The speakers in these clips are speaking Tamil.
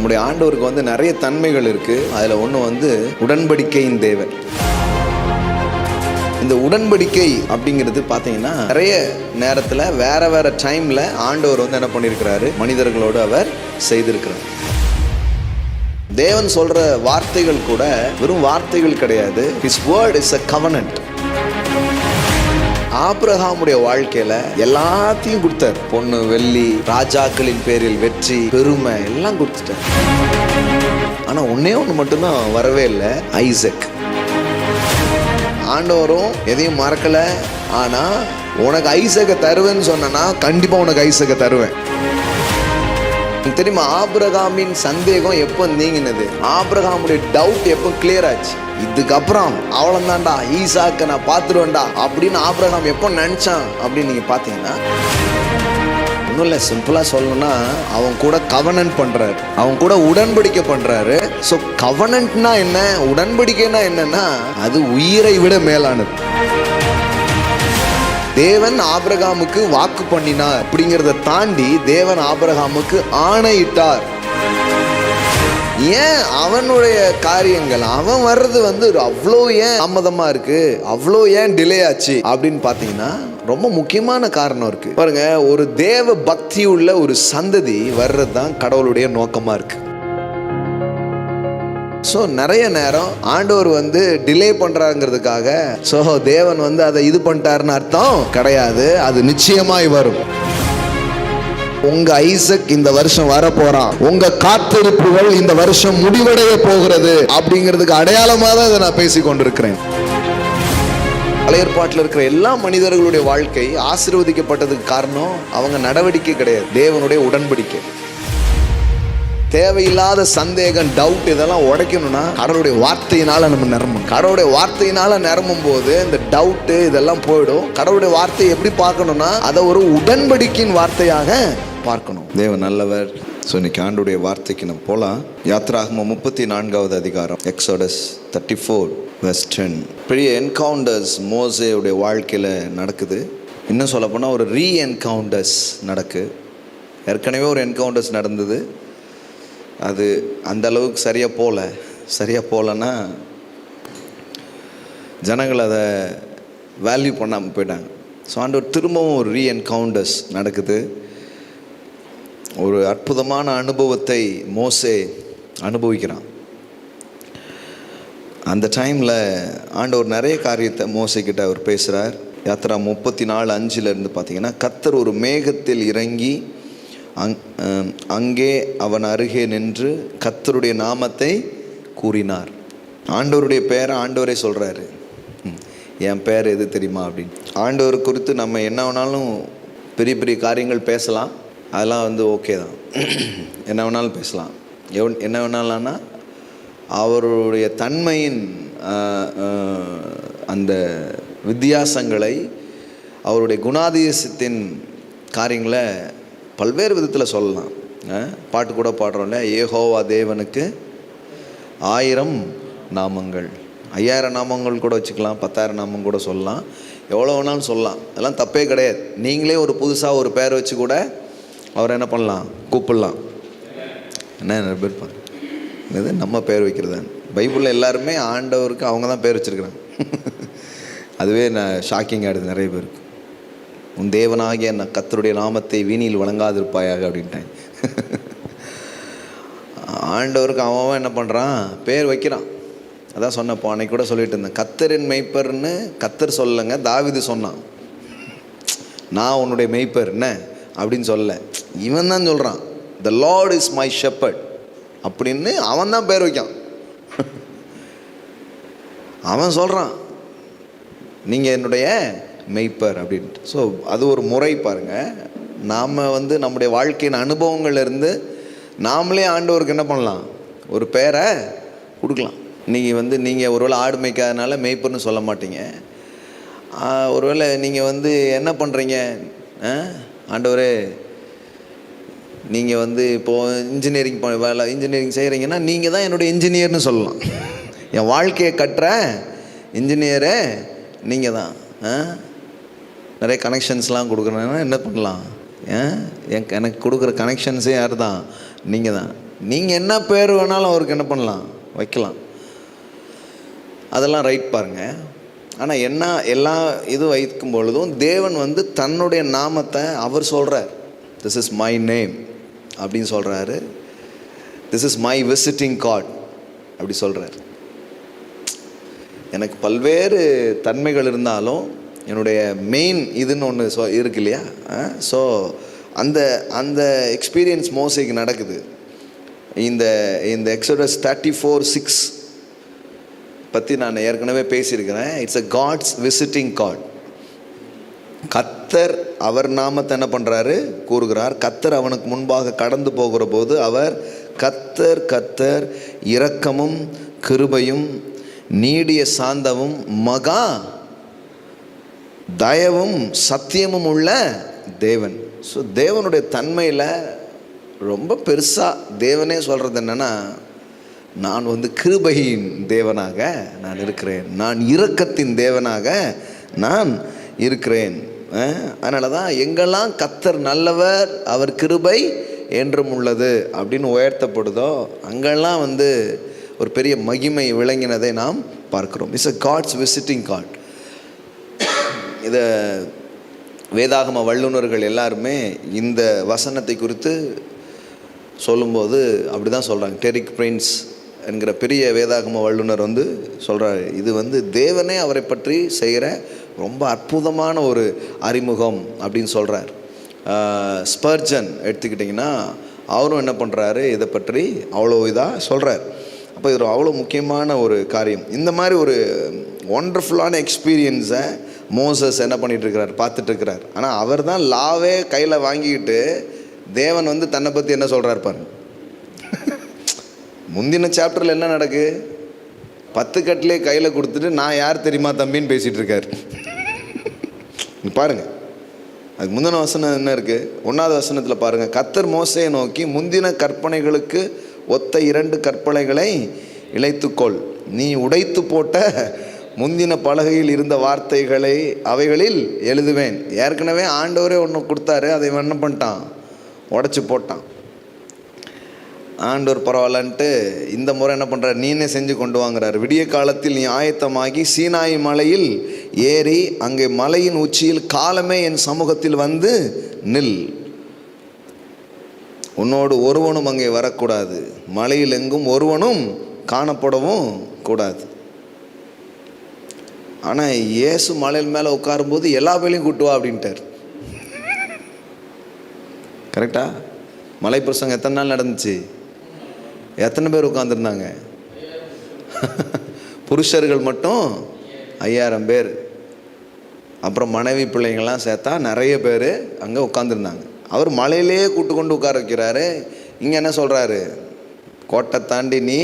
நம்முடைய ஆண்டவருக்கு வந்து நிறைய தன்மைகள் இருக்குது. அதில் ஒன்று வந்து உடன்படிக்கையின் தேவன். இந்த உடன்படிக்கை அப்படிங்கிறது பார்த்தீங்கன்னா நிறைய நேரத்தில் வேற வேற டைமில் ஆண்டவர் வந்து என்ன பண்ணியிருக்கிறாரு, மனிதர்களோடு அவர் செய்திருக்கிறார். தேவன் சொல்ற வார்த்தைகள் கூட வெறும் வார்த்தைகள் கிடையாது. His word is a covenant. ஆபிரகாமுடைய வாழ்க்கையில எல்லாத்தையும் கொடுத்தார். பொண்ணு, வெள்ளி, ராஜாக்களின் பேரில் வெற்றி, பெருமை எல்லாம் கொடுத்துட்டார். ஆனா ஒன்னே ஒன்று மட்டும்தான் வரவே இல்லை, ஐசக். ஆண்டவரும் எதையும் மறக்கல. ஆனா உனக்கு ஐசக்க தருவேன்னு சொன்னா கண்டிப்பா உனக்கு ஐசக்க தருவேன். தெரியுமா, ஆபிரகாமின் சந்தேகம் எப்போ நீங்கினது, ஆபிரகாமுடைய டவுட் எப்போ கிளியர் ஆச்சு, இதுக்கப்புறம் அவ்வளோதான்டா, ஈசாக்க நான் பார்த்துருவேன்டா அப்படின்னு ஆபிரகாம் எப்போ நினைச்சான் அப்படின்னு நீங்க பார்த்தீங்கன்னா, ஒன்றும் இல்லை, சிம்பிளா சொல்லணும்னா அவன் கூட கவனன்ட் பண்றாரு, அவன் கூட உடன்படிக்கை பண்றாரு. ஸோ கவனன்ட்னா என்ன, உடன்படிக்கைனா என்னன்னா அது உயிரை விட மேலானது. தேவன் ஆபிரகாமுக்கு வாக்கு பண்ணினார் அப்படிங்கிறத தாண்டி தேவன் ஆபிரகாமுக்கு ஆணையிட்டார். ஏன் அவனுடைய காரியங்கள் அவன் வர்றது வந்து அவ்வளோ ஏன் தாமதமா இருக்கு, அவ்வளோ ஏன் டிலே ஆச்சு அப்படின்னு பார்த்தீங்கன்னா ரொம்ப முக்கியமான காரணம் இருக்கு பாருங்க. ஒரு தேவ பக்தி உள்ள ஒரு சந்ததி வர்றது தான் கடவுளுடைய நோக்கமா இருக்கு. ஸோ நிறைய நேரம் ஆண்டவர் வந்து டிலே பண்றாங்கிறதுக்காக ஸோ தேவன் வந்து அதை இது பண்ணிட்டாருன்னு அர்த்தம் கிடையாது. அது நிச்சயமாய் வரும். உங்க ஐசக் இந்த வருஷம் வர போறான், உங்க காத்திருப்புகள் இந்த வருஷம் முடிவடைய போகிறது அப்படிங்கிறதுக்கு அடையாளமாக தான் இதை நான் பேசி கொண்டிருக்கிறேன். பழைய ஏற்பாட்டில் இருக்கிற எல்லா மனிதர்களுடைய வாழ்க்கை ஆசீர்வதிக்கப்பட்டதுக்கு காரணம் அவங்க நடவடிக்கை கிடையாது, தேவனுடைய உடன்படிக்கை. தேவையில்லாத சந்தேகம், டவுட் இதெல்லாம் உடைக்கணும்னா கடவுளுடைய வார்த்தையினால நம்ம நிரம்பும். கடவுளுடைய வார்த்தையினால நிரம்பும் போது இந்த டவுட்டு இதெல்லாம் போயிடும். கடவுளுடைய வார்த்தையை எப்படி பார்க்கணும்னா அதை ஒரு உடன்படிக்கையின் வார்த்தையாக பார்க்கணும். தேவன் நல்லவர். ஸோ இன்னைக்கு ஆண்டோடைய வார்த்தைக்கு நம்ம போகலாம். யாத்ராகமம் 34வது அதிகாரம், எக்ஸோடஸ் 34:10. பெரிய என்கவுண்டர்ஸ் மோசேயுடைய வாழ்க்கையில் நடக்குது. இன்னும் சொல்ல போனால் ஒரு ரீஎன்கவுண்டர்ஸ் நடக்கு. ஏற்கனவே ஒரு என்கவுண்டர்ஸ் நடந்தது, அது அந்த அளவுக்கு சரியாக போகலன்னா ஜனங்கள் அதை வேல்யூ பண்ணாமல் போயிட்டாங்க. ஸோ ஆண்டவர் திரும்பவும் ஒரு ரீஎன்கவுண்டர்ஸ் நடக்குது. ஒரு அற்புதமான அனுபவத்தை மோசே அனுபவிக்கிறான். அந்த டைமில் ஆண்டவர் நிறைய காரியத்தை மோசேக்கிட்ட அவர் பேசுகிறார். யாத்ரா 34:5 பார்த்தீங்கன்னா, கர்த்தர் ஒரு மேகத்தில் இறங்கி அங்கே அவன் அருகே நின்று கர்த்தருடைய நாமத்தை கூறினார். ஆண்டவருடைய பேரை ஆண்டவரே சொல்கிறாரு. என் பேர் எது தெரியுமா அப்படின்னு. ஆண்டவர் குறித்து நம்ம என்ன வேணாலும் பெரிய பெரிய காரியங்கள் பேசலாம், அதெல்லாம் வந்து ஓகே தான், என்ன வேணாலும் பேசலாம், என்ன வேணாலும்னா அவருடைய தன்மையின் அந்த வித்தியாசங்களை, அவருடைய குணாதிசயத்தின் காரியங்களை பல்வேறு விதத்தில் சொல்லலாம். பாட்டு கூட பாடுறோம்ல, யெகோவா தேவனுக்கு 1000 நாமங்கள், 5000 நாமங்கள் கூட வச்சுக்கலாம், 10,000 நாமம் கூட சொல்லலாம், எவ்வளோ வேணாலும் சொல்லலாம், அதெல்லாம் தப்பே கிடையாது. நீங்களே ஒரு புதுசாக ஒரு பேர் வச்சு கூட அவரை என்ன பண்ணலாம், கூப்பிடலாம். என்ன நினைப்பாங்க, இது நம்ம பேர் வைக்கிறதா? பைபிளில் எல்லாருமே ஆண்டவருக்கு அவங்க தான் பேர் வச்சுருக்குறாங்க. அதுவே நான் ஷாக்கிங் ஆகிடுது நிறைய பேருக்கு. உன் தேவனாகிய கர்த்தருடைய நாமத்தை வீணில் வழங்காதிருப்பாயாக அப்படின்ட்டேன். ஆண்டவருக்கு அவன் என்ன பண்ணுறான், பேர் வைக்கிறான். அதான் சொன்னப்போ அன்னைக்கு கூட சொல்லிட்டு இருந்தேன், கர்த்தரின் மெய்ப்பர்னு கர்த்தர் சொல்லலைங்க, தாவீது சொன்னான். நான் உன்னுடைய மெய்ப்பர் என்ன அப்படின்னு சொல்லலை, இவன் தான் சொல்கிறான், த லார்ட் இஸ் மை ஷெப்பர்ட் அப்படின்னு அவன் தான் பேர் வைக்கான். அவன் சொல்கிறான் நீங்கள் என்னுடைய மெய்ப்பர் அப்படின்ட்டு. ஸோ அது ஒரு முறை பாருங்கள். நாம் வந்து நம்முடைய வாழ்க்கையின் அனுபவங்கள்லேருந்து நாமளே ஆண்டவருக்கு என்ன பண்ணலாம், ஒரு பேரை கொடுக்கலாம். நீங்கள் வந்து நீங்கள் ஒருவேளை ஆடு மேய்க்காதனால மெய்ப்பர்னு சொல்ல மாட்டீங்க. ஒருவேளை நீங்கள் வந்து என்ன பண்ணுறீங்க, ஆண்டவரே நீங்கள் வந்து இப்போது இன்ஜினியரிங் செய்கிறீங்கன்னா நீங்கள் தான் என்னுடைய இன்ஜினியர்னு சொல்லலாம். என் வாழ்க்கையை கட்டுற இன்ஜினியரே நீங்கள் தான். நிறைய கனெக்ஷன்ஸ்லாம் கொடுக்குறேன்னா என்ன பண்ணலாம், எனக்கு கொடுக்குற கனெக்ஷன்ஸே யார் தான், நீங்கள் தான். நீங்கள் என்ன பேர் வேணாலும் அவருக்கு என்ன பண்ணலாம், வைக்கலாம். அதெல்லாம் ரைட் பாருங்க. ஆனால் என்ன எல்லா இது வைக்கும் பொழுதும் தேவன் வந்து தன்னுடைய நாமத்தை அவர் சொல்கிறார். திஸ் இஸ் மை நேம் அப்படின்னு சொல்கிறாரு. This is my visiting card அப்படி சொல்கிறார். எனக்கு பல்வேறு தன்மைகள் இருந்தாலும் என்னுடைய மெயின் இதுன்னு ஒன்று இருக்கு இல்லையா? ஸோ அந்த அந்த எக்ஸ்பீரியன்ஸ் மோசைக்கு நடக்குது. இந்த இந்த எக்ஸோடஸ் 34:6 பற்றி நான் ஏற்கனவே பேசியிருக்கிறேன். It's a God's visiting card. கர்த்தர் அவர் நாமத்தை என்ன பண்ணுறாரு, கூறுகிறார். கர்த்தர் அவனுக்கு முன்பாக கடந்து போகிற போது அவர் கர்த்தர் கர்த்தர் இரக்கமும் கிருபையும் நீடிய சாந்தமும் மகா தயவும் சத்தியமும் உள்ள தேவன். ஸோ தேவனுடைய தன்மையில் ரொம்ப பெருசாக தேவனே சொல்கிறது என்னென்னா, நான் வந்து கிருபையின் தேவனாக நான் இருக்கிறேன், நான் இரக்கத்தின் தேவனாக நான் இருக்கிறேன். அதனால தான் எங்கெல்லாம் கர்த்தர் நல்லவர், அவர் கிருபை என்றும் உள்ளது அப்படின்னு உயர்த்தப்படுதோ அங்கெல்லாம் வந்து ஒரு பெரிய மகிமை விளங்கினதை நாம் பார்க்கிறோம். It's a God's visiting card. இதை வேதாகம வல்லுநர்கள் எல்லாருமே இந்த வசனத்தை குறித்து சொல்லும்போது அப்படி தான் சொல்கிறாங்க. டெரிக் பிரின்ஸ் என்கிற பெரிய வேதாகம வல்லுனர் வந்து சொல்கிறார், இது வந்து தேவனே அவரை பற்றி செய்கிற ரொம்ப அற்புதமான ஒரு அறிமுகம் அப்படின்னு சொல்கிறார். ஸ்பர்ஜன் எடுத்துக்கிட்டிங்கன்னா அவரும் என்ன பண்ணுறாரு, இதை பற்றி அவ்வளோ இதாக சொல்கிறார். அப்போ இது அவ்வளோ முக்கியமான ஒரு காரியம். இந்த மாதிரி ஒரு ஒண்டர்ஃபுல்லான எக்ஸ்பீரியன்ஸை மோசஸ் என்ன பண்ணிகிட்ருக்கிறார், பார்த்துட்ருக்கிறார். ஆனால் அவர் தான் லாவே கையில் வாங்கிக்கிட்டு தேவன் வந்து தன்னை பற்றி என்ன சொல்கிறார் பாருங்க. முந்தின சாப்டரில் என்ன நடக்கு, 10 கட்டிலே கையில் கொடுத்துட்டு நான் யார் தெரியுமா தம்பின்னு பேசிகிட்டு இருக்கார். பாருங்கள், அதுக்கு முந்தின வசனம் என்ன இருக்குது, 1வது வசனத்தில் பாருங்கள். கர்த்தர் மோசையை நோக்கி, முந்தின கற்பனைகளுக்கு ஒத்த 2 கற்பனைகளை இழைத்துக்கொள். நீ உடைத்து போட்ட முந்தின பலகையில் இருந்த வார்த்தைகளை அவைகளில் எழுதுவேன். ஏற்கனவே ஆண்டவரே ஒன்று கொடுத்தாரு, அதை என்ன பண்ணிட்டான், உடச்சி போட்டான். ஆண்டவர் பரவாயில்லன்ட்டு இந்த முறை என்ன பண்ணுறார், நீனே செஞ்சு கொண்டு வாங்குறார். விடிய காலத்தில் நீ ஆயத்தமாகி சீனாய் மலையில் ஏறி அங்கே மலையின் உச்சியில் காலமே என் சமூகத்தில் வந்து நில். உன்னோடு ஒருவனும் அங்கே வரக்கூடாது, மலையில் எங்கும் ஒருவனும் காணப்படவும் கூடாது. ஆனால் இயேசு மலையில் மேலே உட்காரும்போது எல்லா பேரையும் கூட்டுவா அப்படின்ட்டார். கரெக்டா? மலை பிரசங்கம் எத்தனை நாள் நடந்துச்சு, எத்தனை பேர் உட்காந்துருந்தாங்க? புருஷர்கள் மட்டும் 5000 பேர், அப்புறம் மனைவி பிள்ளைங்கள்லாம் சேர்த்தா நிறைய பேர் அங்கே உட்காந்துருந்தாங்க. அவர் மலையிலே கூட்டு கொண்டு உட்கார வைக்கிறாரு. இங்கே என்ன சொல்கிறாரு, கோட்டை தாண்டி நீ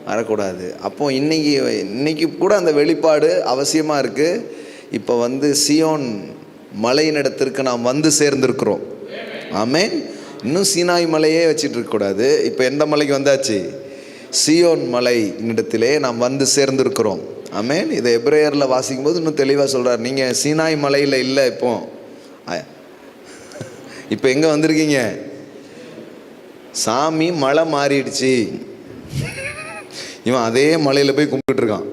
வரக்கூடாது. அப்போ இன்னைக்கு கூட அந்த வெளிப்பாடு அவசியமாக இருக்குது. இப்போ வந்து சியோன் மலையினிடத்திற்கு நாம் வந்து சேர்ந்திருக்கிறோம். ஆமென். இன்னும் சீனாய் மலையே வச்சுட்டு இருக்கக்கூடாது. இப்போ எந்த மலைக்கு வந்தாச்சு, சியோன் மலை இடத்திலே நாம் வந்து சேர்ந்திருக்கிறோம். ஆமென். இதை எபிரேயரில் வாசிக்கும் போது இன்னும் தெளிவாக சொல்கிறார், நீங்கள் சீனாய் மலையில் இல்லை, இப்போ எங்கே வந்திருக்கீங்க, சாமி மலை மாறிடுச்சு. இவன் அதே மலையில் போய் கும்பிட்டுருக்கான்.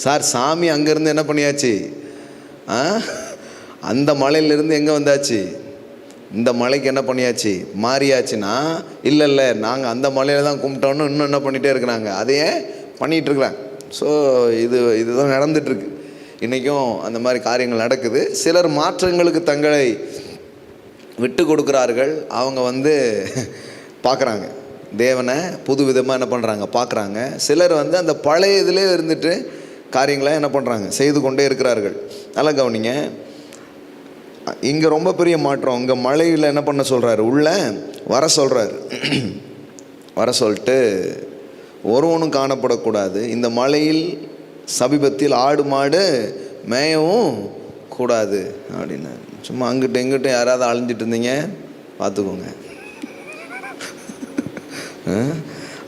சார் சாமி அங்கேருந்து என்ன பண்ணியாச்சு, அந்த மலையிலேருந்து எங்கே வந்தாச்சு, இந்த மலைக்கு என்ன பண்ணியாச்சு, மாறியாச்சுன்னா இல்லை நாங்கள் அந்த மலையில் தான் கும்பிட்டோன்னு இன்னும் என்ன பண்ணிகிட்டே இருக்கிறாங்க, அதையே பண்ணிகிட்ருக்குறாங்க. ஸோ இதுதான் நடந்துகிட்ருக்கு. இன்றைக்கும் அந்த மாதிரி காரியங்கள் நடக்குது. சிலர் மாற்றங்களுக்கு தங்களை விட்டு கொடுக்குறார்கள். அவங்க வந்து பார்க்குறாங்க, தேவனை புது விதமாக என்ன பண்ணுறாங்க, பார்க்குறாங்க. சிலர் வந்து அந்த பழைய இதிலே இருந்துட்டு காரியங்களை என்ன பண்ணுறாங்க, செய்து கொண்டே இருக்கிறார்கள். நல்லா கவனிங்க, இங்கே ரொம்ப பெரிய மாற்றம். இங்கே மலையில் என்ன பண்ண சொல்கிறாரு, உள்ளே வர சொல்கிறார். வர சொல்லிட்டு ஒருவனும் காணப்படக்கூடாது, இந்த மலையில் சமீபத்தில் ஆடு மாடு மேயவும் கூடாது அப்படின்னு. சும்மா அங்கிட்ட இங்கிட்ட யாராவது அழிஞ்சிட்டு இருந்தீங்க பார்த்துக்கோங்க.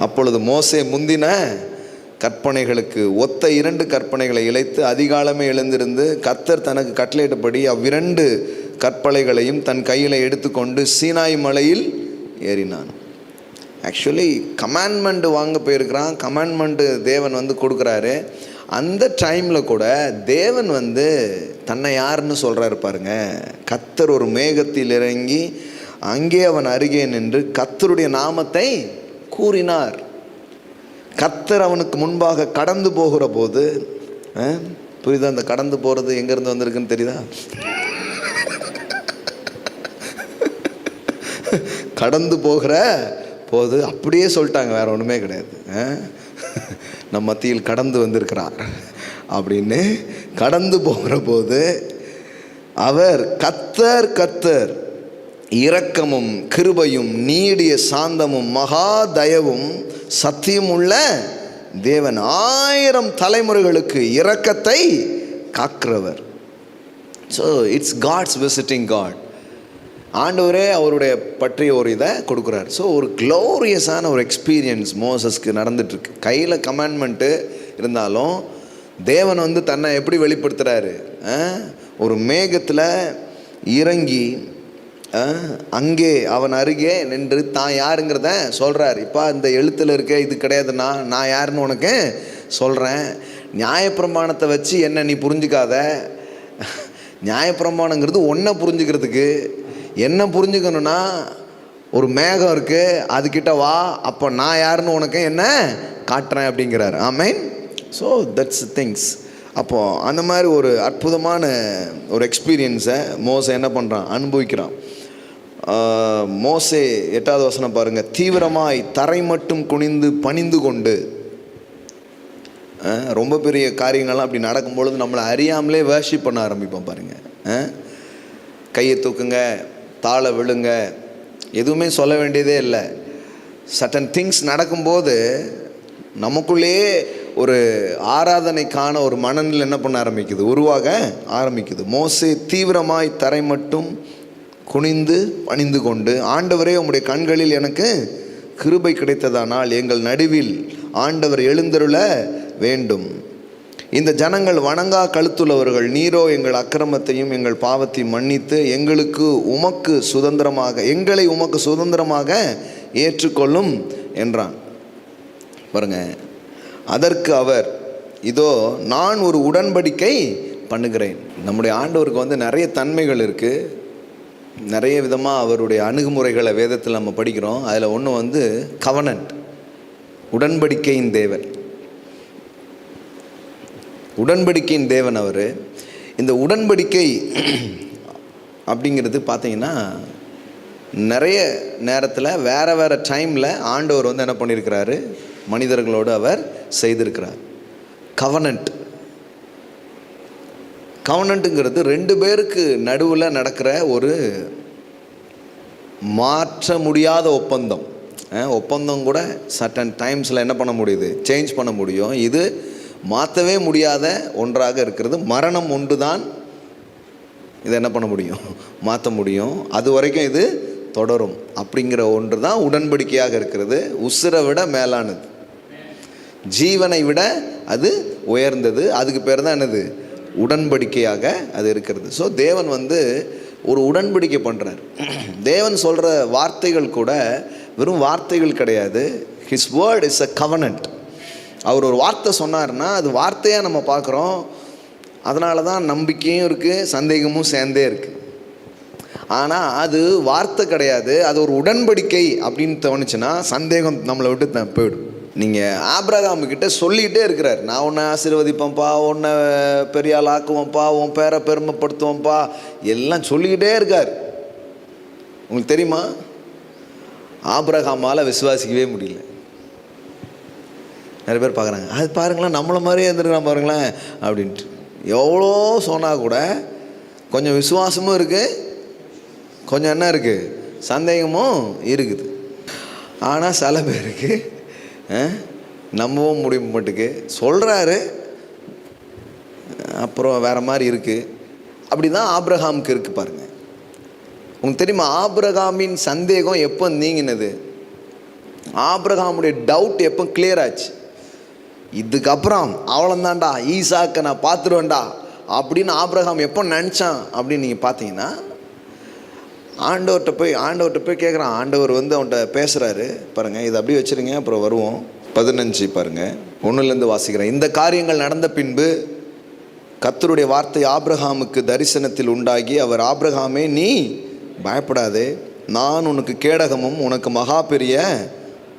அப்பொழுது மோசே முந்தின கற்பனைகளுக்கு ஒத்த 2 கற்பனைகளை இழைத்து அதிகாலமே எழுந்திருந்து கர்த்தர் தனக்கு கட்டளையிட்டபடி அவ்விரண்டு கற்பனைகளையும் தன் கையில் எடுத்துக்கொண்டு சீனாய் மலையில் ஏறினான். ஆக்சுவலி கமாண்ட்மெண்ட் வாங்க போயிருக்கிறான். கமாண்ட்மெண்ட்டு தேவன் வந்து கொடுக்குறாரு. அந்த டைமில் கூட தேவன் வந்து தன்னை யாருன்னு சொல்கிறாரு பாருங்க. கர்த்தர் ஒரு மேகத்தில் இறங்கி அங்கே அவன் அருகே நின்று கர்த்தருடைய நாமத்தை கூறினார். கர்த்தர் அவனுக்கு முன்பாக கடந்து போகிற போது, புரியுதா? அந்த கடந்து போகிறது எங்கேருந்து வந்திருக்குன்னு தெரியுதா? கடந்து போகிற போது அப்படியே சொல்லிட்டாங்க, வேற ஒன்றுமே கிடையாது. நம் மத்தியில் கடந்து வந்திருக்கிறார் அப்படின்னு. கடந்து போகிற போது அவர் கர்த்தர் கர்த்தர் இரக்கமும் கிருபையும் நீடிய சாந்தமும் மகா தயவும் சத்தியம் உள்ள தேவன், 1000 தலைமுறைகளுக்கு இரக்கத்தை காக்கிறவர். So it's God's visiting God. ஆண்டவரே அவருடைய பற்றிய ஒரு இதை கொடுக்குறார். ஸோ ஒரு க்ளோரியஸான ஒரு எக்ஸ்பீரியன்ஸ் மோசஸ்க்கு நடந்துட்டுருக்கு. கையில் கமாண்ட்மெண்ட்டு இருந்தாலும் தேவன் வந்து தன்னை எப்படி வெளிப்படுத்துகிறாரு? ஒரு மேகத்தில் இறங்கி அங்கே அவன் அருகே நின்று தான் யாருங்கிறத சொல்கிறார். இப்போ இந்த எழுத்தில் இருக்க இது கிடையாதுன்னா நான் யாருன்னு உனக்கு சொல்கிறேன். நியாயப்பிரமாணத்தை வச்சு என்ன நீ புரிஞ்சுக்காத. நியாயப்பிரமாணங்கிறது ஒன்றை புரிஞ்சுக்கிறதுக்கு. என்ன புரிஞ்சுக்கணுன்னா ஒரு மேகம் இருக்குது, அதுக்கிட்ட வா, அப்போ நான் யாருன்னு உனக்கு என்ன காட்டுறேன் அப்படிங்கிறார். ஆமென். So that's things. அப்போது அந்த மாதிரி ஒரு அற்புதமான ஒரு எக்ஸ்பீரியன்ஸை மோசே என்ன பண்ணுறான்? அனுபவிக்கிறான். மோசே 8வது வசனம் பாருங்கள். தீவிரமாய் தரை மட்டும் குனிந்து பணிந்து கொண்டு. ரொம்ப பெரிய காரியங்கள்லாம் அப்படி நடக்கும்பொழுது நம்மளை அறியாமலே வர்ஷிப் பண்ண ஆரம்பிப்போம் பாருங்கள். கையை தூக்குங்க, தாழ விழுங்க, எதுவுமே சொல்ல வேண்டியதே இல்லை. சர்டன் திங்ஸ் நடக்கும்போது நமக்குள்ளேயே ஒரு ஆராதனைக்கான ஒரு மனநிலை என்ன பண்ண ஆரம்பிக்குது? உருவாக ஆரம்பிக்குது. மோசே தீவிரமாய் தரை மட்டும் குனிந்து பணிந்து கொண்டு, ஆண்டவரே உம்முடைய கண்களில் எனக்கு கிருபை கிடைத்ததானால் எங்கள் நடுவில் ஆண்டவர் எழுந்தருள வேண்டும். இந்த ஜனங்கள் வணங்கா கழுத்துள்ளவர்கள். நீரோ எங்கள் அக்கிரமத்தையும் எங்கள் பாவத்தையும் மன்னித்து எங்களை உமக்கு சுதந்திரமாக ஏற்றுக்கொள்ளும் என்றான். பாருங்க. அதற்கு அவர், இதோ நான் ஒரு உடன்படிக்கை பண்ணுகிறேன். நம்முடைய ஆண்டவருக்கு வந்து நிறைய தன்மைகள் இருக்குது. நிறைய விதமாக அவருடைய அணுகுமுறைகளை வேதத்தில் நம்ம படிக்கிறோம். அதில் ஒன்று வந்து கவனன்ட், உடன்படிக்கையின் தேவன். உடன்படிக்கையின் தேவன் அவர். இந்த உடன்படிக்கை அப்படிங்கிறது பார்த்தீங்கன்னா நிறைய நேரத்தில் வேறு டைமில் ஆண்டவர் வந்து என்ன பண்ணியிருக்கிறாரு? மனிதர்களோடு அவர் செய்திருக்கிறார். கவனன்ட்டுங்கிறது 2 பேருக்கு நடுவில் நடக்கிற ஒரு மாற்ற முடியாத ஒப்பந்தம். ஒப்பந்தம் கூட சர்டன் டைம்ஸில் என்ன பண்ண முடியுது? சேஞ்ச் பண்ண முடியும். இது மாற்றவே முடியாத ஒன்றாக இருக்கிறது. மரணம் ஒன்று தான் இதை என்ன பண்ண முடியும்? மாற்ற முடியும். அது வரைக்கும் இது தொடரும். அப்படிங்கிற ஒன்று தான் உடன்படிக்கையாக இருக்கிறது. உசுரை விட மேலானது, ஜீவனை விட அது உயர்ந்தது. அதுக்கு பேர் தான் என்னது? உடன்படிக்கையாக அது இருக்கிறது. ஸோ தேவன் வந்து ஒரு உடன்படிக்கை பண்ணுறார். தேவன் சொல்கிற வார்த்தைகள் கூட வெறும் வார்த்தைகள் கிடையாது. His word is a covenant. அவர் ஒரு வார்த்தை சொன்னார்னா அது வார்த்தையாக நம்ம பார்க்குறோம். அதனால தான் நம்பிக்கையும் இருக்குது, சந்தேகமும் சேர்ந்தே இருக்குது. ஆனால் அது வார்த்தை கிடையாது, அது ஒரு உடன்படிக்கை அப்படின்னு தோணுச்சுன்னா சந்தேகம் நம்மளை விட்டு போயிடும். நீங்கள் ஆபிரகாமுக்கிட்ட சொல்லிகிட்டே இருக்கிறார், நான் உன்னை ஆசீர்வதிப்பேன்ப்பா, உன்னை பெரிய ஆள் ஆக்குவேன்ப்பா, உன் பேரை பெருமைப்படுத்துவேன்ப்பா, எல்லாம் சொல்லிக்கிட்டே இருக்கார். உங்களுக்கு தெரியுமா? ஆபிரகாமால் விசுவாசிக்கவே முடியல. நிறைய பேர் பார்க்குறாங்க, அது பாருங்களேன் நம்மளை மாதிரியே இருந்துருக்கலாம் பாருங்களேன் அப்படின்ட்டு. எவ்வளோ சொன்னால் கூட கொஞ்சம் விசுவாசமும் இருக்குது, கொஞ்சம் என்ன இருக்குது, சந்தேகமும் இருக்குது. ஆனால் சில பேருக்கு நம்பவும் முடிய மாட்டுக்கு. சொல்கிறாரு, அப்புறம் வேறு மாதிரி இருக்குது. அப்படி தான் ஆபிரகாமுக்கு இருக்குது பாருங்கள். உங்களுக்கு தெரியுமா ஆபிரகாமின் சந்தேகம் எப்போ நீங்கினது? ஆபிரகாமுடைய டவுட் எப்போ கிளியர் ஆச்சு? இதுக்கப்புறம் அவ்வளோந்தான்டா, ஈசாக்கை நான் பார்த்துருவேன்டா அப்படின்னு ஆபிரகாம் எப்போ நினச்சான் அப்படின்னு நீங்கள் பார்த்தீங்கன்னா, ஆண்டவர்கிட்ட போய் கேட்குறான். ஆண்டவர் வந்து அவன்கிட்ட பேசுகிறாரு பாருங்கள். இதை அப்படியே வச்சுருங்க, அப்புறம் வருவோம். 15 பாருங்கள், 1லேருந்து வாசிக்கிறேன். இந்த காரியங்கள் நடந்த பின்பு கர்த்தருடைய வார்த்தை ஆபிரகாமுக்கு தரிசனத்தில் உண்டாகி, அவர், ஆபிரகாமே, நீ பயப்படாதே, நான் உனக்கு கேடகமும் உனக்கு மகா பெரிய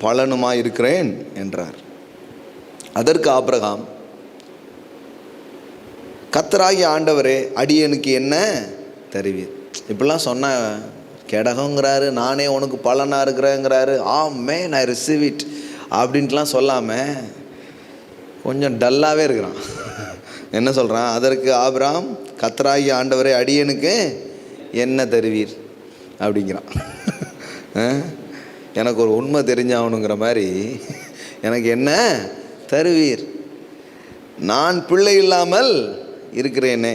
பலனுமாய் இருக்கிறேன் என்றார். அதற்கு ஆபிரகாம், கர்த்தராகிய ஆண்டவரே, அடியனுக்கு என்ன தருவீர்? இப்படிலாம் சொன்னால், கேடகங்கிறாரு, நானே உனக்கு பலனாக இருக்கிறேங்கிறாரு, ஆமென் ஐ ரிசீவ் இட் அப்படின்ட்டுலாம் சொல்லாமல் கொஞ்சம் டல்லாகவே இருக்கிறான். என்ன சொல்கிறான்? அதற்கு ஆபிரகாம், கர்த்தராகிய ஆண்டவரே, அடியனுக்கு என்ன தருவீர் அப்படிங்கிறான். எனக்கு ஒரு உண்மை தெரிஞ்சாகணுங்கிற மாதிரி, எனக்கு என்ன தருவீர்? நான் பிள்ளை இல்லாமல் இருக்கிறேனே,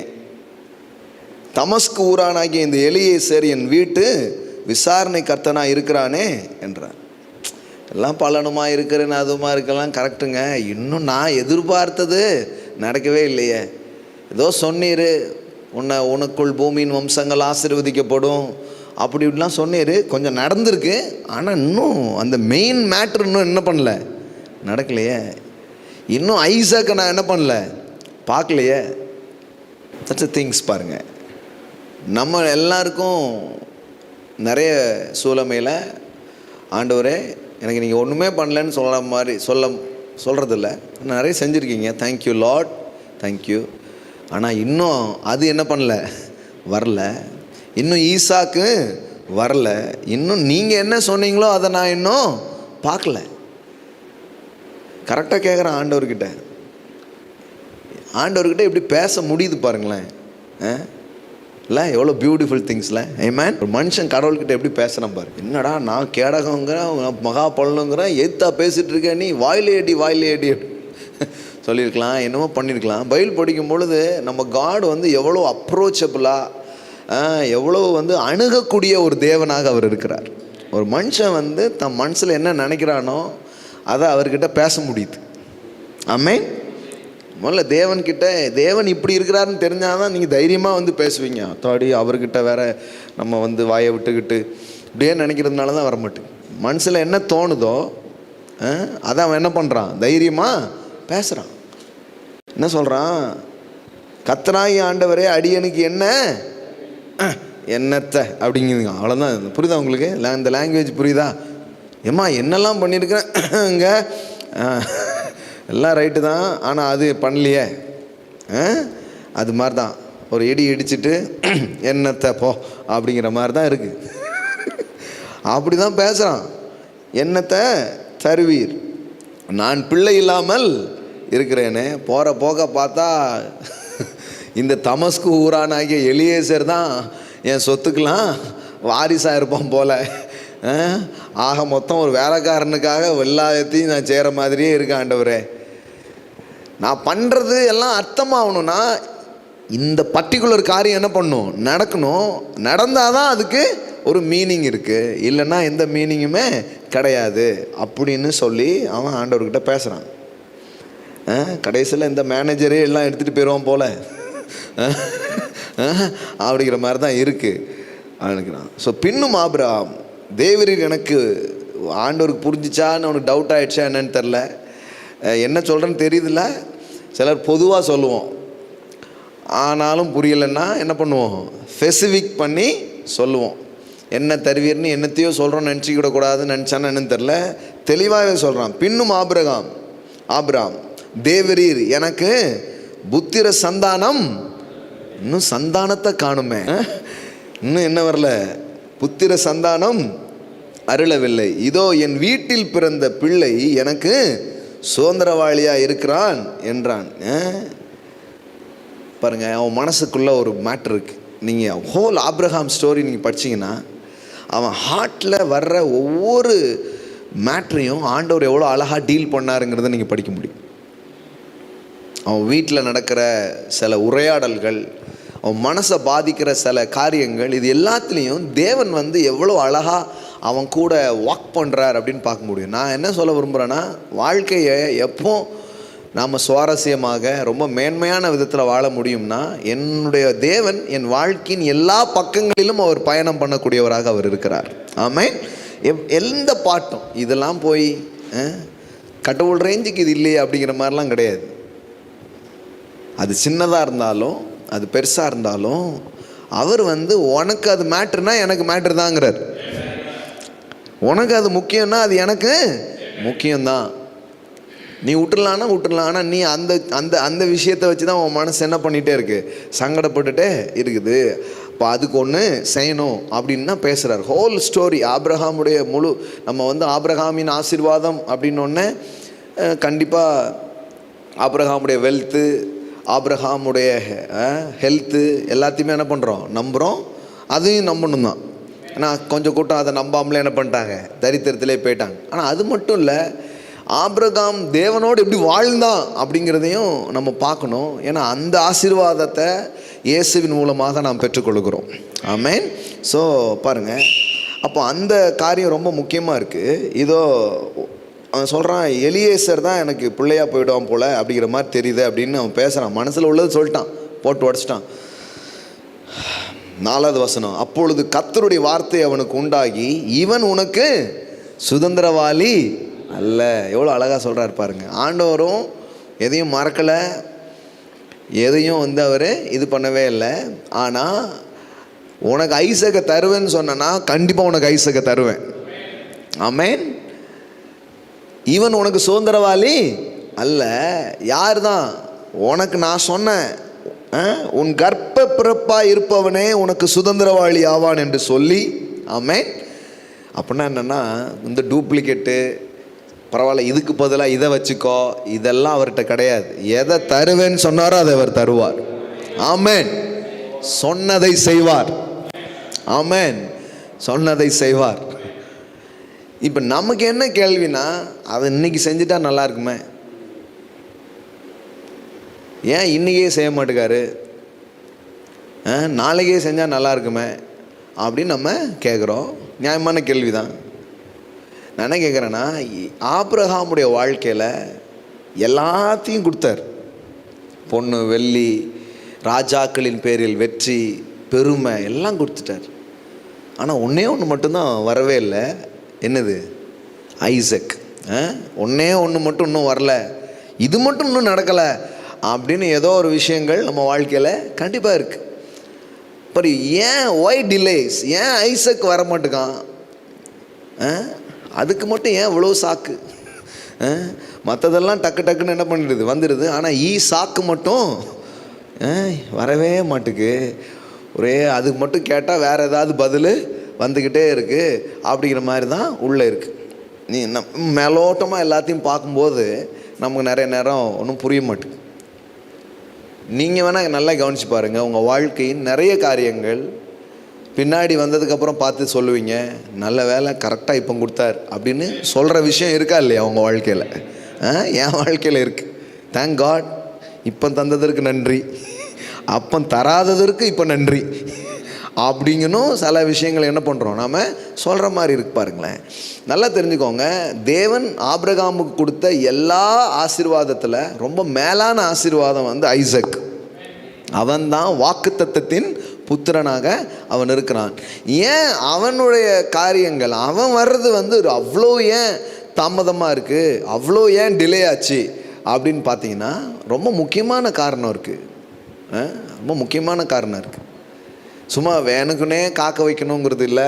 தமஸ்கு ஊரானாகிய இந்த எலியேசர் என் வீட்டு விசாரணை கர்த்தனாக இருக்கிறானே என்றார். எல்லாம் பலனுமா இருக்கிறேன்னு அதுமா இருக்கலாம், கரெக்டுங்க. இன்னும் நான் எதிர்பார்த்தது நடக்கவே இல்லையே. ஏதோ சொன்னீர், உனக்குள் பூமியின் வம்சங்கள் ஆசீர்வதிக்கப்படும் அப்படி இப்படிலாம் சொன்னீர், கொஞ்சம் நடந்திருக்கு. ஆனால் இன்னும் அந்த மெயின் மேட்ரு இன்னும் என்ன பண்ணல, நடக்கலையே. இன்னும் ஐசாக்கை நான் என்ன பண்ணல, பார்க்கலையே. சச் திங்ஸ் பாருங்கள். நம்ம எல்லாருக்கும் நிறைய சூழமையில், ஆண்டவரே எனக்கு நீங்கள் ஒன்றுமே பண்ணலன்னு சொல்கிறதில்ல, நிறைய செஞ்சுருக்கீங்க, தேங்க்யூ லார்ட், தேங்க்யூ. ஆனால் இன்னும் அது என்ன பண்ணல, வரல. இன்னும் ஈசாக்கு வரல. இன்னும் நீங்கள் என்ன சொன்னீங்களோ அதை நான் இன்னும் பார்க்கல. கரெக்டாக கேட்குறேன் ஆண்டவர்கிட்ட. ஆண்டவர்கிட்ட எப்படி பேச முடியுது பாருங்களேன். இல்லை, எவ்வளோ பியூட்டிஃபுல் திங்ஸில். ஆமென். ஒரு மனுஷன் கடவுள்கிட்ட எப்படி பேசுகிறான் பாரு. என்னடா நான் கேடகங்கிறேன், மகா பலனுங்கிறேன், எத்தா பேசிகிட்டு இருக்கேன், நீ வாயிலேடி சொல்லியிருக்கலாம், என்னமோ பண்ணியிருக்கலாம். பைபிள் படிக்கும் பொழுது நம்ம காட் வந்து எவ்வளோ அப்ரோச்சபிளாக, எவ்வளோ வந்து அணுகக்கூடிய ஒரு தேவனாக அவர் இருக்கிறார். ஒரு மனுஷன் வந்து தன் மனசில் என்ன நினைக்கிறானோ அதை அவர்கிட்ட பேச முடியுது. ஆமென். முதல்ல தேவன்கிட்ட, தேவன் இப்படி இருக்கிறாருன்னு தெரிஞ்சாதான் நீங்கள் தைரியமாக வந்து பேசுவீங்க. அத்தாடி அவர்கிட்ட வேற நம்ம வந்து வாயை விட்டுக்கிட்டு இப்படியே நினைக்கிறதுனால தான் வர மாட்டேங்க. மனசில் என்ன தோணுதோ அதை அவன் என்ன பண்ணுறான், தைரியமாக பேசுகிறான். என்ன சொல்கிறான்? கர்த்தராகிய ஆண்டவரே, அடியனுக்கு என்னத்தை அப்படிங்குதுங்க. அவ்வளோதான். புரியுதா உங்களுக்கு? இந்த லாங்குவேஜ் புரியுதா? ஏம்மா என்னெல்லாம் பண்ணியிருக்கிறேங்க, எல்லாம் ரைட்டு தான், ஆனால் அது பண்ணலையே. அது மாதிரி தான் ஒரு இடி இடிச்சிட்டு என்னத்தை போ அப்படிங்கிற மாதிரி தான் இருக்குது. அப்படி தான் பேசுகிறான். என்னத்தை தருவீர்? நான் பிள்ளை இல்லாமல் இருக்கிறேனே. போகிற போக பார்த்தா இந்த தமஸ்கு ஊரானாகிய எலியேசர் தான் என் சொத்துக்கெலாம் வாரிசாக இருப்பான் போல். ஆக மொத்தம் ஒரு வேலைக்காரனுக்காக எல்லாத்தையும் நான் செய்கிற மாதிரியே இருக்கேன் ஆண்டவரே. நான் பண்ணுறது எல்லாம் அர்த்தமாகணும்னா இந்த பர்டிகுலர் காரியம் என்ன பண்ணணும், நடக்கணும். நடந்தால் தான் அதுக்கு ஒரு மீனிங் இருக்குது, இல்லைன்னா எந்த மீனிங்குமே கிடையாது அப்படின்னு சொல்லி அவன் ஆண்டவர்கிட்ட பேசுகிறான். கடைசியில் இந்த மேனேஜரே எல்லாம் எடுத்துகிட்டு போயிடுவான் போல் அப்படிங்கிற மாதிரி தான் இருக்குது நினைக்கிறான். ஸோ பின்னும் ஆபிரகாம், தேவரீர் எனக்கு, ஆண்டவருக்கு புரிஞ்சிச்சான்னு அவனுக்கு டவுட் ஆகிடுச்சா என்னன்னு தெரில, என்ன சொல்கிறேன்னு தெரியுதுல்ல. சிலர் பொதுவாக சொல்லுவோம், ஆனாலும் புரியலைன்னா என்ன பண்ணுவோம், ஸ்பெசிஃபிக் பண்ணி சொல்லுவோம். என்ன தருவீர்னு என்னத்தையோ சொல்கிறோன்னு நினச்சிக்கிடக்கூடாதுன்னு நினச்சான்னு என்னன்னு தெரில, தெளிவாகவே சொல்கிறான். பின்னும் ஆபிரகாம், தேவரீர் எனக்கு புத்திர சந்தானம், இன்னும் சந்தானத்தை காணுமே, இன்னும் என்ன வரல, புத்திர சந்தானம் அருளவில்லை. இதோ என் வீட்டில் பிறந்த பிள்ளை எனக்கு சுதந்திரவாளியாக இருக்கிறான் என்றான். பாருங்கள், அவன் மனசுக்குள்ளே ஒரு மேட்ரு இருக்குது. நீங்கள் ஹோல் ஆபிரகாம் ஸ்டோரி நீங்கள் படிச்சிங்கன்னா அவன் ஹார்ட்டில் வர்ற ஒவ்வொரு மேட்ரையும் ஆண்டவர் எவ்வளோ அழகாக டீல் பண்ணாருங்கிறத நீங்கள் படிக்க முடியும். அவன் வீட்டில் நடக்கிற சில உரையாடல்கள், அவன் மனசை பாதிக்கிற சில காரியங்கள், இது எல்லாத்துலேயும் தேவன் வந்து எவ்வளோ அழகாக அவன் கூட வாக் பண்ணுறார் அப்படின்னு பார்க்க முடியும். நான் என்ன சொல்ல விரும்புகிறேன்னா, வாழ்க்கையை எப்போ நாம் சுவாரஸ்யமாக ரொம்ப மேன்மையான விதத்தில் வாழ முடியும்னா, என்னுடைய தேவன் என் வாழ்க்கையின் எல்லா பக்கங்களிலும் அவர் பயணம் பண்ணக்கூடியவராக அவர் இருக்கிறார். ஆமென். எந்த பாட்டும் இதெல்லாம் போய் கடவுள் ரேஞ்சுக்கு இது இல்லையே அப்படிங்கிற மாதிரிலாம் கிடையாது. அது சின்னதாக இருந்தாலும் அது பெருசாக இருந்தாலும் அவர் உனக்கு அது மேட்ருனா எனக்கு மேட்ரு தாங்கிறார். உனக்கு அது முக்கியம்னா அது எனக்கு முக்கியம்தான். நீ விட்டுடலான்னா விட்டுடலாம். ஆனால் நீ அந்த அந்த அந்த விஷயத்தை வச்சு தான் உன் மனசு என்ன பண்ணிகிட்டே இருக்கு, சங்கடப்பட்டுட்டே இருக்குது. இப்போ அதுக்கு ஒன்று செய்யணும் அப்படின்னு தான் பேசுகிறார். ஹோல் ஸ்டோரி ஆபிரகாமுடைய முழு நம்ம ஆபிரகாமின் ஆசீர்வாதம் அப்படின்னொன்னே கண்டிப்பாக ஆபிரகாமுடைய வெல்த்து, ஆபிரகாமுடைய ஹெல்த்து எல்லாத்தையுமே என்ன பண்ணுறோம், நம்புகிறோம். அதையும் நம்பணும் தான். ஏன்னா கொஞ்சம் கூட்டம் அதை நம்பாமலே என்ன பண்ணிட்டாங்க, தரித்திரத்திலே போயிட்டாங்க. ஆனால் அது மட்டும் இல்லை, ஆபிரகாம் தேவனோடு எப்படி வாழ்ந்தான் அப்படிங்கிறதையும் நம்ம பார்க்கணும். ஏன்னா அந்த ஆசீர்வாதத்தை இயேசுவின் மூலமாக நாம் பெற்றுக்கொள்கிறோம். ஆமென். ஸோ பாருங்கள், அப்போ அந்த காரியம் ரொம்ப முக்கியமாக இருக்குது. இதோ அவன் சொல்கிறான், எலியேசர் தான் எனக்கு பிள்ளையாக போயிடுவான் போல் அப்படிங்கிற மாதிரி தெரியுது அப்படின்னு அவன் பேசுகிறான். மனசில் உள்ளது சொல்லிட்டான், போட்டு உடச்சிட்டான். 4வது வசனம், அப்பொழுது கர்த்தருடைய வார்த்தை அவனுக்கு உண்டாகி, இவன் உனக்கு சுதந்திரவாளி அல்ல. எவ்வளோ அழகாக சொல்கிறாரு பாருங்க. ஆண்டவரும் எதையும் மறக்கலை, எதையும் அவர் இது பண்ணவே இல்லை. ஆனால் உனக்கு ஐசக்கை தருவேன்னு சொன்னா கண்டிப்பாக உனக்கு ஐசக்கை தருவேன். ஆமென். இவன் உனக்கு சுதந்திரவாளி அல்ல. யார் தான் உனக்கு நான் சொன்னேன், உன் கர்ப்ப பிறப்பாக இருப்பவனே உனக்கு சுதந்திரவாளி ஆவான் என்று சொல்லி. ஆமென். அப்படின்னா என்னென்னா, இந்த டூப்ளிகேட்டு பரவாயில்ல, இதுக்கு பதிலாக இதை வச்சுக்கோ, இதெல்லாம் அவர்கிட்ட கிடையாது. எதை தருவேன்னு சொன்னாரோ அதை அவர் தருவார். ஆமென். சொன்னதை செய்வார். ஆமென். சொன்னதை செய்வார். இப்போ நமக்கு என்ன கேள்வினா, அதை இன்னைக்கு செஞ்சுட்டா நல்லா இருக்குமே, ஏன் இன்னைக்கே செய்ய மாட்டேக்காரு, நாளைக்கே செஞ்சால் நல்லா இருக்குமே அப்படின்னு நம்ம கேட்குறோம். நியாயமான கேள்வி தான். நான் என்ன கேட்குறேன்னா, ஆபிரகாமுடைய வாழ்க்கையில் எல்லாத்தையும் கொடுத்தார். பொண்ணு, வெள்ளி, ராஜாக்களின் பேரில் வெற்றி, பெருமை எல்லாம் கொடுத்துட்டார். ஆனால் ஒன்றே ஒன்று மட்டும்தான் வரவே இல்லை. என்னது? ஐசக். ஒன்றே ஒன்று மட்டும் இன்னும் வரல, இது மட்டும் இன்னும் நடக்கலை அப்படின்னு ஏதோ ஒரு விஷயங்கள் நம்ம வாழ்க்கையில் கண்டிப்பாக இருக்குது. பட் ஏன் ஒய் டிலேஸ், ஏன் ஐசக் வர மாட்டேக்கான், அதுக்கு மட்டும் ஏன் இவ்வளோ சாக்கு? மற்றதெல்லாம் டக்கு டக்குன்னு என்ன பண்ணிடுது, வந்துடுது. ஆனால் சாக்கு மட்டும் வரவே மாட்டுக்கு. ஒரே அதுக்கு மட்டும் கேட்டால் வேறு ஏதாவது பதில் வந்துக்கிட்டே இருக்குது அப்படிங்கிற மாதிரி தான் உள்ளே இருக்குது. நீ மேலோட்டமாக எல்லாத்தையும் பார்க்கும்போது நமக்கு நிறைய நேரம் ஒன்றும் புரிய மாட்டேங்குது. நீங்கள் வேணால் நல்லா கவனித்து பாருங்கள். உங்கள் வாழ்க்கையின் நிறைய காரியங்கள் பின்னாடி வந்ததுக்கப்புறம் பார்த்து சொல்லுவீங்க, நல்ல வேலை கரெக்டாக இப்போ கொடுத்தார் அப்படின்னு சொல்கிற விஷயம் இருக்கா இல்லையா உங்கள் வாழ்க்கையில்? என் வாழ்க்கையில் இருக்குது. தேங்க் காட், இப்போ தந்ததற்கு நன்றி, அப்போ தராததற்கு இப்போ நன்றி அப்படிங்கணும். சில விஷயங்கள் என்ன பண்ணுறோம், நாம் சொல்கிற மாதிரி இருக்கு பாருங்களேன். நல்லா தெரிஞ்சுக்கோங்க, தேவன் ஆபிரகாமுக்கு கொடுத்த எல்லா ஆசீர்வாதத்தில் ரொம்ப மேலான ஆசீர்வாதம் ஐசக். அவன்தான் வாக்குத்தத்தத்தின் புத்திரனாக அவன் இருக்கிறான். ஏன் அவனுடைய காரியங்கள் அவன் வர்றது அவ்வளோ ஏன் தாமதமாக இருக்குது, அவ்வளோ ஏன் டிலே ஆச்சு அப்படின்னு பார்த்தீங்கன்னா, ரொம்ப முக்கியமான காரணம் இருக்குது. ரொம்ப முக்கியமான காரணம் இருக்குது. சும்மா வேணுக்குன்னே காக்க வைக்கணுங்கிறது இல்லை.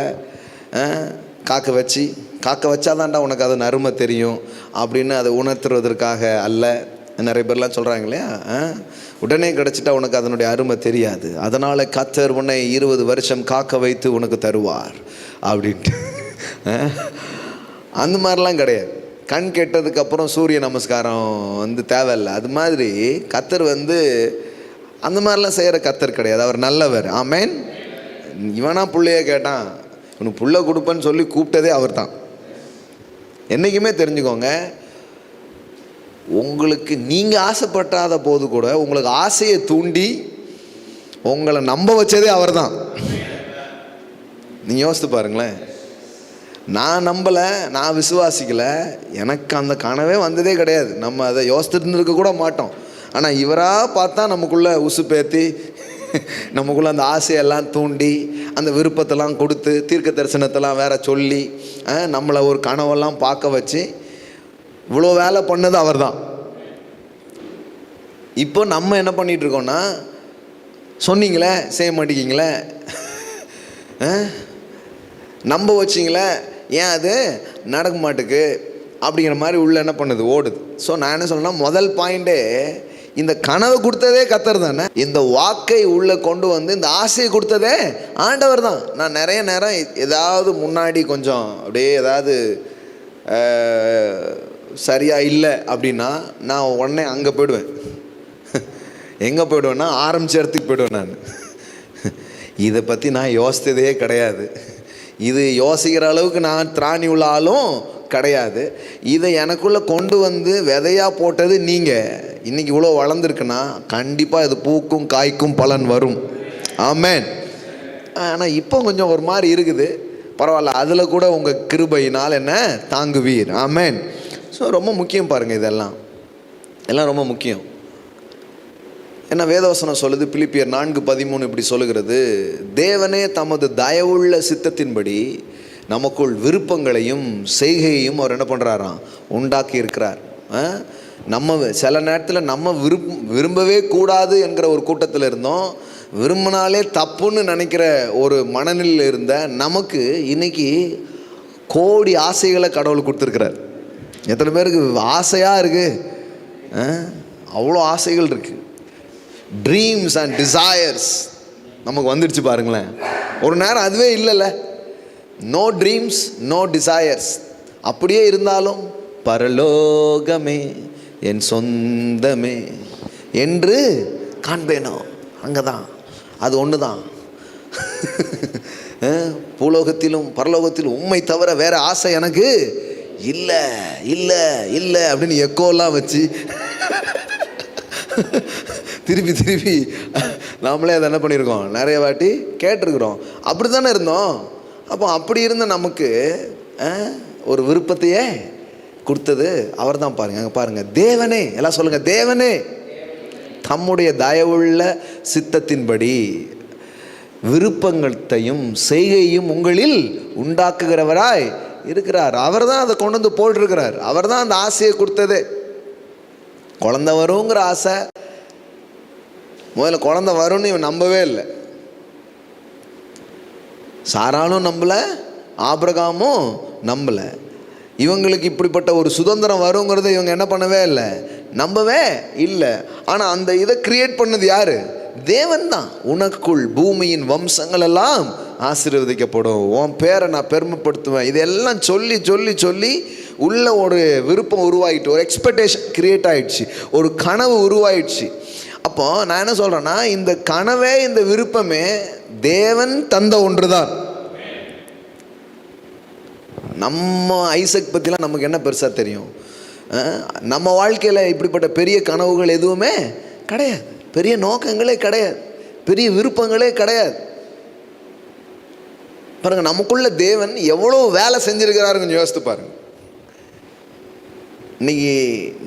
காக்க வச்சாதான்டா உனக்கு அதன் அருமை தெரியும் அப்படின்னு அதை உணர்த்துவதற்காக அல்ல. நிறைய பேர்லாம் சொல்கிறாங்க இல்லையா, உடனே கிடச்சிட்டா உனக்கு அதனுடைய அருமை தெரியாது, அதனால் கர்த்தர் உன்னை 20 வருஷம் காக்க வைத்து உனக்கு தருவார் அப்படின்ட்டு. அந்த மாதிரிலாம் கிடையாது. கண் கெட்டதுக்கப்புறம் சூரிய நமஸ்காரம் தேவையில்லை. அது மாதிரி கர்த்தர் அந்த மாதிரிலாம் செய்கிற கர்த்தர் கிடையாது. அவர் நல்லவர். ஆமென். இவனா பிள்ளைய கேட்டான், இவனுக்கு புள்ள கொடுப்பேன்னு சொல்லி கூப்பிட்டதே அவர் தான். என்றைக்குமே தெரிஞ்சுக்கோங்க, உங்களுக்கு நீங்கள் ஆசைப்பட்டாத போது கூட உங்களுக்கு ஆசையை தூண்டி உங்களை நம்ப வச்சதே அவர் தான். நீங்கள் யோசித்து பாருங்களேன். நான் நம்பலை, நான் விசுவாசிக்கலை, எனக்கு அந்த கனவே வந்ததே கிடையாது. நம்ம அதை யோசிச்சுட்டு இருக்க கூட மாட்டோம். ஆனால் இவராக பார்த்தா நமக்குள்ளே உசுப்பேற்றி நமக்குள்ளே அந்த ஆசையெல்லாம் தூண்டி அந்த விருப்பத்தெல்லாம் கொடுத்து தீர்க்க தரிசனத்தெல்லாம் வேற சொல்லி நம்மளை ஒரு கனவெல்லாம் பார்க்க வச்சு இவ்வளோ வேலை பண்ணது அவர் தான். இப்போ நம்ம என்ன பண்ணிகிட்டு இருக்கோம்னா, சொன்னீங்களே செய்ய மாட்டேங்கிங்களே, நம்ப வச்சிங்களே, ஏன் அது நடக்க மாட்டுக்கு அப்படிங்கிற மாதிரி உள்ள என்ன பண்ணுது, ஓடுது. ஸோ நான் என்ன சொல்றேன்னா, முதல் பாயிண்டே இந்த கனவை கொடுத்ததே கர்த்தர் தானே. இந்த வாக்கை உள்ளே கொண்டு வந்து இந்த ஆசையை கொடுத்ததே ஆண்டவர் தான். நான் நிறைய நேரம் ஏதாவது முன்னாடி கொஞ்சம் அப்படியே ஏதாவது சரியா இல்லை அப்படின்னா நான் உடனே அங்கே போயிடுவேன். எங்கே போயிடுவேன்னா, ஆரம்பிச்ச இடத்துக்கு போயிடுவேன். நான் இதை பற்றி நான் யோசித்ததே கிடையாது, இது யோசிக்கிற அளவுக்கு நான் திராணி உள்ள ஆளும் கிடையாது. இதை எனக்குள்ளே கொண்டு வந்து விதையாக போட்டது நீங்கள். இன்றைக்கி இவ்வளோ வளர்ந்துருக்குன்னா கண்டிப்பாக இது பூக்கும் காய்க்கும் பலன் வரும். ஆமென். ஆனால் இப்போ கொஞ்சம் ஒரு மாதிரி இருக்குது, பரவாயில்ல, அதில் கூட உங்கள் கிருபையினால் என்ன தாங்குவீர். ஆமென். ஸோ ரொம்ப முக்கியம் பாருங்கள், எல்லாம் ரொம்ப முக்கியம். ஏன்னா வேதவசனம் சொல்லுது, பிலிப்பியர் 4:13 இப்படி சொல்லுகிறது, தேவனே தமது தயவுள்ள சித்தத்தின்படி நமக்குள் விருப்பங்களையும் செய்கையையும் அவர் என்ன பண்ணுறாராம், உண்டாக்கி இருக்கிறார். நம்ம சில நேரத்தில் நம்ம விரும்பவே கூடாது என்கிற ஒரு கூட்டத்தில் இருந்தோம், விரும்பினாலே தப்புன்னு நினைக்கிற ஒரு மனநிலையில் இருந்த நமக்கு இன்னைக்கு கோடி ஆசைகளை கடவுள் கொடுத்துருக்கிறார். எத்தனை பேருக்கு ஆசையாக இருக்குது, அவ்வளோ ஆசைகள் இருக்குது. ட்ரீம்ஸ் அண்ட் டிசையர்ஸ் நமக்கு வந்துடுச்சு பாருங்களேன். ஒரு நேரம் அதுவே இல்லைல்ல, நோ ட்ரீம்ஸ் நோ டிசையர்ஸ். அப்படியே இருந்தாலும் பரலோகமே என் சொந்தமே என்று காண்பேனோ, அங்கே தான், அது ஒன்று தான். பூலோகத்திலும் பரலோகத்திலும் உண்மை தவிர வேற ஆசை எனக்கு இல்லை இல்லை இல்லை அப்படின்னு எக்கோலாம் வச்சு திருப்பி நாமளே அதை என்ன பண்ணியிருக்கோம், நிறைய வாட்டி கேட்டிருக்கிறோம். அப்படி தானே இருந்தோம். அப்போ அப்படி இருந்த நமக்கு ஒரு விருப்பத்தையே கொடுத்தது அவர் தான். பாருங்க, அங்கே பாருங்கள், தேவனே, எல்லாம் சொல்லுங்கள், தேவனே தம்முடைய தயவுள்ள சித்தத்தின்படி விருப்பங்களையும் செய்கையும் உங்களில் உண்டாக்குகிறவராய் இருக்கிறார். அவர் தான் அதை கொண்டு வந்து போட்டிருக்கிறார். அவர் தான் அந்த ஆசையை கொடுத்தது. குழந்தை வருங்கிற ஆசை, முதல்ல குழந்தை வரும்னு இவன் நம்பவே இல்லை. சாராலும் நம்பலை, ஆபிரகாமும் நம்பலை. இவங்களுக்கு இப்படிப்பட்ட ஒரு சுதந்திரம் வருங்கிறத இவங்க என்ன பண்ணவே இல்லை, நம்பவே இல்லை. ஆனால் அந்த இதை கிரியேட் பண்ணது யாரு? தேவன் தான். உனக்குள் பூமியின் வம்சங்கள் எல்லாம் ஆசீர்வதிக்கப்படும், உன் பேரை நான் பெருமைப்படுத்துவேன். இதெல்லாம் சொல்லி சொல்லி சொல்லி உள்ள ஒரு விருப்பம் உருவாயிட்டு, ஒரு எக்ஸ்பெக்டேஷன் கிரியேட் ஆயிடுச்சு, ஒரு கனவு உருவாயிடுச்சு. அப்போ நான் என்ன சொல்கிறேன்னா, இந்த கனவே இந்த விருப்பமே தேவன் தந்த ஒன்று தான். நம்ம ஐசக் பற்றிலாம் நமக்கு என்ன பெருசாக தெரியும்? நம்ம வாழ்க்கையில் இப்படிப்பட்ட பெரிய கனவுகள் எதுவுமே கிடையாது, பெரிய நோக்கங்களே கிடையாது, பெரிய விருப்பங்களே கிடையாது. பாருங்க, நமக்குள்ள தேவன் எவ்வளோ வேலை செஞ்சிருக்கிறாரு கொஞ்சம் யோசித்து பாருங்க. இன்னைக்கு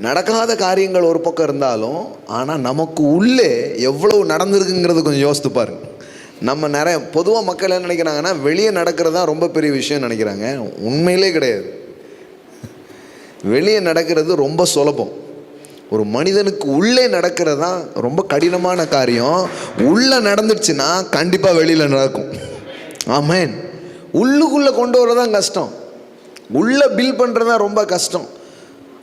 நடக்காத காரியங்கள் ஒரு பக்கம் இருந்தாலும், ஆனால் நமக்கு உள்ளே எவ்வளவு நடந்திருக்குங்கிறது கொஞ்சம் யோசித்து பாருங்க. நம்ம நிறைய பொதுவாக மக்கள் என்ன நினைக்கிறாங்கன்னா, வெளியே நடக்கிறது தான் ரொம்ப பெரிய விஷயம் நினைக்கிறாங்க. உண்மையிலே கிடையாது. வெளியே நடக்கிறது ரொம்ப சுலபம். ஒரு மனிதனுக்கு உள்ளே நடக்கிறது தான் ரொம்ப கடினமான காரியம். உள்ளே நடந்துடுச்சுன்னா கண்டிப்பாக வெளியில் நடக்கும். ஆமென். உள்ளுக்குள்ளே கொண்டு வரதான் கஷ்டம், உள்ளே பில் பண்ணுறது தான் ரொம்ப கஷ்டம்.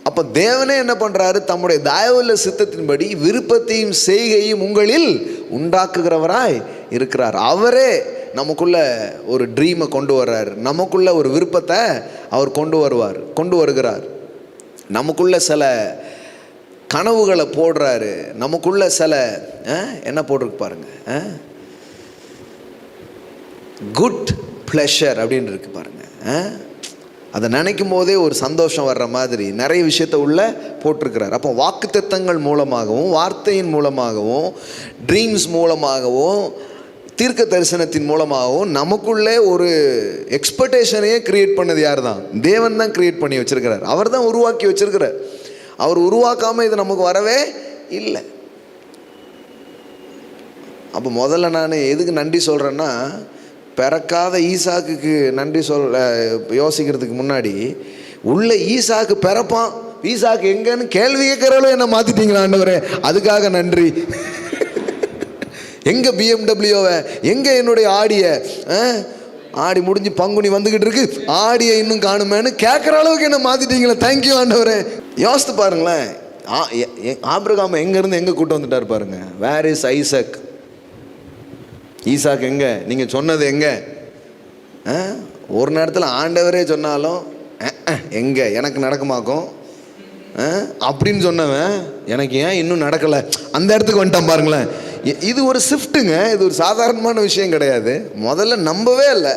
அப்போ தேவனே என்ன பண்ணுறாரு, தம்முடைய தயவுள்ள சித்தத்தின்படி விருப்பத்தையும் செய்கையும் உங்களில் உண்டாக்குகிறவராய் இருக்கிறார். அவரே நமக்குள்ள ஒரு ட்ரீமை கொண்டு வர்றார், நமக்குள்ள ஒரு விருப்பத்தை அவர் கொண்டு வருகிறார். நமக்குள்ள சில கனவுகளை போடுறாரு, நமக்குள்ள சில என்ன போட்டிருக்கு பாருங்க, குட் ப்ளஷர் அப்படின்னு இருக்கு பாருங்க. அதை நினைக்கும் போதே ஒரு சந்தோஷம் வர்ற மாதிரி நிறைய விஷயத்தை உள்ள போட்டிருக்கிறார். அப்போ வாக்குத்தத்தங்கள் மூலமாகவும், வார்த்தையின் மூலமாகவும், ட்ரீம்ஸ் மூலமாகவும், தீர்க்க தரிசனத்தின் மூலமாகவும் நமக்குள்ளே ஒரு எக்ஸ்பெக்டேஷனையே கிரியேட் பண்ணது யார் தான்? தேவன் தான் கிரியேட் பண்ணி வச்சிருக்கிறார். அவர் தான் உருவாக்கி வச்சிருக்கிறார். அவர் உருவாக்காமல் இது நமக்கு வரவே இல்லை. அப்போ முதல்ல நான் எதுக்கு நன்றி சொல்கிறேன்னா, பிறக்காத ஈசாக்குக்கு நன்றி யோசிக்கிறதுக்கு முன்னாடி உள்ள ஈசாக்கு பிறப்பான், ஈசாக்கு எங்கன்னு கேள்வி கேட்குறாலும் என்ன மாற்றிட்டீங்களா ஆண்டவரே, அதுக்காக நன்றி. எங்கே பிஎம்டபிள்யூவை, எங்கே என்னுடைய ஆடியை, ஆடி முடிஞ்சு பங்குனி வந்துக்கிட்டு இருக்கு, ஆடியை இன்னும் காணுமேன்னு கேட்குற அளவுக்கு என்ன மாற்றிட்டீங்களா, தேங்க்யூ ஆண்டவரே. யோசித்து பாருங்களேன், ஆபிரகாம் எங்கேருந்து எங்கே கூட்டு வந்துட்டார் பாருங்க. Where is Isaac? ஈசாக் எங்கே? நீங்கள் சொன்னது எங்கே? ஒரு நேரத்தில் ஆண்டவரே சொன்னாலும் எங்கே எனக்கு நடக்குமாக்கும் அப்படின்னு சொன்னவன் எனக்கு ஏன் இன்னும் நடக்கலை, அந்த இடத்துக்கு வந்துட்டான் பாருங்களேன். இது ஒரு ஷிஃப்ட்டுங்க, இது ஒரு சாதாரணமான விஷயம் கிடையாது. முதல்ல நம்பவே இல்லை,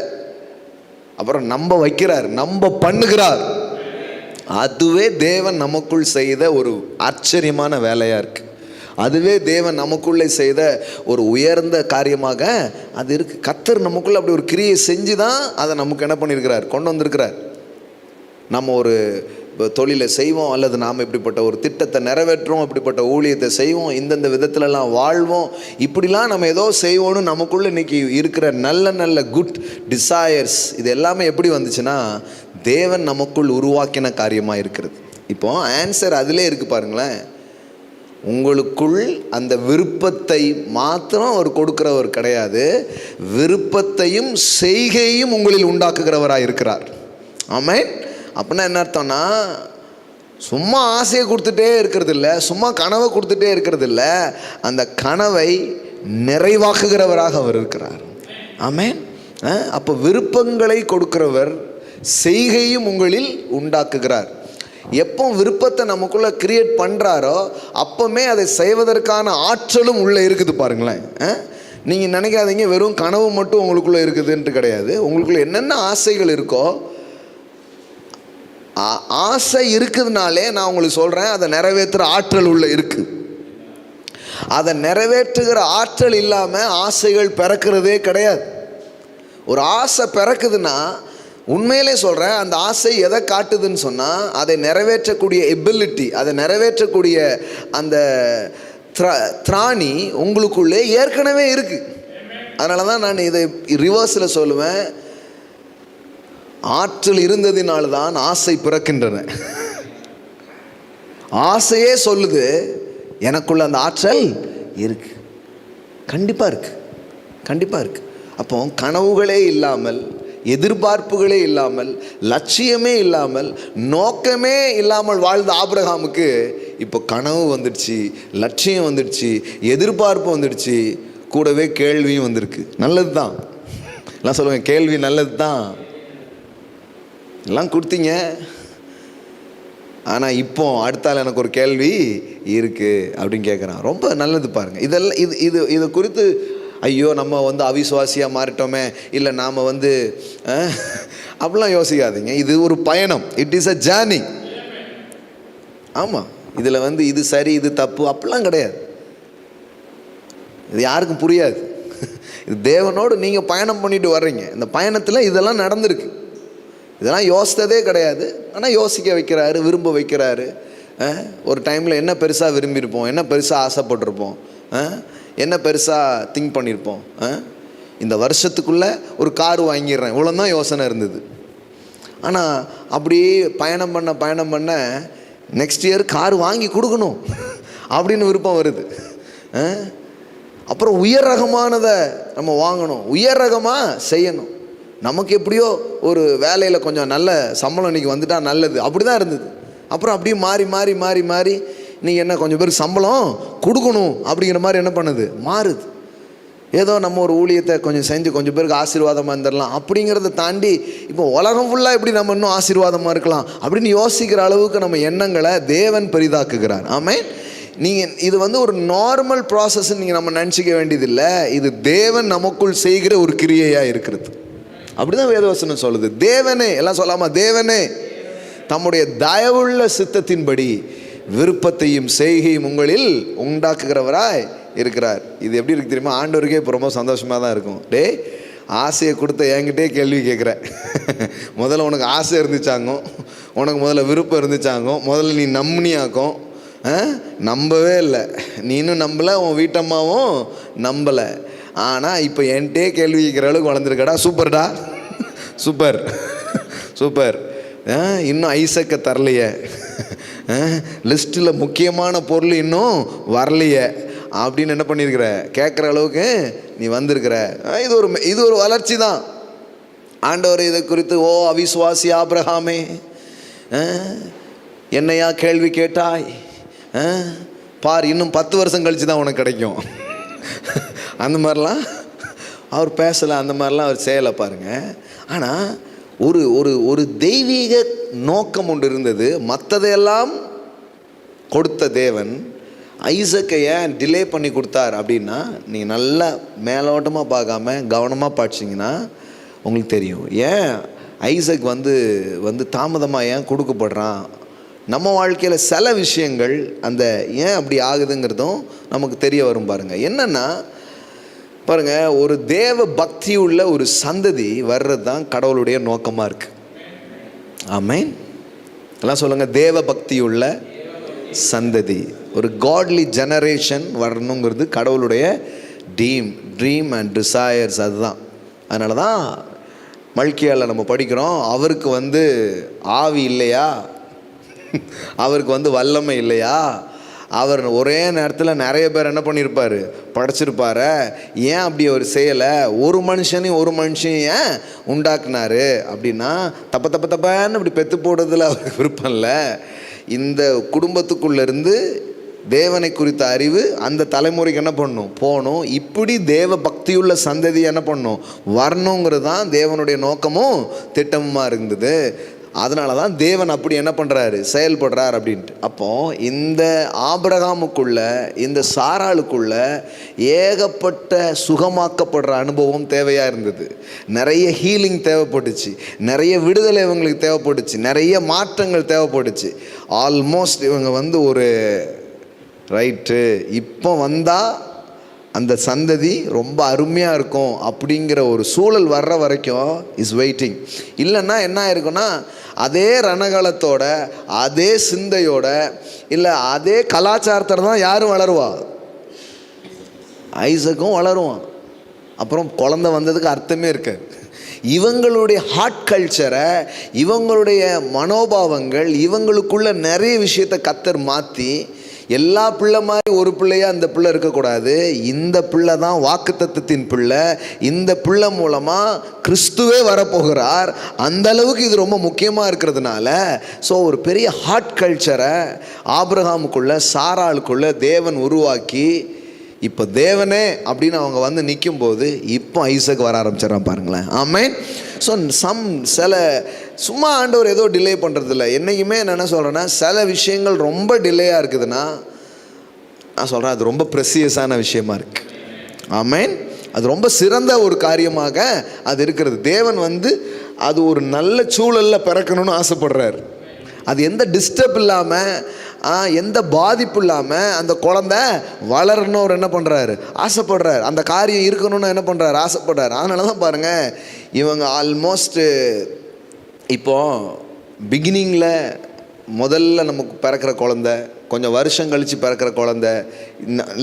அப்புறம் நம்ப வைக்கிறார், நம்ப பண்ணுகிறார். அதுவே தேவன் நமக்குள் செய்த ஒரு ஆச்சரியமான வேலையாக இருக்குது. அதுவே தேவன் நமக்குள்ளே செய்த ஒரு உயர்ந்த காரியமாக அது இருக்குது. கர்த்தர் நமக்குள்ளே அப்படி ஒரு கிரியை செஞ்சு தான் அதை நமக்கு என்ன பண்ணியிருக்கிறார், கொண்டு வந்திருக்கிறார். நம்ம ஒரு தொழிலை செய்வோம், அல்லது நாம் இப்படிப்பட்ட ஒரு திட்டத்தை நிறைவேற்றுவோம், இப்படிப்பட்ட ஊழியத்தை செய்வோம், இந்தந்த விதத்துலலாம் வாழ்வோம், இப்படிலாம் நம்ம ஏதோ செய்வோன்னு நமக்குள்ளே இன்றைக்கி இருக்கிற நல்ல நல்ல குட் டிசையர்ஸ் இது எல்லாமே எப்படி வந்துச்சுன்னா தேவன் நமக்குள் உருவாக்கின காரியமாக இருக்கிறது. இப்போ ஆன்சர் அதிலே இருக்குது பாருங்களேன். உங்களுக்குள் அந்த விருப்பத்தை மாத்திரம் அவர் கொடுக்கிறவர் கிடையாது, விருப்பத்தையும் செய்கையும் உங்களில் உண்டாக்குகிறவராக இருக்கிறார். ஆமென். அப்படின்னா என்ன அர்த்தம்னா, சும்மா ஆசையை கொடுத்துட்டே இருக்கிறது இல்லை, சும்மா கனவை கொடுத்துட்டே இருக்கிறது இல்லை, அந்த கனவை நிறைவாக்குகிறவராக அவர் இருக்கிறார். ஆமென். அப்போ விருப்பங்களை கொடுக்கிறவர், செய்கையும் உங்களில் உண்டாக்குகிறார். எப்போ விருப்பத்தை நமக்குள்ளே கிரியேட் பண்ணுறாரோ அப்போமே அதை செய்வதற்கான ஆற்றலும் உள்ளே இருக்குது பாருங்களேன். நீங்கள் நினைக்காதீங்க வெறும் கனவு மட்டும் உங்களுக்குள்ளே இருக்குதுன்ட்டு கிடையாது. உங்களுக்குள்ளே என்னென்ன ஆசைகள் இருக்கோ, ஆசை இருக்குதுனாலே நான் உங்களுக்கு சொல்கிறேன், அதை நிறைவேற்றுற ஆற்றல் உள்ளே இருக்குது. அதை நிறைவேற்றுகிற ஆற்றல் இல்லாமல் ஆசைகள் பிறக்கிறதே கிடையாது. ஒரு ஆசை பிறக்குதுன்னா உண்மையிலே சொல்கிறேன், அந்த ஆசை எதை காட்டுதுன்னு சொன்னால் அதை நிறைவேற்றக்கூடிய எபிலிட்டி, அதை நிறைவேற்றக்கூடிய அந்த திராணி உங்களுக்குள்ளே ஏற்கனவே இருக்குது. அதனால தான் நான் இதை ரிவர்ஸில் சொல்லுவேன், ஆற்றல் இருந்ததினால்தான் ஆசை பிறக்கின்றன. ஆசையே சொல்லுது எனக்குள்ள அந்த ஆற்றல் இருக்கு, கண்டிப்பாக இருக்கு, கண்டிப்பாக இருக்கு. அப்போ கனவுகளே இல்லாமல், எதிர்பார்ப்புகளே இல்லாமல், லட்சியமே இல்லாமல், நோக்கமே இல்லாமல் வாழ்ந்த ஆபிரகாமுக்கு இப்போ கனவு வந்துடுச்சு, லட்சியம் வந்துடுச்சு, எதிர்பார்ப்பு வந்துடுச்சு, கூடவே கேள்வியும் வந்திருக்கு. நல்லது தான், எல்லாம் சொல்லுவேன், கேள்வி நல்லது தான், எல்லாம் கொடுத்தீங்க, ஆனால் இப்போ அடுத்தால எனக்கு ஒரு கேள்வி இருக்குது அப்படின்னு கேட்குறான். ரொம்ப நல்லது பாருங்கள். இதெல்லாம் இதை குறித்து ஐயோ நம்ம அவிசுவாசியாக மாறிட்டோமே, இல்லை நாம் அப்படிலாம் யோசிக்காதீங்க. இது ஒரு பயணம், இட் இஸ் அ ஜேர்னி. ஆமாம், இதில் இது சரி இது தப்பு அப்படிலாம் கிடையாது. இது யாருக்கும் புரியாது. இது தேவனோடு நீங்கள் பயணம் பண்ணிட்டு வர்றீங்க. இந்த பயணத்தில் இதெல்லாம் நடந்திருக்கு, இதெல்லாம் யோசித்ததே கிடையாது. ஆனால் யோசிக்க வைக்கிறாரு, விரும்ப வைக்கிறாரு. ஒரு டைமில் என்ன பெருசாக விரும்பியிருப்போம், என்ன பெருசாக ஆசைப்பட்டிருப்போம், என்ன பெருசாக திங்க் பண்ணியிருப்போம். இந்த வருஷத்துக்குள்ளே ஒரு கார் வாங்கிடுறேன், இவ்வளோதான் யோசனை இருந்தது. ஆனால் அப்படியே பயணம் பண்ண நெக்ஸ்ட் இயர் கார் வாங்கி கொடுக்கணும் அப்படின்னு விருப்பம் வருது. அப்புறம் உயர் ரகமானதை நம்ம வாங்கணும், உயர் ரகமாக செய்யணும். நமக்கு எப்படியோ ஒரு வேலையில் கொஞ்சம் நல்ல சம்பளம் இன்றைக்கி வந்துட்டால் நல்லது, அப்படி தான் இருந்தது. அப்புறம் அப்படியே மாறி மாறி மாறி மாறி நீங்கள் என்ன கொஞ்சம் பேருக்கு சம்பளம் கொடுக்கணும் அப்படிங்கிற மாதிரி என்ன பண்ணுது, மாறுது. ஏதோ நம்ம ஒரு ஊழியத்தை கொஞ்சம் செஞ்சு கொஞ்சம் பேருக்கு ஆசீர்வாதமாக இருந்துடலாம் அப்படிங்கிறத தாண்டி இப்போ உலகம் ஃபுல்லாக எப்படி நம்ம இன்னும் ஆசீர்வாதமாக இருக்கலாம் அப்படின்னு யோசிக்கிற அளவுக்கு நம்ம எண்ணங்களை தேவன் பெரிதாக்குகிறார். ஆமென். நீங்கள் இது ஒரு நார்மல் ப்ராசஸ் நீங்கள் நம்ம நினச்சிக்க வேண்டியதில்லை. இது தேவன் நமக்குள் செய்கிற ஒரு கிரியையாக இருக்கிறது. அப்படிதான் வேதவசனம் சொல்லுது. தேவனே, எல்லாம் சொல்லாமா, தேவனே தம்முடைய தயவுள்ள சித்தத்தின்படி விருப்பத்தையும் செய்கையும் உங்களில் உண்டாக்குகிறவராய் இருக்கிறார். இது எப்படி இருக்கு தெரியுமா? ஆண்டவருக்கே இப்போ ரொம்ப சந்தோஷமாக தான் இருக்கும். டே, ஆசையை கொடுத்த என்கிட்டே கேள்வி கேட்குற. முதல்ல உனக்கு ஆசை இருந்துச்சாங்கோ, உனக்கு முதல்ல விருப்பம் இருந்துச்சாங்கோ, முதல்ல நீ நம்பினியாக்கும். நம்பவே இல்லை, நீனும் நம்பலை, உன் வீட்டம்மாவும் நம்பலை. ஆனால் இப்போ என்கிட்டே கேள்வி கேட்குற அளவுக்கு வளர்ந்துருக்கடா. சூப்பர்டா, சூப்பர் சூப்பர். இன்னும் ஐசக்கை தரலையே, லிஸ்ட்டில் முக்கியமான பொருள் இன்னும் வரலையே அப்படின்னு என்ன பண்ணியிருக்கிற, கேட்குற அளவுக்கு நீ வந்திருக்கிற. இது ஒரு வளர்ச்சி தான். ஆண்டவர் இதை குறித்து, ஓ அவிசுவாசி ஆபிரகாமே, என்னையா கேள்வி கேட்டாய், பார் இன்னும் 10 வருஷம் கழிச்சு தான் உனக்கு கிடைக்கும். அந்த மாதிரிலாம் அவர் பேசலை, அந்த மாதிரிலாம் அவர் செய்யலை பாருங்க. ஆனால் ஒரு ஒரு ஒரு தெய்வீக நோக்கம் ஒன்று இருந்தது. மற்றதையெல்லாம் கொடுத்த தேவன் ஐசக்கை ஏன் டிலே பண்ணி கொடுத்தார் அப்படின்னா, நீங்கள் நல்லா மேலோட்டமாக பார்க்காம கவனமாக படிச்சிங்கன்னா உங்களுக்கு தெரியும். ஏன் ஐசக் வந்து தாமதமாக ஏன் கொடுக்கப்படுறான். நம்ம வாழ்க்கையில் சில விஷயங்கள் அந்த ஏன் அப்படி ஆகுதுங்கிறதும் நமக்கு தெரிய வரும் பாருங்கள். என்னென்னா பாருங்கள், ஒரு தேவ பக்தி உள்ள ஒரு சந்ததி வர்றது தான் கடவுளுடைய நோக்கமாக இருக்குது. ஆமென். எல்லாம் சொல்லுங்கள், தேவ பக்தி உள்ள சந்ததி, ஒரு காட்லி ஜெனரேஷன் வரணுங்கிறது கடவுளுடைய ட்ரீம் அண்ட் டிசையர்ஸ். அதுதான். அதனால தான் மல்கியாவில் நம்ம படிக்கிறோம், அவருக்கு ஆவி இல்லையா, அவருக்கு வல்லமை இல்லையா, அவர் ஒரே நேரத்தில் நிறைய பேர் என்ன பண்ணியிருப்பார், படைச்சிருப்பார். ஏன் அப்படி அவர் செய்யலை? ஒரு மனுஷனையும் ஏன் உண்டாக்குனாரு அப்படின்னா, தப்பான்னு இப்படி பெற்று போடுறதுல அவருக்கு விருப்பம் இல்லை. இந்த குடும்பத்துக்குள்ளேருந்து தேவனை குறித்த அறிவு அந்த தலைமுறைக்கு என்ன பண்ணணும், போகணும். இப்படி தேவ பக்தியுள்ள சந்ததி என்ன பண்ணணும், வரணுங்கிறது தான் தேவனுடைய நோக்கமும் திட்டமுமாக இருந்தது. அதனால தான் தேவன் அப்படி என்ன பண்ணுறாரு, செயல்படுறார் அப்படின்ட்டு. அப்போது இந்த ஆபிரகாமுக்குள்ள, இந்த சாராளுக்குள்ள ஏகப்பட்ட சுகமாக்கப்படுற அனுபவம் தேவையாக இருந்தது. நிறைய ஹீலிங் தேவைப்பட்டுச்சு, நிறைய விடுதலை இவங்களுக்கு தேவைப்பட்டுச்சு, நிறைய மாற்றங்கள் தேவைப்பட்டுச்சு. ஆல்மோஸ்ட் இவங்க ஒரு ரைட்டு இப்போ வந்தால் அந்த சந்ததி ரொம்ப அருமையாக இருக்கும் அப்படிங்கிற ஒரு சூழல் வர்ற வரைக்கும் இஸ் வெயிட்டிங். இல்லைன்னா என்ன ஆயிருக்குன்னா, அதே ரணகாலத்தோட, அதே சிந்தையோட, இல்லை அதே கலாச்சாரத்தோட தான் யாரும் வளருவா, ஐசக்கும் வளருவான். அப்புறம் குழந்தை வந்ததுக்கு அர்த்தமே இருக்காது. இவங்களுடைய ஹார்ட் கல்ச்சரை, இவங்களுடைய மனோபாவங்கள், இவங்களுக்குள்ள நிறைய விஷயத்தை கர்த்தர் மாற்றி, எல்லா பிள்ளை மாதிரி ஒரு பிள்ளையா அந்த பிள்ளை இருக்கக்கூடாது. இந்த பிள்ளை தான் வாக்குத்தத்தத்தின் பிள்ளை, இந்த பிள்ளை மூலமாக கிறிஸ்துவே வரப்போகிறார். அந்த அளவுக்கு இது ரொம்ப முக்கியமாக இருக்கிறதுனால ஸோ ஒரு பெரிய ஹார்ட் கல்ச்சரை ஆபிரகாமுக்குள்ள, சாராளுக்குள்ள தேவன் உருவாக்கி, இப்போ தேவனே அப்படின்னு அவங்க நிற்கும்போது இப்போ ஐசக் வர ஆரம்பிச்சிடறான் பாருங்களேன். ஆமென். ஸோ சில சும்மா ஆண்டவர் ஏதோ டிலே பண்ணுறதில்ல. என்றைக்குமே நான் என்ன சொல்கிறேன்னா, சில விஷயங்கள் ரொம்ப டிலேயாக இருக்குதுன்னா நான் சொல்கிறேன் அது ரொம்ப ப்ரெசியஸான விஷயமா இருக்குது. ஆமென். அது ரொம்ப சிறந்த ஒரு காரியமாக அது இருக்கிறது. தேவன் அது ஒரு நல்ல சூழலில் பிறக்கணும்னு ஆசைப்படுறார். அது எந்த டிஸ்டர்ப் இல்லாமல், எந்த பாதிப்பு இல்லாமல் அந்த குழந்தை வளரணும் அவர் என்ன பண்ணுறாரு, ஆசைப்படுறார். அந்த காரியம் இருக்கணும்னு என்ன பண்ணுறாரு, ஆசைப்படுறார். அதனால தான் பாருங்கள், இவங்க ஆல்மோஸ்ட் இப்போது பிகினிங்கில் முதல்ல நமக்கு பிறக்கிற குழந்தை, கொஞ்சம் வருஷம் கழித்து பிறக்கிற குழந்தை,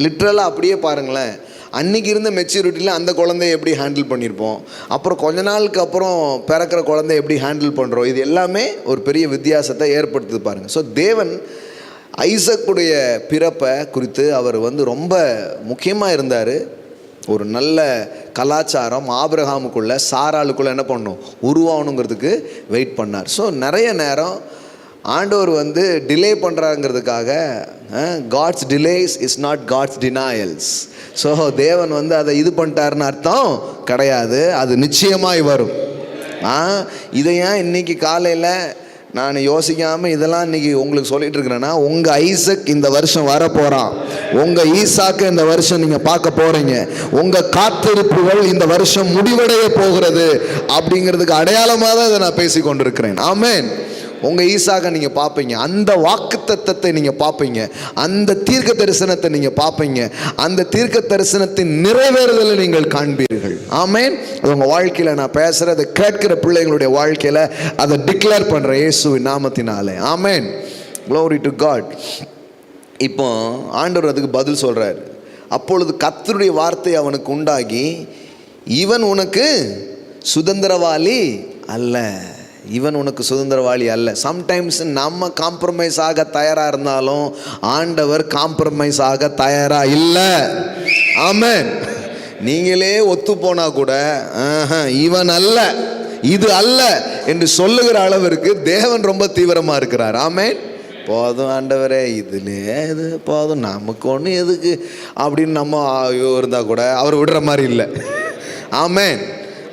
லிட்ரலாக அப்படியே பாருங்களேன், அன்றைக்கி இருந்த மெச்சூரிட்டியில் அந்த குழந்தைய எப்படி ஹேண்டில் பண்ணியிருப்போம், அப்புறம் கொஞ்ச நாளுக்கு அப்புறம் பிறக்கிற குழந்தைய எப்படி ஹேண்டில் பண்ணுறோம், இது எல்லாமே ஒரு பெரிய வித்தியாசத்தை ஏற்படுத்துது பாருங்கள். ஸோ தேவன் ஐசக்குடைய பிறப்பை குறித்து அவர் ரொம்ப முக்கியமாக இருந்தார். ஒரு நல்ல கலாச்சாரம் ஆபிரகாமுக்குள்ளே, சாராளுக்குள்ளே என்ன பண்ணணும், உருவாகணுங்கிறதுக்கு வெயிட் பண்ணார். ஸோ நிறைய நேரம் ஆண்டவர் டிலே பண்ணுறாங்கிறதுக்காக, God's delays is not God's denials. So தேவன் அதை இது பண்ணிட்டாருன்னு அர்த்தம் கிடையாது, அது நிச்சயமாய் வரும். இதை ஏன் இன்றைக்கி காலையில் நான் யோசிக்காமல் இதெல்லாம் இன்றைக்கி உங்களுக்கு சொல்லிட்டு இருக்கிறேன்னா, உங்கள் ஐசக் இந்த வருஷம் வர போகிறான், உங்கள் ஈசாக்கு இந்த வருஷம் நீங்கள் பார்க்க போகிறீங்க, உங்கள் காத்திருப்புகள் இந்த வருஷம் முடிவடைய போகிறது அப்படிங்கிறதுக்கு அடையாளமாக தான் இதை நான் பேசி கொண்டிருக்கிறேன். ஆமென். உங்கள் ஈசாக்கை நீங்கள் பார்ப்பீங்க. அந்த வாக்குத்தத்தத்தை நீங்கள் பார்ப்பீங்க. அந்த தீர்க்க தரிசனத்தை நீங்கள் பார்ப்பீங்க. அந்த தீர்க்க தரிசனத்தின் நிறைவேறுதலை நீங்கள் காண்பீர்கள். ஆமென். அது உங்கள் வாழ்க்கையில் நான் பேசுகிறத கேட்கிற பிள்ளைங்களுடைய வாழ்க்கையில் அதை டிக்ளேர் பண்ணுறேன் இயேசுவின் நாமத்தினாலே. ஆமென். Glory to God. இப்போ ஆண்டவர் அதுக்கு பதில் சொல்கிறார். அப்பொழுது கர்த்தருடைய வார்த்தை அவனுக்கு உண்டாகி, இவன் உனக்கு சுதந்திரவாளி அல்ல. இவன் உனக்கு சுதந்திரவாளி அல்ல. சம்டைம்ஸ் நம்ம காம்ப்ரமைஸ் ஆக தயாராக இருந்தாலும் ஆண்டவர் காம்ப்ரமைஸ் ஆக தயாராக இல்லை. ஆமென். நீங்களே ஒத்து போனா கூட இவன் அல்ல, இது அல்ல என்று சொல்லுகிற அளவிற்கு தேவன் ரொம்ப தீவிரமாக இருக்கிறார். ஆமென். போதும் ஆண்டவரே, இதுலேயே இது போதும், நமக்கு ஒன்று எதுக்கு அப்படின்னு நம்ம இருந்தால் கூட அவர் விடுற மாதிரி இல்லை. ஆமென்.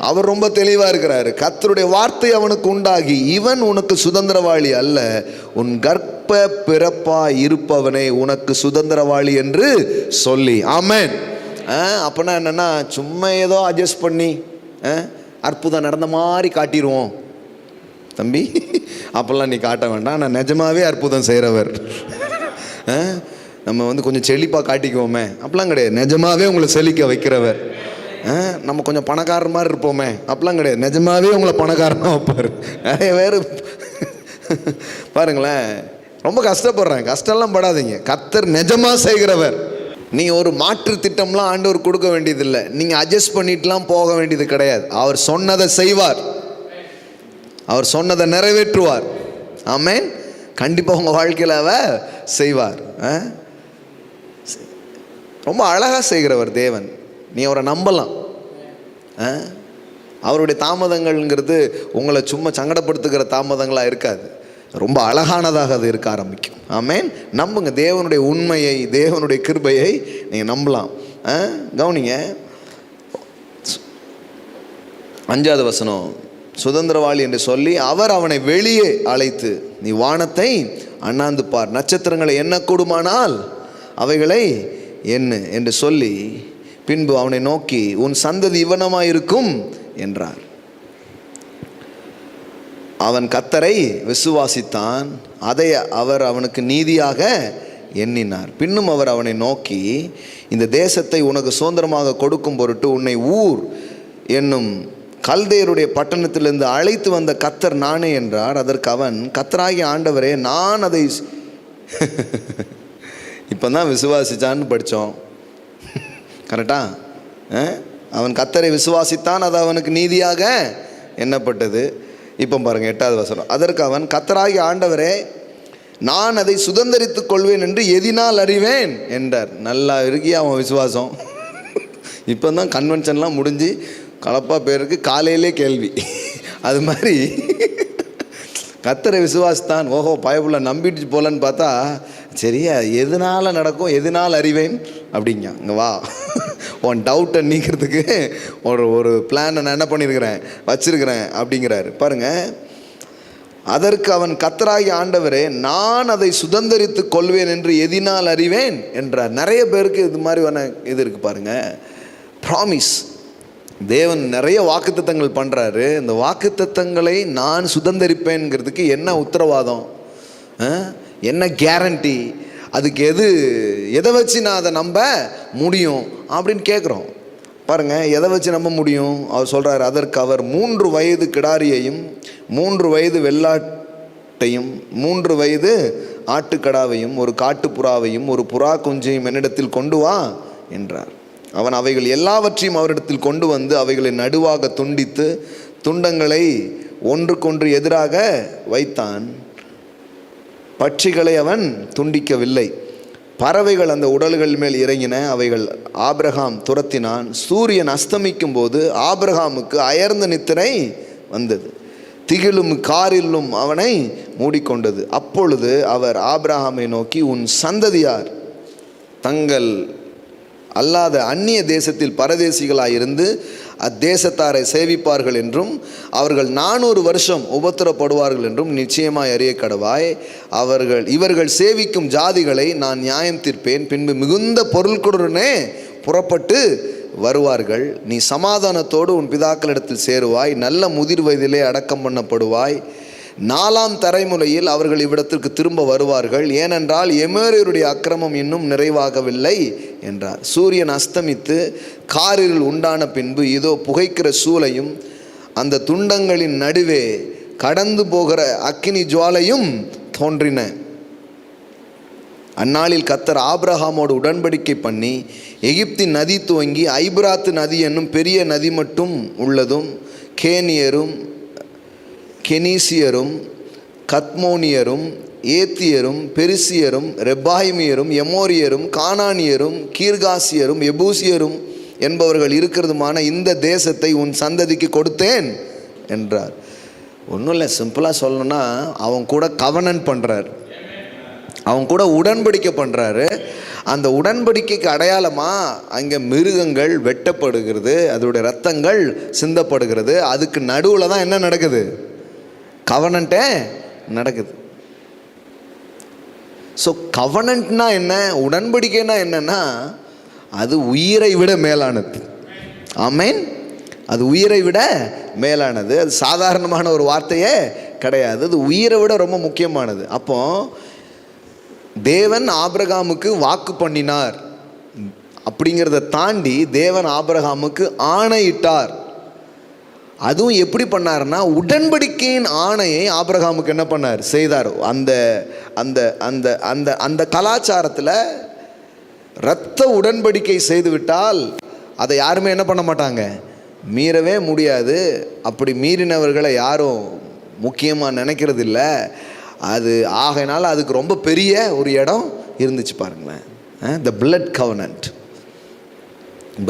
அவர் ரொம்ப தெளிவாக இருக்கிறாரு. கர்த்தருடைய வார்த்தை அவனுக்கு உண்டாகி, இவன் உனக்கு சுதந்திரவாளி அல்ல, உன் கர்ப்ப பிறப்பா இருப்பவனை உனக்கு சுதந்திரவாளி என்று சொல்லி. ஆமென். அப்போனா என்னென்னா, சும்மா ஏதோ அட்ஜஸ்ட் பண்ணி அற்புதம் நடந்த மாதிரி காட்டிடுவோம். தம்பி, அப்போல்லாம் நீ காட்ட வேண்டாம், நான் நிஜமாவே அற்புதம் செய்கிறவர். நம்ம கொஞ்சம் செழிப்பாக காட்டிக்குவோமே, அப்பெல்லாம் கிடையாது. நிஜமாவே உங்களை செழிக்க வைக்கிறவர். நம்ம கொஞ்சம் பணக்காரர் மாதிரி இருப்போமே, அப்பெல்லாம் கிடையாது. நிஜமாவே உங்களை பணக்காரனாக வைப்பார். நிறைய பேர் பாருங்களேன், ரொம்ப கஷ்டப்படுறேன். கஷ்டம்லாம் படாதீங்க, கர்த்தர் நிஜமாக செய்கிறவர். நீங்கள் ஒரு மாற்று திட்டம்லாம் ஆண்டவர் கொடுக்க வேண்டியதில்லை. நீங்கள் அட்ஜஸ்ட் பண்ணிட்டுலாம் போக வேண்டியது கிடையாது. அவர் சொன்னதை செய்வார், அவர் சொன்னதை நிறைவேற்றுவார். ஆமென். கண்டிப்பாக உங்கள் வாழ்க்கையில் அவர் செய்வார். ரொம்ப அழகாக செய்கிறவர் தேவன். நீ அவரை நம்பலாம். அவருடைய தாமதங்கள்ங்கிறது உங்களை சும்மா சங்கடப்படுத்துகிற தாமதங்களாக இருக்காது. ரொம்ப அழகானதாக அது இருக்க ஆரம்பிக்கும். ஆமென். நம்புங்க, தேவனுடைய உண்மையை, தேவனுடைய கிருபையை நீங்கள் நம்பலாம். கவனிங்க, 5வது வசனம். சுதந்திரவாளி என்று சொல்லி அவர் அவனை வெளியே அழைத்து, நீ வானத்தை அண்ணாந்து பார், நட்சத்திரங்களை எண்ண கூடுமானால் அவைகளை எண்ணு என்று சொல்லி, பின்பு அவனை நோக்கி, உன் சந்ததி இவனமாயிருக்கும் என்றார். அவன் கர்த்தரை விசுவாசித்தான், அதை அவர் அவனுக்கு நீதியாக எண்ணினார். பின்னும் அவர் அவனை நோக்கி, இந்த தேசத்தை உனக்கு சுதந்திரமாக கொடுக்கும் பொருட்டு உன்னை ஊர் என்னும் கல்தேயருடைய பட்டணத்திலிருந்து அழைத்து வந்த கர்த்தர் நானே என்றார். அதற்கு அவன், கர்த்தராகிய ஆண்டவரே, நான் அதை இப்போ தான் விசுவாசிச்சான்னு படித்தோம். கரெக்டா? அவன் கர்த்தரை விசுவாசித்தான், அது அவனுக்கு நீதியாக எண்ணப்பட்டது. இப்போ பாருங்கள் 8வது வசனம். அதற்கு அவன், கர்த்தராகிய ஆண்டவரே, நான் அதை சுதந்தரித்துக் கொள்வேன் என்று எதினால் அறிவேன் என்றார். நல்லா இருக்கியா அவன் விசுவாசம். இப்போ தான் கன்வென்ஷன்லாம் முடிஞ்சு கலப்பா பேருக்கு காலையிலே கேள்வி. அது மாதிரி கர்த்தரை விசுவாசித்தான். ஓஹோ, பயப்புள்ள நம்பிட்டு போலன்னு பார்த்தா, சரியா எதனால் நடக்கும், எதனால் அறிவேன் அப்படிங்க. இங்கே வா, உன் டவுட்டை நீக்கிறதுக்கு ஒரு பிளானை நான் என்ன பண்ணியிருக்கிறேன், வச்சிருக்கிறேன் அப்படிங்கிறாரு. பாருங்கள். அதற்கு அவன், கர்த்தராகிய ஆண்டவரே, நான் அதை சுதந்தரித்து கொள்வேன் என்று எதினால் அறிவேன் என்றார். நிறைய பேருக்கு இது மாதிரி இது இருக்குது பாருங்கள். ப்ராமிஸ். தேவன் நிறைய வாக்குத்தத்தங்கள் பண்ணுறாரு. இந்த வாக்குத்தத்தங்களை நான் சுதந்தரிப்பேன்ங்கிறதுக்கு என்ன உத்தரவாதம், என்ன கேரண்டி, அதுக்கு எதை வச்சு நான் அதை நம்ப முடியும் அப்படின்னு கேட்குறோம். பாருங்கள், எதை வச்சு நம்ப முடியும்? அவர் சொல்கிறார், அதற்கு அவர் 3 வயது கிடாரியையும் 3 வயது வெள்ளாட்டையும் 3 வயது ஆட்டுக்கடாவையும் ஒரு காட்டுப்புறாவையும் ஒரு புறா குஞ்சையும் என்னிடத்தில் கொண்டு வா என்றார். அவன் அவைகள் எல்லாவற்றையும் அவரிடத்தில் கொண்டு வந்து அவைகளை நடுவாக துண்டித்து துண்டங்களை ஒன்றுக்கொன்று எதிராக வைத்தான். பட்சிகளை அவன் துண்டிக்கவில்லை. பறவைகள் அந்த உடல்கள் மேல் இறங்கின. அவைகள் ஆபிரகாம் துரத்தினான். சூரியன் அஸ்தமிக்கும் போது ஆபிரகாமுக்கு அயர்ந்த நித்திரை வந்தது. திகிலும் காரிலும் அவனை மூடிக்கொண்டது. அப்பொழுது அவர் ஆபிரகாமை நோக்கி, உன் சந்ததியார் தங்கள் அல்லாத அந்நிய தேசத்தில் பரதேசிகளாயிருந்து அத்தேசத்தாரை சேவிப்பார்கள் என்றும் அவர்கள் 400 வருஷம் உபத்திரப்படுவார்கள் என்றும் நிச்சயமாய் அறிய கடவாய். இவர்கள் சேவிக்கும் ஜாதிகளை நான் நியாயம் தீர்ப்பேன். பின்பு மிகுந்த பொருள்களுடனே புறப்பட்டு வருவார்கள். நீ சமாதானத்தோடு உன் பிதாக்களிடத்தில் சேருவாய். நல்ல முதிர் வயதிலே அடக்கம் பண்ணப்படுவாய். 4ஆம் தலைமுறையில் அவர்கள் இவ்விடத்திற்கு திரும்ப வருவார்கள், ஏனென்றால் எமோரியருடைய அக்கிரமம் இன்னும் நிறைவாகவில்லை என்றார். சூரியன் அஸ்தமித்து காரில் உண்டான பின்பு இதோ புகைக்கிற சூளையும் அந்த துண்டங்களின் நடுவே கடந்து போகிற அக்கினி ஜுவாலையும் தோன்றின. அந்நாளில் கர்த்தர் ஆபிரகாமோடு உடன்படிக்கை பண்ணி எகிப்தின் நதி துவங்கி ஐபிராத்து நதி என்னும் பெரிய நதி மட்டும் உள்ளதும் கேனியரும் கெனீசியரும் கத்மோனியரும் ஏத்தியரும் பெரிசியரும் ரெபாயிமியரும் எமோரியரும் கானானியரும் கீர்காசியரும் எபூசியரும் என்பவர்கள் இருக்கிறதுமான இந்த தேசத்தை உன் சந்ததிக்கு கொடுத்தேன் என்றார். ஒன்றும் இல்லை, சிம்பிளாக சொல்லணும்னா அவன் கூட கவனன்ட் பண்ணுறார், அவன் கூட உடன்படிக்கை பண்ணுறாரு. அந்த உடன்படிக்கைக்கு அடையாளமாக அங்கே மிருகங்கள் வெட்டப்படுகிறது, அதோடைய ரத்தங்கள் சிந்தப்படுகிறது. அதுக்கு நடுவில் தான் என்ன நடக்குது? கவனன்ட்டே நடக்குது. ஸோ கவனன்ட்னா என்ன, உடன்படிக்கைனா என்னன்னா அது உயிரை விட மேலானது. ஆமேன். அது உயிரை விட மேலானது. அது சாதாரணமான ஒரு வார்த்தையே கிடையாது, அது உயிரை விட ரொம்ப முக்கியமானது. அப்போ தேவன் ஆபிரகாமுக்கு வாக்கு பண்ணினார் அப்படிங்கிறத தாண்டி தேவன் ஆபிரகாமுக்கு ஆணையிட்டார். அதுவும் எப்படி பண்ணார்னா, உடன்படிக்கையின் ஆணையை ஆபிரகாமுக்கு என்ன பண்ணார்? செய்தார். அந்த அந்த அந்த அந்த அந்த கலாச்சாரத்தில் இரத்த உடன்படிக்கை செய்துவிட்டால் அதை யாருமே என்ன பண்ண மாட்டாங்க, மீறவே முடியாது. அப்படி மீறினவர்களை யாரும் முக்கியமாக நினைக்கிறது இல்லை. அது ஆகையினால அதுக்கு ரொம்ப பெரிய ஒரு இடம் இருந்துச்சு பாருங்களேன். The blood covenant.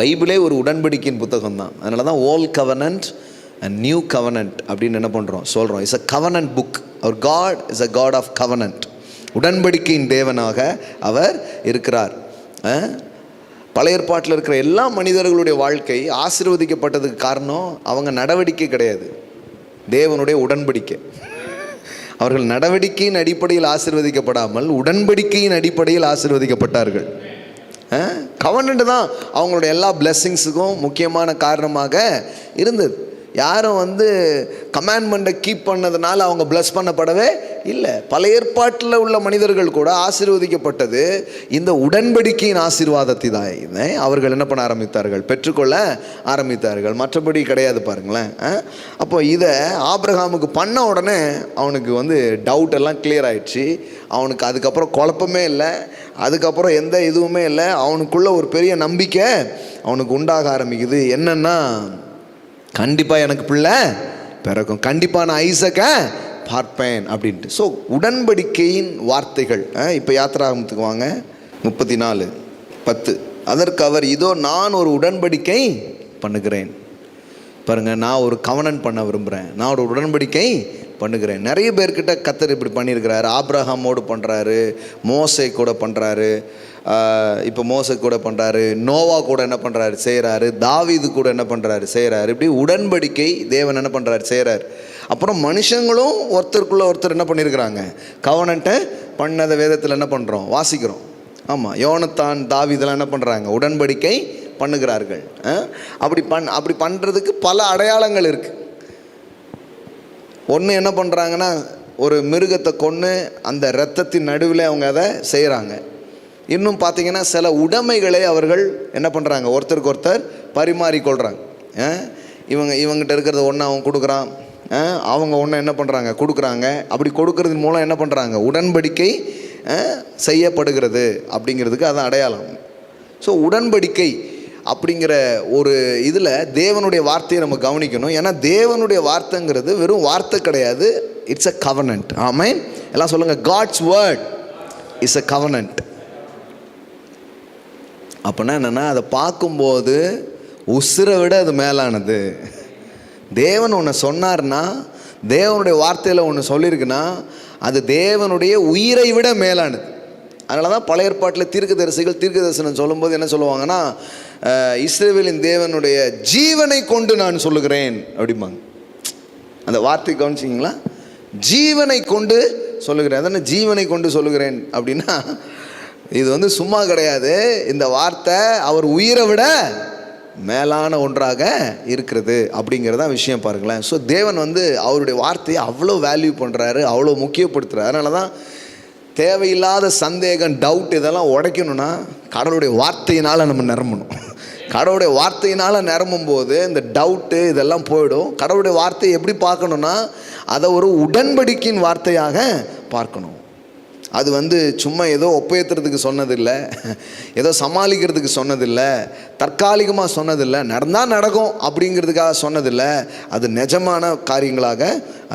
பைபிளே ஒரு உடன்படிக்கையின் புத்தகம் தான். அதனால தான் old covenant and new covenant அப்படின்னு என்ன பண்ணுறோம், சொல்கிறோம். It's a covenant book. அவர் God is a God of covenant. உடன்படிக்கையின் தேவனாக அவர் இருக்கிறார். பழைய ஏற்பாட்டில் இருக்கிற எல்லா மனிதர்களுடைய வாழ்க்கை ஆசீர்வதிக்கப்பட்டதுக்கு காரணம் அவங்க நடவடிக்கை கிடையாது, தேவனுடைய உடன்படிக்கை. அவர்கள் நடவடிக்கையின் அடிப்படையில் ஆசீர்வதிக்கப்படாமல் உடன்படிக்கையின் அடிப்படையில் ஆசீர்வதிக்கப்பட்டார்கள். கவர்னன்ட் தான் அவங்களுடைய எல்லா பிளெஸ்ஸிங்ஸுக்கும் முக்கியமான காரணமாக இருந்தது. யாரும் கமாண்ட்மெண்ட்டை கீப் பண்ணதுனால அவங்க பிளஸ் பண்ணப்படவே இல்லை. பழைய ஏற்பாட்டில் உள்ள மனிதர்கள் கூட ஆசீர்வதிக்கப்பட்டது இந்த உடன்படிக்கையின் ஆசீர்வாதத்தை தான் அவர்கள் என்ன பண்ண ஆரம்பித்தார்கள், பெற்றுக்கொள்ள ஆரம்பித்தார்கள். மற்றபடி கிடையாது பாருங்களேன். அப்போ இதை ஆபிரகாமுக்கு பண்ண உடனே அவனுக்கு டவுட் எல்லாம் கிளியர் ஆயிடுச்சு. அவனுக்கு அதுக்கப்புறம் குழப்பமே இல்லை, அதுக்கப்புறம் எந்த இதுவுமே இல்லை. அவனுக்குள்ள ஒரு பெரிய நம்பிக்கை அவனுக்கு உண்டாக ஆரம்பிக்குது. என்னன்னா, கண்டிப்பாக எனக்கு பிள்ளை பிறக்கும், கண்டிப்பாக நான் ஐசக்கை பார்ப்பேன் அப்படின்ட்டு. ஸோ உடன்படிக்கையின் வார்த்தைகள். இப்போ யாத்திராகமத்துக்கு வாங்க, 34:10. அதற்கு அவர், இதோ நான் ஒரு உடன்படிக்கை பண்ணுகிறேன். பாருங்கள், நான் ஒரு கவனன்ட் பண்ண விரும்புகிறேன், நான் ஒரு உடன்படிக்கை பண்ணுகிறேன். நிறைய பேர்கிட்ட கர்த்தர் இப்படி பண்ணியிருக்கிறாரு. ஆபிரகாமோடு பண்ணுறாரு, மோசே கூட பண்ணுறாரு, இப்போ மோசே கூட பண்ணுறாரு, நோவா கூட என்ன பண்ணுறாரு, செய்கிறாரு, தாவீது கூட என்ன பண்ணுறாரு, செய்கிறாரு. இப்படி உடன்படிக்கை தேவன் என்ன பண்ணுறாரு, செய்கிறார். அப்புறம் மனுஷங்களும் ஒருத்தருக்குள்ளே ஒருத்தர் என்ன பண்ணியிருக்கிறாங்க, கவனன்ட்டை பண்ணதை வேதத்தில் என்ன பண்ணுறோம், வாசிக்கிறோம். ஆமாம், யோனத்தான் தாவீதெல்லாம் என்ன பண்ணுறாங்க, உடன்படிக்கை பண்ணுகிறார்கள். அப்படி பண்ணுறதுக்கு பல அடையாளங்கள் இருக்குது. ஒன்று என்ன பண்ணுறாங்கன்னா, ஒரு மிருகத்தை கொன்று அந்த இரத்தத்தின் நடுவில் அவங்க அதை செய்கிறாங்க. இன்னும் பார்த்திங்கன்னா சில உடைமைகளை அவர்கள் என்ன பண்ணுறாங்க, ஒருத்தருக்கு ஒருத்தர் பரிமாறிக்கொள்கிறாங்க. இவங்ககிட்ட இருக்கிறத ஒன்று அவன் கொடுக்குறான், அவங்க ஒன்று என்ன பண்ணுறாங்க, கொடுக்குறாங்க. அப்படி கொடுக்கறது மூலம் என்ன பண்ணுறாங்க, உடன்படிக்கை செய்யப்படுகிறது அப்படிங்கிறதுக்கு அது அடையாளம். ஸோ உடன்படிக்கை அப்படிங்கிற ஒரு இதில் தேவனுடைய வார்த்தையை நம்ம கவனிக்கணும். ஏன்னா தேவனுடைய வார்த்தைங்கிறது வெறும் வார்த்தை கிடையாது, இட்ஸ் அ கவனன்ட். ஆமென். எல்லாம் சொல்லுங்கள், God's word is a covenant. அப்படின்னா என்னென்னா, அதை பார்க்கும்போது உசுரை விட அது மேலானது. தேவன் ஒன்று சொன்னார்னா, தேவனுடைய வார்த்தையில் ஒன்று சொல்லியிருக்குன்னா, அது தேவனுடைய உயிரை விட மேலானது. அதனால தான் பழைய ஏற்பாட்டில் தீர்க்கதரிசிகள் தீர்க்க தரிசனம் சொல்லும்போது என்ன சொல்லுவாங்கன்னா, இஸ்ரவேலின் தேவனுடைய ஜீவனை கொண்டு நான் சொல்லுகிறேன் அப்படிம்பாங்க. அந்த வார்த்தை கவனிச்சிங்களா, ஜீவனை கொண்டு சொல்லுகிறேன். அதான ஜீவனை கொண்டு சொல்லுகிறேன் அப்படின்னா, இது சும்மா கிடையாது. இந்த வார்த்தை அவர் உயிரை விட மேலான ஒன்றாக இருக்கிறது அப்படிங்கிறதா விஷயம் பாருங்களேன். ஸோ தேவன் அவருடைய வார்த்தையை அவ்வளோ வேல்யூ பண்ணுறாரு, அவ்வளோ முக்கியப்படுத்துகிறார். அதனால தான் தேவையில்லாத சந்தேகம், டவுட் இதெல்லாம் உடைக்கணும்னா கடவுளுடைய வார்த்தையினால் நம்ம நிரம்பணும். கடவுளுடைய வார்த்தையினால் நிரம்பும் போது இந்த டவுட்டு இதெல்லாம் போயிடும். கடவுளுடைய வார்த்தையை எப்படி பார்க்கணுன்னா அதை ஒரு உடன்படிக்கையின் வார்த்தையாக பார்க்கணும். அது சும்மா ஏதோ ஒப்பேத்துறதுக்கு சொன்னதில்லை, ஏதோ சமாளிக்கிறதுக்கு சொன்னதில்லை, தற்காலிகமாக சொன்னதில்லை, நடந்தால் நடக்கும் அப்படிங்கிறதுக்காக சொன்னதில்லை. அது நிஜமான காரியங்களாக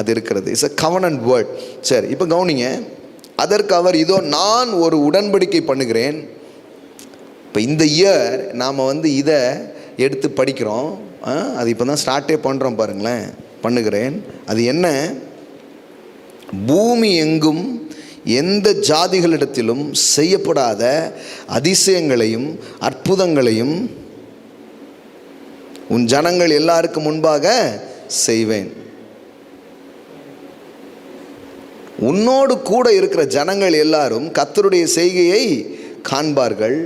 அது இருக்கிறது. It's a covenant word. சரி, இப்போ கவனிங்க. அதற்கு அவர், இதோ நான் ஒரு உடன்படிக்கை பண்ணுகிறேன். இப்போ இந்த இயர் நாம் இதை எடுத்து படிக்கிறோம். அது இப்போ தான் ஸ்டார்ட்டே பண்ணுறோம் பாருங்களேன். பண்ணுகிறேன். அது என்ன? பூமி எங்கும் எந்த ஜாதிகளிடத்திலும் செய்யப்படாத அதிசயங்களையும் அற்புதங்களையும் உன் ஜனங்கள் எல்லாருக்கும் முன்பாக செய்வேன். உன்னோடு கூட இருக்கிற ஜனங்கள் எல்லாரும் கர்த்தருடைய செய்கையை காண்பார்கள்.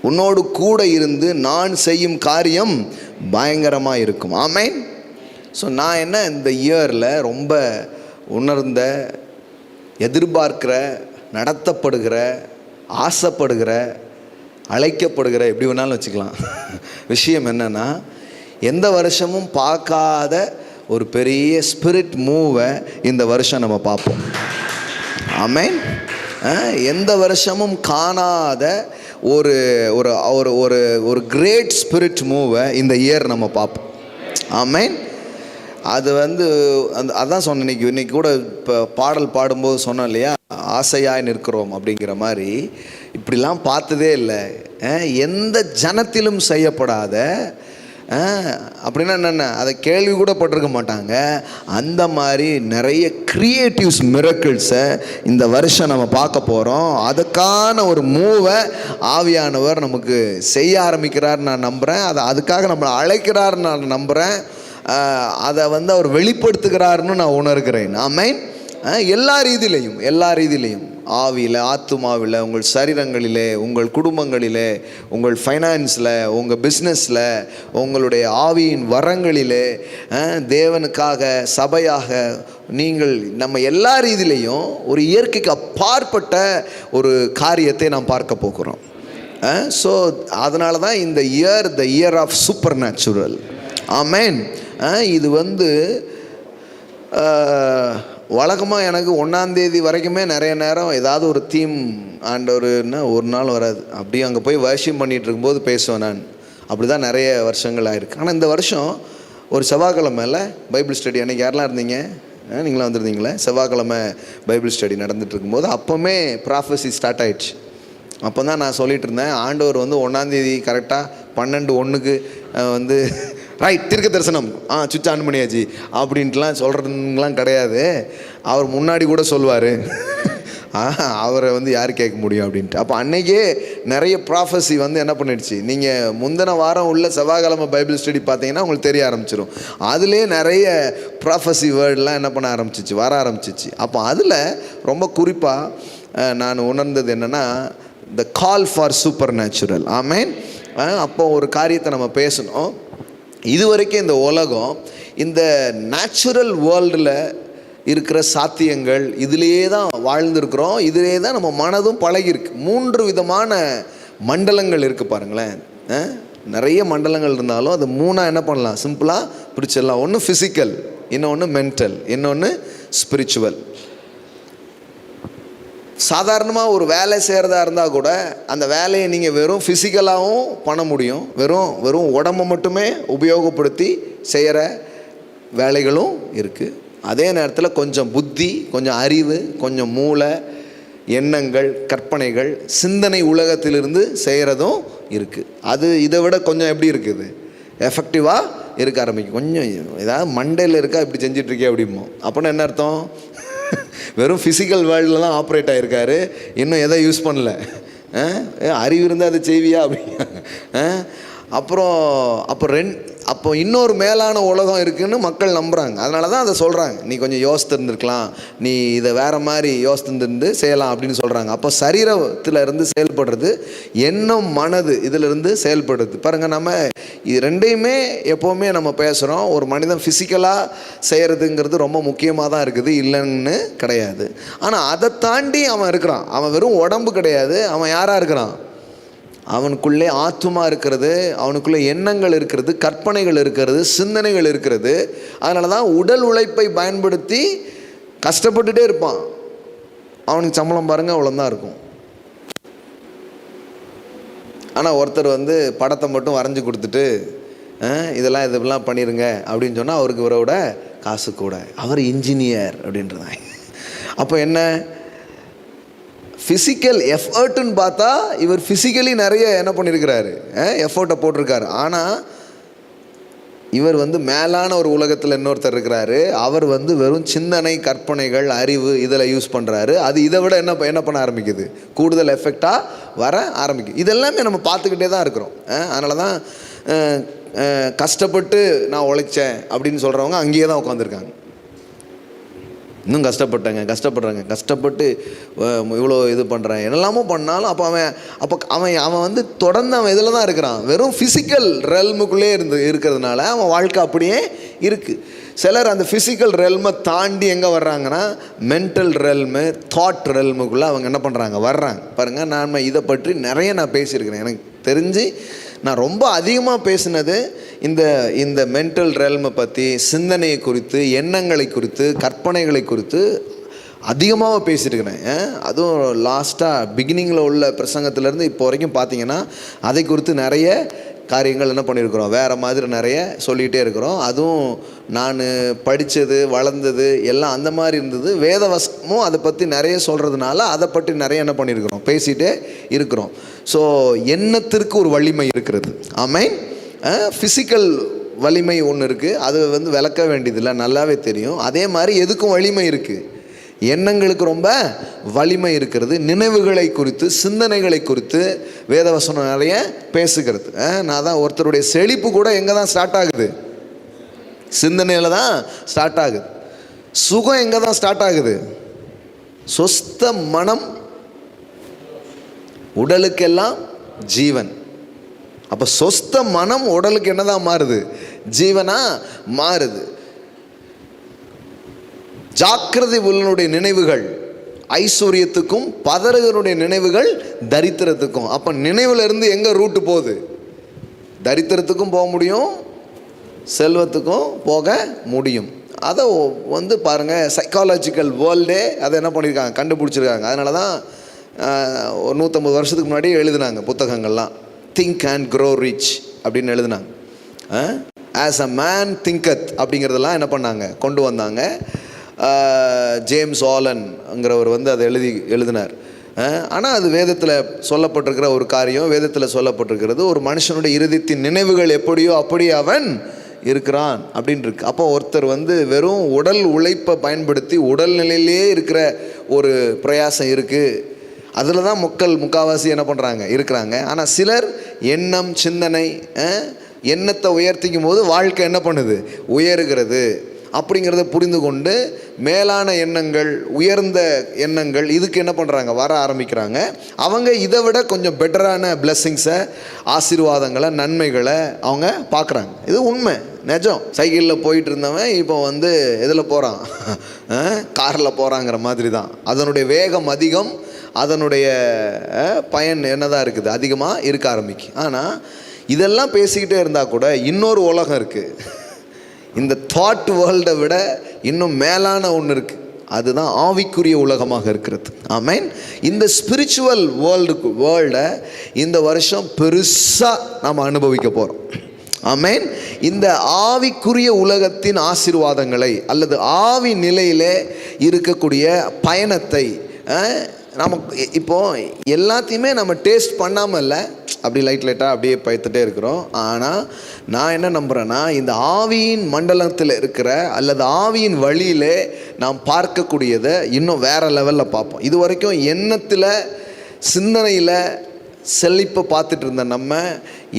உன்னோடு கூட இருந்து நான் செய்யும் காரியம் பயங்கரமாக இருக்கும். ஆமென். ஸோ நான் என்ன இந்த இயரில் ரொம்ப உணர்ந்த, எதிர்பார்க்கிற, நடத்தப்படுகிற, ஆசைப்படுகிற, அழைக்கப்படுகிற, எப்படி வேணாலும் வச்சுக்கலாம், விஷயம் என்னென்னா, எந்த வருஷமும் பார்க்காத ஒரு பெரிய ஸ்பிரிட் மூவை இந்த வருஷம் நம்ம பார்ப்போம். ஆமென். எந்த வருஷமும் காணாத ஒரு ஒரு ஒரு ஒரு கிரேட் ஸ்பிரிட் மூவை இந்த இயர் நம்ம பார்ப்போம். ஆமென். அது அதான் சொன்னேன். இன்னைக்கு கூட இப்போ பாடல் பாடும்போது சொன்னோம் இல்லையா, ஆசையாய் நிற்கிறோம் அப்படிங்கிற மாதிரி. இப்படிலாம் பார்த்ததே இல்லை. எந்த ஜனத்திலும் செய்யப்படாத, அப்படின்னா என்னென்ன, அதை கேள்வி கூட பட்டிருக்க மாட்டாங்க. அந்த மாதிரி நிறைய கிரியேட்டிவ்ஸ், மிரக்கிள்ஸை இந்த வருஷம் நம்ம பார்க்க போகிறோம். அதுக்கான ஒரு மூவை ஆவியானவர் நமக்கு செய்ய ஆரம்பிக்கிறார் நான் நம்புகிறேன். அதுக்காக நம்மளை அழைக்கிறார் நான் நம்புகிறேன். அதை அவர் வெளிப்படுத்துகிறாருன்னு நான் உணர்கிறேன். ஆமென். எல்லா ரீதியிலையும் ஆவியில், ஆத்துமாவில், உங்கள் சரீரங்களிலே, உங்கள் குடும்பங்களிலே, உங்கள் ஃபைனான்ஸில், உங்கள் பிஸ்னஸில், உங்களுடைய ஆவியின் வரங்களிலே, தேவனுக்காக, சபையாக, நீங்கள் நம்ம எல்லா ரீதியிலையும் ஒரு இயற்கைக்கு அப்பாற்பட்ட ஒரு காரியத்தை நாம் பார்க்க போகிறோம். ஸோ அதனால தான் இந்த year the year of supernatural. ஆமென். இது வழக்கமாக எனக்கு 1ஆம் தேதி வரைக்குமே நிறைய நேரம் ஏதாவது ஒரு தீம் ஆண்டவர்னா ஒரு நாள் வராது. அப்படியே அங்கே போய் வர்ஷிப் பண்ணிகிட்டு இருக்கும்போது பேசுவேன் நான். அப்படி தான் நிறைய வருஷங்கள் ஆயிருக்கு. ஆனால் இந்த வருஷம் ஒரு செவ்வாய்க்கிழமையில் பைபிள் ஸ்டடி, அன்றைக்கி யாரெல்லாம் இருந்தீங்க? நீங்களாம் வந்துருந்தீங்களே. செவ்வாய்க்கிழமை பைபிள் ஸ்டடி நடந்துகிட்டு இருக்கும்போது அப்போவுமே ப்ராஃபஸி ஸ்டார்ட் ஆகிடுச்சு. அப்போ தான் நான் சொல்லிகிட்டு இருந்தேன், ஆண்டவர் 1ஆம் தேதி கரெக்டாக 12:01 ரைட் தீர்க்க தரிசனம் சுவிட்ச் ஆன் பண்ணியாச்சு அப்படின்ட்டுலாம் சொல்கிறதுங்களாம் கிடையாது. அவர் முன்னாடி கூட சொல்வார், அவரை யார் கேட்க முடியும் அப்படின்ட்டு. அப்போ அன்னைக்கே நிறைய ப்ராஃபஸி என்ன பண்ணிடுச்சு. நீங்கள் முந்தின வாரம் உள்ள செவ்வாய்க்கிழமை பைபிள் ஸ்டடி பார்த்தீங்கன்னா உங்களுக்கு தெரிய ஆரம்பிச்சிடும். அதுலேயே நிறைய ப்ராஃபஸி வேர்டெலாம் என்ன பண்ண ஆரம்பிச்சிச்சு, வர ஆரம்பிச்சிச்சு. அப்போ அதில் ரொம்ப குறிப்பாக நான் உணர்ந்தது என்னென்னா, த கால் ஃபார் சூப்பர் நேச்சுரல். ஆமென். அப்போ ஒரு காரியத்தை நம்ம பேசணும். இதுவரைக்கும் இந்த உலகம் இந்த நேச்சுரல் வேர்ல்டில் இருக்கிற சாத்தியங்கள் இதிலேயே தான் வாழ்ந்துருக்குறோம். இதிலே தான் நம்ம மனதும் பழகிருக்கு. 3 விதமான மண்டலங்கள் இருக்குது பாருங்களேன். நிறைய மண்டலங்கள் இருந்தாலும் அது 3ஆக என்ன பண்ணலாம், சிம்பிளாக பிடிச்சிடலாம். ஒன்று ஃபிசிக்கல், இன்னொன்று மென்டல், இன்னொன்று ஸ்பிரிச்சுவல். சாதாரணமாக ஒரு வேலை செய்கிறதா இருந்தால் கூட அந்த வேலையை நீங்கள் வெறும் ஃபிசிக்கலாகவும் பண்ண முடியும். வெறும் உடம்பை மட்டுமே உபயோகப்படுத்தி செய்கிற வேலைகளும் இருக்குது. அதே நேரத்தில் கொஞ்சம் புத்தி, கொஞ்சம் அறிவு, கொஞ்சம் மூளை, எண்ணங்கள், கற்பனைகள், சிந்தனை உலகத்திலிருந்து செய்கிறதும் இருக்குது. அது இதை விட கொஞ்சம் எப்படி இருக்குது, எஃபெக்டிவாக இருக்க ஆரம்பிக்கும். கொஞ்சம் ஏதாவது மண்டையில் இருக்கா இப்படி செஞ்சிட்ருக்கே அப்படிமோ. அப்படின்னா என்ன அர்த்தம்? வெறும் ஃபிசிக்கல் வேர்ல்டில் தான் ஆப்ரேட் ஆகிருக்காரு, இன்னும் எதை யூஸ் பண்ணல. அறிவு இருந்தால் அதை செய்வியா அப்படி. அப்போ அப்போ இன்னொரு மேலான உலகம் இருக்குதுன்னு மக்கள் நம்புகிறாங்க. அதனால தான் அதை சொல்கிறாங்க, நீ கொஞ்சம் யோசித்திருந்துருக்கலாம், நீ இதை வேறு மாதிரி யோசித்திருந்து செய்யலாம் அப்படின்னு சொல்கிறாங்க. அப்போ சரீரத்தில் இருந்து செயல்படுறது, எண்ணம் மனது இதிலிருந்து செயல்படுறது. பாருங்கள், நம்ம இது ரெண்டையுமே எப்போவுமே நம்ம பேசுகிறோம். ஒரு மனிதன் ஃபிசிக்கலாக செய்கிறதுங்கிறது ரொம்ப முக்கியமாக தான் இருக்குது, இல்லைன்னு கிடையாது. ஆனால் அதை தாண்டி அவன் இருக்கிறான். அவன் வெறும் உடம்பு கிடையாது, அவன் யாராக இருக்கிறான்? அவனுக்குள்ளே ஆத்துமா இருக்கிறது, அவனுக்குள்ளே எண்ணங்கள் இருக்கிறது, கற்பனைகள் இருக்கிறது, சிந்தனைகள் இருக்கிறது. அதனால தான் உடல் உழைப்பை பயன்படுத்தி கஷ்டப்பட்டுட்டே இருப்பான். அவனுக்கு சம்பளம் பாருங்கள் அவ்வளோதான் இருக்கும். ஆனால் ஒருத்தர் வந்து படத்தை மட்டும் வரைஞ்சி கொடுத்துட்டு இதெல்லாம் பண்ணிடுங்க அப்படின்னு சொன்னால் அவருக்கு இவரோட காசு கூட, அவர் இன்ஜினியர் அப்படின்றதான். அப்போ என்ன, ஃபிசிக்கல் எஃபர்ட்டுன்னு பார்த்தா இவர் ஃபிசிக்கலி நிறைய என்ன பண்ணியிருக்கிறாரு, எஃபர்ட்டை போட்டிருக்காரு. ஆனால் இவர் வந்து மேலான ஒரு உலகத்தில் இன்னொருத்தர் இருக்கிறாரு, அவர் வந்து வெறும் சிந்தனை, கற்பனைகள், அறிவு இதில் யூஸ் பண்ணுறாரு. அது இதை விட என்ன பண்ண ஆரம்பிக்குது, கூடுதல் எஃபெக்டாக வர ஆரம்பிக்குது. இதெல்லாமே நம்ம பார்த்துக்கிட்டே தான் இருக்கிறோம். அதனால தான் கஷ்டப்பட்டு நான் உழைச்சேன் அப்படின்னு சொல்கிறவங்க அங்கேயே தான் உட்காந்துருக்காங்க. இன்னும் கஷ்டப்பட்டு இவ்வளோ இது பண்ணுறேன், என்னெல்லாமோ பண்ணாலும் அப்போ அவன் வந்து தொடர்ந்து அவன் இதில் தான் இருக்கிறான். வெறும் ஃபிசிக்கல் ரெல்முக்குள்ளே இருக்கிறதுனால அவன் வாழ்க்கை அப்படியே இருக்குது. சிலர் அந்த ஃபிசிக்கல் ரெல்மை தாண்டி எங்கே வர்றாங்கன்னா மென்டல் ரெல்மு, தாட் ரெல்முக்குள்ளே அவங்க என்ன பண்ணுறாங்க, வர்றாங்க. பாருங்கள், நான் இதை பற்றி நிறைய நான் பேசியிருக்கிறேன். எனக்கு தெரிஞ்சு நான் ரொம்ப அதிகமாக பேசினது இந்த மென்டல் ரெல்மை பற்றி, சிந்தனையை குறித்து, எண்ணங்களை குறித்து, கற்பனைகளை குறித்து அதிகமாக பேசியிருக்கிறேன். அதுவும் லாஸ்ட்டாக பிகினிங்கில் உள்ள பிரசங்கத்திலேருந்து இப்போ வரைக்கும் பார்த்தீங்கன்னா அதை குறித்து நிறைய காரியங்கள் என்ன பண்ணியிருக்கிறோம், வேறு மாதிரி நிறைய சொல்லிகிட்டே இருக்கிறோம். அதுவும் நான் படித்தது, வளர்ந்தது எல்லாம் அந்த மாதிரி இருந்தது. வேதவசமும் அதை பற்றி நிறைய சொல்கிறதுனால அதை பற்றி நிறைய என்ன பண்ணியிருக்கிறோம், பேசிகிட்டே இருக்கிறோம். ஸோ எண்ணத்திற்கு ஒரு வலிமை இருக்கிறது. ஆமென். ஃபிசிக்கல் வலிமை ஒன்று இருக்குது, அது வந்து விளக்க வேண்டியதில்லை, நல்லாவே தெரியும். அதே மாதிரி எதுக்கும் வலிமை இருக்குது, எண்ணங்களுக்கு ரொம்ப வலிமை இருக்கிறது. நினைவுகளை குறித்து, சிந்தனைகளை குறித்து வேதவசனம் நிறைய பேசுகிறது. நான் தான் ஒருத்தருடைய செழிப்பு கூட எங்கே தான் ஸ்டார்ட் ஆகுது, சிந்தனையில் தான் ஸ்டார்ட் ஆகுது. சுகம் எங்கே தான் ஸ்டார்ட் ஆகுது, சொஸ்த மனம் உடலுக்கெல்லாம் ஜீவன். அப்போ சொஸ்த மனம் உடலுக்கு என்னதான் மாறுது, ஜீவனா மாறுது. ஜாக்கிரதை உள்ளனுடைய நினைவுகள் ஐஸ்வர்யத்துக்கும், பதறுகளுடைய நினைவுகள் தரித்திரத்துக்கும். அப்போ நினைவுல இருந்து எங்கே ரூட்டு போகுது, தரித்திரத்துக்கும் போக முடியும், செல்வத்துக்கும் போக முடியும். அதை வந்து பாருங்கள், சைக்காலஜிக்கல் வேர்ல்டே அதை என்ன பண்ணியிருக்காங்க, கண்டுபிடிச்சிருக்காங்க. அதனால தான் ஒரு 150 வருஷத்துக்கு முன்னாடி எழுதினாங்க புத்தகங்கள்லாம், திங்க் அண்ட் க்ரோ ரிச் அப்படின்னு எழுதினாங்க. ஆஸ் அ மேன் திங்கத் அப்படிங்கிறதெல்லாம் என்ன பண்ணாங்க, கொண்டு வந்தாங்க. ஜேம்ஸ் ஆலன்ங்கிறவர் வந்து அதை எழுதினார். ஆனால் அது வேதத்தில் சொல்லப்பட்டிருக்கிற ஒரு காரியம், வேதத்தில் சொல்லப்பட்டிருக்கிறது ஒரு மனுஷனுடைய இருதயத்தின் நினைவுகள் எப்படியோ அப்படி அவன் இருக்கிறான் அப்படின்னு இருக்கு. அப்போ ஒருத்தர் வந்து வெறும் உடல் உழைப்பை பயன்படுத்தி உடல்நிலையிலே இருக்கிற ஒரு பிரயாசம் இருக்குது, அதில் தான் முக்கால்வாசி என்ன பண்ணுறாங்க, இருக்கிறாங்க. ஆனால் சிலர் எண்ணம், சிந்தனை, எண்ணத்தை உயர்த்திக்கும் போது வாழ்க்கை என்ன பண்ணுது, உயர்கிறது அப்படிங்கிறத புரிந்து கொண்டு மேலான எண்ணங்கள், உயர்ந்த எண்ணங்கள் இதுக்கு என்ன பண்ணுறாங்க, வர ஆரம்பிக்கிறாங்க. அவங்க இதை விட கொஞ்சம் பெட்டரான பிளெஸ்ஸிங்ஸை, ஆசீர்வாதங்களை, நன்மைகளை அவங்க பார்க்குறாங்க. இது உண்மை, நிஜம். சைக்கிளில் போயிட்டு இருந்தவன் இப்போ வந்து இதில் போகிறான், காரில் போகிறாங்கிற மாதிரி தான். அதனுடைய வேகம் அதிகம், அதனுடைய பயன் என்னதான் இருக்குது, அதிகமாக இருக்க ஆரம்பிக்கும். ஆனால் இதெல்லாம் பேசிக்கிட்டே இருந்தால் கூட இன்னொரு உலகம் இருக்குது, இந்த தாட் வேர்ல்டை விட இன்னும் மேலான ஒன்று இருக்குது, அதுதான் ஆவிக்குரிய உலகமாக இருக்கிறது. ஆமென். இந்த ஸ்பிரிச்சுவல் வேர்ல்டை இந்த வருஷம் பெருசாக நாம் அனுபவிக்க போகிறோம். ஆமென். இந்த ஆவிக்குரிய உலகத்தின் ஆசீர்வாதங்களை அல்லது ஆவி நிலையிலே இருக்கக்கூடிய பயணத்தை நமக்கு இப்போது எல்லாத்தையுமே நம்ம டேஸ்ட் பண்ணாமல் இல்லை, அப்படி லைட்டாக அப்படியே பயத்துட்டே இருக்கிறோம். ஆனால் நான் என்ன நம்புகிறேன்னா, இந்த ஆவியின் மண்டலத்தில் இருக்கிற அல்லது ஆவியின் வழியிலே நாம் பார்க்கக்கூடியதை இன்னும் வேறு லெவலில் பார்ப்போம். இது வரைக்கும் எண்ணத்தில், சிந்தனையில், செழிப்பை பார்த்துட்டு இருந்த நம்ம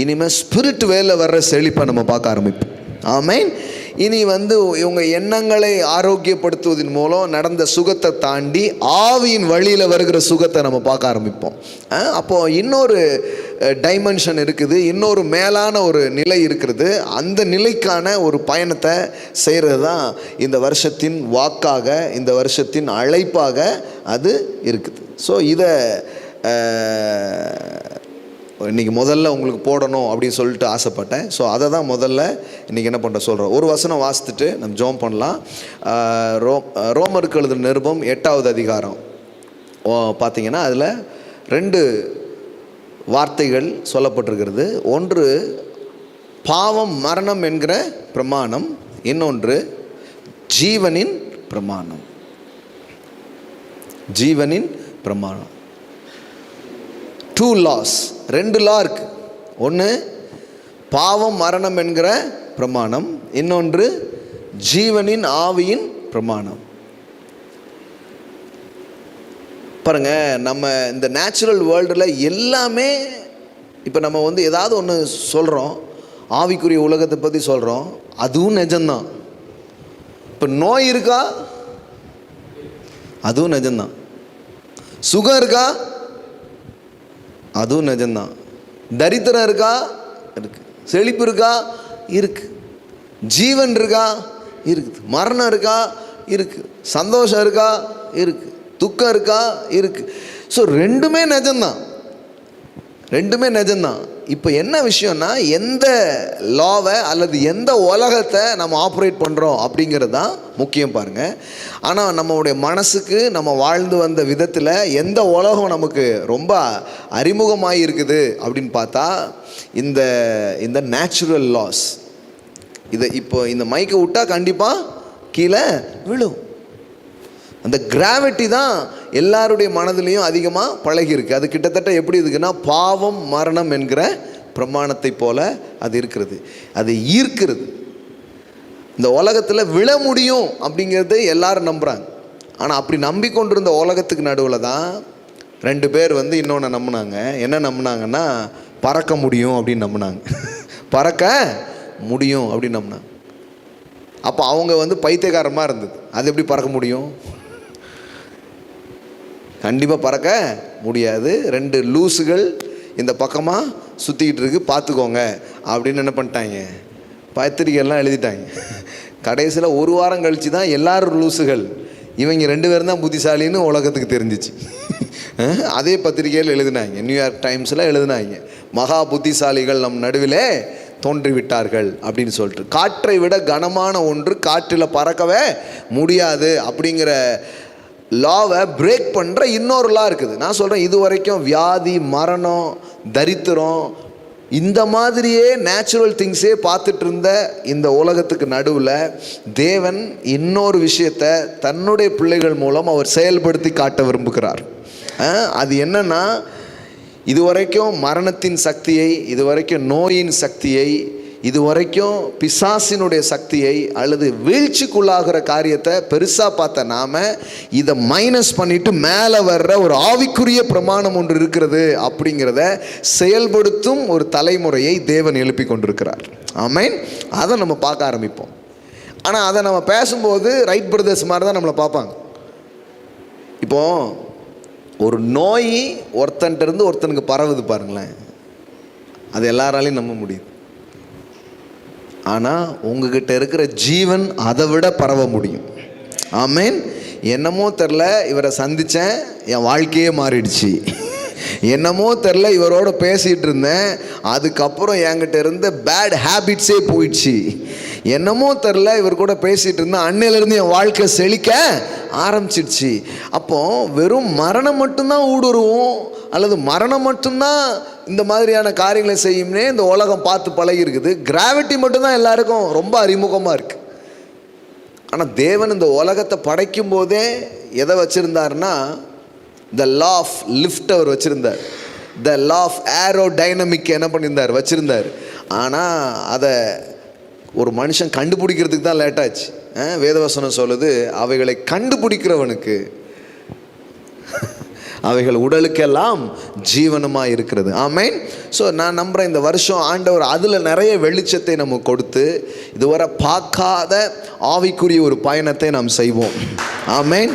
இனிமேல் ஸ்பிரிட் வேல வர்ற செழிப்பை நம்ம பார்க்க ஆரம்பிப்போம். ஆமென். இனி இவங்க எண்ணங்களை ஆரோக்கியப்படுத்துவதன் மூலம் நடந்த சுகத்தை தாண்டி ஆவியின் வழியில் வருகிற சுகத்தை நம்ம பார்க்க ஆரம்பிப்போம். அப்போது இன்னொரு டைமென்ஷன் இருக்குது, இன்னொரு மேலான ஒரு நிலை இருக்கிறது. அந்த நிலைக்கான ஒரு பயணத்தை செய்கிறது தான் இந்த வருஷத்தின் வாக்காக, இந்த வருஷத்தின் அழைப்பாக அது இருக்குது. ஸோ இதை இன்றைக்கி முதல்ல உங்களுக்கு போடணும் அப்படின்னு சொல்லிட்டு ஆசைப்பட்டேன். ஸோ அதை தான் முதல்ல இன்றைக்கி என்ன பண்ணுற சொல்கிறோம். ஒரு வசனம் வாசித்துட்டு நம்ம ஜெபம் பண்ணலாம். ரோமருக்கு எழுதின நிருபம் 8வது அதிகாரம் பார்த்திங்கன்னா அதில் 2 வார்த்தைகள் சொல்லப்பட்டிருக்கிறது. ஒன்று பாவம் மரணம் என்கிற பிரமாணம், இன்னொன்று ஜீவனின் பிரமாணம். ஜீவனின் பிரமாணம். 2 laws, 2 law இருக்கு. ஒன்று பாவம் மரணம் என்கிற பிரமாணம், இன்னொன்று ஜீவனின் ஆவியின் பிரமாணம். பாருங்க, நம்ம இந்த நேச்சுரல் வேர்ல்டில் எல்லாமே இப்போ நம்ம ஏதாவது ஒன்று சொல்கிறோம், ஆவிக்குரிய உலகத்தை பற்றி சொல்கிறோம், அதுவும் நிஜம்தான். இப்போ நோய் இருக்கா, அதுவும் நிஜம்தான். சுகம் இருக்கா, அதுவும் நிஜம்தான். தரித்திரம் இருக்கா, இருக்கு. செழிப்பு இருக்கா, இருக்கு. ஜீவன் இருக்கா, இருக்குது. மரணம் இருக்கா, இருக்கு. சந்தோஷம் இருக்கா, இருக்கு. துக்கம் இருக்கா, இருக்கு. ஸோ ரெண்டுமே நிஜம்தான், ரெண்டுமே நிஜம்தான். இப்போ என்ன விஷயம்னா, எந்த லாவை அல்லது எந்த உலகத்தை நம்ம ஆப்ரேட் பண்ணுறோம் அப்படிங்கிறது தான் முக்கியம் பாருங்கள். ஆனால் நம்மளுடைய மனசுக்கு நம்ம வாழ்ந்து வந்த விதத்தில் எந்த உலகம் நமக்கு ரொம்ப அறிமுகமாக இருக்குது அப்படின்னு பார்த்தா இந்த இந்த நேச்சுரல் லாஸ். இதை இப்போ இந்த மைக்கை விட்டால் கண்டிப்பாக கீழே விழும். அந்த கிராவிட்டி தான் எல்லாருடைய மனதிலையும் அதிகமாக பழகிருக்கு. அது கிட்டத்தட்ட எப்படி இருக்குன்னா, பாவம் மரணம் என்கிற பிரமாணத்தை போல அது இருக்கிறது. அது ஈர்க்கிறது. இந்த உலகத்தில் விழ முடியும் அப்படிங்கிறது எல்லாரும் நம்புகிறாங்க. ஆனால் அப்படி நம்பிக்கொண்டிருந்த உலகத்துக்கு நடுவில் தான் 2 பேர் இன்னொன்று நம்பினாங்க. என்ன நம்பினாங்கன்னா, பறக்க முடியும் அப்படின்னு நம்பினாங்க. பறக்க முடியும் அப்படின்னு நம்பினாங்க. அப்போ அவங்க பைத்தியக்காரமாக இருந்தது. அது எப்படி பறக்க முடியும்? கண்டிப்பாக பறக்க முடியாது. 2 லூசுகள் இந்த பக்கமாக சுற்றிக்கிட்டு இருக்கு, பார்த்துக்கோங்க அப்படின்னு என்ன பண்ணிட்டாங்க, பத்திரிக்கையெல்லாம் எழுதிட்டாங்க. கடைசியில் 1 வாரம் கழித்து தான் எல்லாரும் லூசுகள், இவங்க 2 பேரும் தான் புத்திசாலின்னு உலகத்துக்கு தெரிஞ்சிச்சு. அதே பத்திரிகையில் எழுதினாங்க, நியூயார்க் டைம்ஸில் எழுதினாங்க, மகா புத்திசாலிகள் நம் நடுவிலே தோன்றிவிட்டார்கள் அப்படின்னு சொல்லிட்டு. காற்றை விட கனமான ஒன்று காற்றில் பறக்கவே முடியாது அப்படிங்கிற லாவை பிரேக் பண்ணுற இன்னொரு லா இருக்குது. நான் சொல்கிறேன், இது வரைக்கும் வியாதி, மரணம், தரித்திரம், இந்த மாதிரியே நேச்சுரல் திங்ஸே பார்த்துட்டு இருந்த இந்த உலகத்துக்கு நடுவில் தேவன் இன்னொரு விஷயத்தை தன்னுடைய பிள்ளைகள் மூலம் அவர் செயல்படுத்தி காட்ட விரும்புகிறார். அது என்னன்னா, இதுவரைக்கும் மரணத்தின் சக்தியை, இதுவரைக்கும் நோயின் சக்தியை, இதுவரைக்கும் பிசாசினுடைய சக்தியை அல்லது வீழ்ச்சிக்குள்ளாகிற காரியத்தை பெருசாக பார்த்த நாம் இதை மைனஸ் பண்ணிட்டு மேலே வர்ற ஒரு ஆவிக்குரிய பிரமாணம் ஒன்று இருக்கிறது அப்படிங்கிறத செயல்படுத்தும் ஒரு தலைமுறையை தேவன் எழுப்பி கொண்டிருக்கிறார். ஆமென். அதை நம்ம பார்க்க ஆரம்பிப்போம். ஆனால் அதை நம்ம பேசும்போது ரைட் பிரதர்ஸ் மாதிரி தான் நம்மளை பார்ப்பாங்க. இப்போது ஒரு நோய் ஒருத்தன்ட்டு ஒருத்தனுக்கு பரவுது பாருங்களேன், அது எல்லாராலையும் நம்ப முடியுது. ஆனால் உங்ககிட்ட இருக்கிற ஜீவன் அதை விட பரவ முடியும். ஆமென். என்னமோ தெரில, இவரை சந்தித்தேன், என் வாழ்க்கையே மாறிடுச்சு. என்னமோ தெரில, இவரோட பேசிகிட்டு இருந்தேன், அதுக்கப்புறம் என்கிட்ட இருந்த பேட் ஹேபிட்ஸே போயிடுச்சு. என்னமோ தெரில, இவர் கூட பேசிகிட்டு இருந்தேன், அன்னையிலேருந்து என் வாழ்க்கை செழிக்க ஆரம்பிச்சிடுச்சு. அப்போது வெறும் மரணம் மட்டும்தான் ஊடுருவும் அல்லது மரணம் மட்டும்தான் இந்த மாதிரியான காரியங்களை செய்யும்னே இந்த உலகம் பார்த்து பழகி இருக்குது. கிராவிட்டி மட்டும்தான் எல்லாருக்கும் ரொம்ப அறிமுகமாக இருக்குது. ஆனால் தேவன் இந்த உலகத்தை படைக்கும் போதே எதை வச்சுருந்தாருன்னா, த லா ஆஃப் லிஃப்ட் அவர் வச்சுருந்தார். The law of aerodynamic என்ன பண்ணியிருந்தார், வச்சுருந்தார். ஆனால் அதை ஒரு மனுஷன் கண்டுபிடிக்கிறதுக்கு தான் லேட்டாச்சு. வேதவசனம் சொல்லுது, அவைகளை கண்டுபிடிக்கிறவனுக்கு அவைகள் உடலுக்கெல்லாம் ஜீவனமாக இருக்கிறது. ஆமேன். ஸோ நான் நம்புகிறேன் இந்த வருஷம் ஆண்டவர் அதில் நிறைய வெளிச்சத்தை நமக்கு கொடுத்து இதுவரை பார்க்காத ஆவிக்குரிய ஒரு பயணத்தை நாம் செய்வோம். ஆமேன்.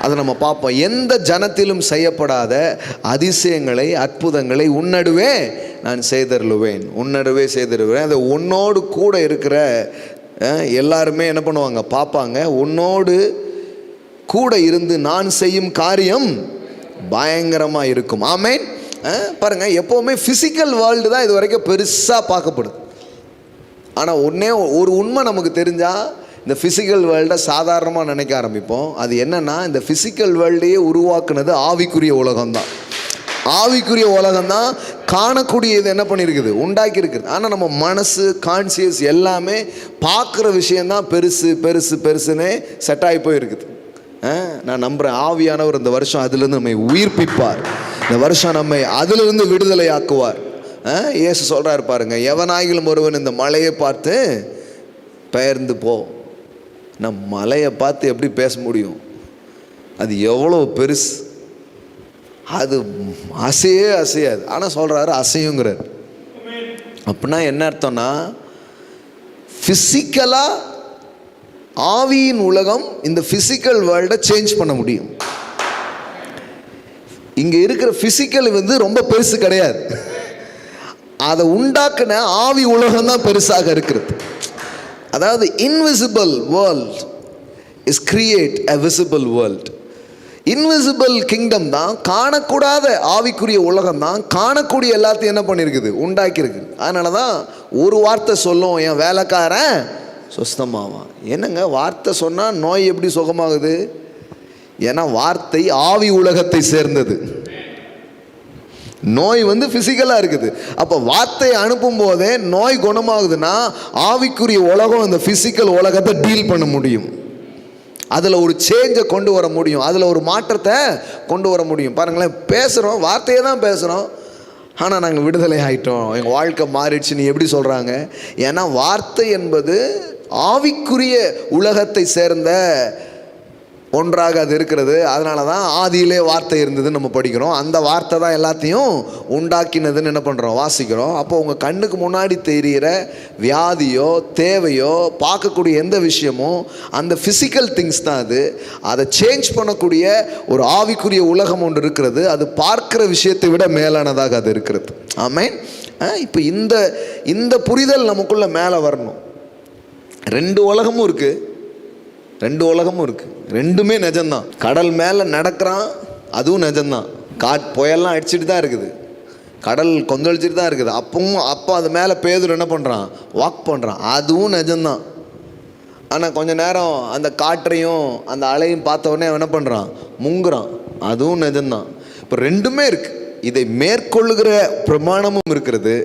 அதை நம்ம பார்ப்போம். எந்த ஜனத்திலும் செய்யப்படாத அதிசயங்களை அற்புதங்களை உன்னடுவே நான் செய்தருளுவேன், உன்னடுவே செய்தருவேன். அது உன்னோடு கூட இருக்கிற எல்லாருமே என்ன பண்ணுவாங்க, பார்ப்பாங்க. உன்னோடு கூட இருந்து நான் செய்யும் காரியம் பயங்கரமாக இருக்கும். ஆமேன். பாருங்கள், எப்போவுமே ஃபிசிக்கல் வேர்ல்டு தான் இது வரைக்கும் பெருசாக பார்க்கப்படுது. ஆனால் ஒரு உண்மை நமக்கு தெரிஞ்சால் இந்த ஃபிசிக்கல் வேர்ல்டை சாதாரணமாக நினைக்க ஆரம்பிப்போம். அது என்னென்னா, இந்த ஃபிசிக்கல் வேர்ல்டையே உருவாக்குனது ஆவிக்குரிய உலகம்தான். ஆவிக்குரிய உலகம்தான் காணக்கூடிய இது என்ன பண்ணியிருக்குது, உண்டாக்கி இருக்குது. ஆனால் நம்ம மனசு கான்சியஸ் எல்லாமே பார்க்குற விஷயந்தான் பெருசு பெருசு பெருசுன்னே செட் ஆகி போயிருக்குது. நான் நம்புகிறேன் ஆவியானவர் இந்த வருஷம் அதிலிருந்து நம்மை உயிர்ப்பிப்பார். இந்த வருஷம் நம்மை அதிலிருந்து விடுதலை ஆக்குவார். இயேசு சொல்கிறாரு பாருங்க, எவனாகிலும் ஒருவன் இந்த மலையை பார்த்து பெயர்ந்து போ. நம் மலையை பார்த்து எப்படி பேச முடியும்? அது எவ்வளோ பெருசு, அது அசையாது. ஆனால் சொல்கிறாரு அசையுங்கிறார். அப்படின்னா என்ன அர்த்தம்னா, ஃபிசிக்கலாக ஆவியின் உலகம் இந்த ஃபிசிக்கல் வேர்ல்டை சேஞ்ச் பண்ண முடியும். இங்கே இருக்கிற ஃபிசிக்கல் ரொம்ப பெருசு கிடையாது. அதை உண்டாக்குன ஆவி உலகம் தான் பெருசாக இருக்கிறது. அதாவது invisible world is create a visible world. Invisible kingdom தான், காணக்கூடாத ஆவிக்குரிய உலகம் தான் காணக்கூடிய எல்லாத்தையும் என்ன பண்ணியிருக்குது, உண்டாக்கியிருக்கு. அதனால தான் ஒரு வார்த்தை சொல்லும், என் வேலைக்காரன் சுஸ்தமாவான். என்னங்க வார்த்தை சொன்னால் நோய் எப்படி சுகமாகுது? ஏன்னா வார்த்தை ஆவி உலகத்தை சேர்ந்தது. நோய் ஃபிசிக்கலாக இருக்குது. அப்போ வார்த்தையை அனுப்பும் போதே நோய் குணமாகுதுன்னா ஆவிக்குரிய உலகம் அந்த ஃபிசிக்கல் உலகத்தை டீல் பண்ண முடியும். அதில் ஒரு சேஞ்சை கொண்டு வர முடியும், அதில் ஒரு மாற்றத்தை கொண்டு வர முடியும். பாருங்களேன், பேசுகிறோம், வார்த்தையை தான் பேசுகிறோம், ஆனால் நாங்கள் விடுதலை ஆகிட்டோம், எங்கள் வாழ்க்கை மாறிடுச்சுன்னு எப்படி சொல்கிறாங்க? ஏன்னா வார்த்தை என்பது ஆவிக்குரிய உலகத்தை சேர்ந்த ஒன்றாக அது இருக்கிறது. அதனால தான் ஆதியிலே வார்த்தை இருந்ததுன்னு நம்ம படிக்கிறோம். அந்த வார்த்தை தான் எல்லாத்தையும் உண்டாக்கினதுன்னு என்ன பண்ணுறோம், வாசிக்கிறோம். அப்போ உங்கள் கண்ணுக்கு முன்னாடி தெரிகிற வியாதியோ தேவையோ பார்க்கக்கூடிய எந்த விஷயமோ அந்த ஃபிசிக்கல் திங்ஸ் தான் அது. அதை சேஞ்ச் பண்ணக்கூடிய ஒரு ஆவிக்குரிய உலகம் ஒன்று இருக்கிறது. அது பார்க்குற விஷயத்தை விட மேலானதாக அது இருக்கிறது. ஆமேன். இப்போ இந்த புரிதல் நமக்குள்ளே மேலே வரணும். ரெண்டு உலகமும் இருக்குது, ரெண்டுமே நிஜம்தான். கடல் மேலே நடக்கிறான், அதுவும் நிஜம்தான். புயல்லாம் அடிச்சுட்டு தான் இருக்குது, கடல் கொந்தளிச்சுட்டு தான் இருக்குது. அப்போ அது மேலே பேதுரு என்ன பண்ணுறான், வாக் பண்ணுறான், அதுவும் நிஜம்தான். ஆனால் கொஞ்ச நேரம் அந்த காற்றையும் அந்த அலையும் பார்த்தவொடனே என்ன பண்ணுறான், முங்குறான், அதுவும் நிஜம்தான். இப்போ ரெண்டுமே இருக்குது. இதை மேற்கொள்ளுகிற பிரமாணமும் இருக்கிறது,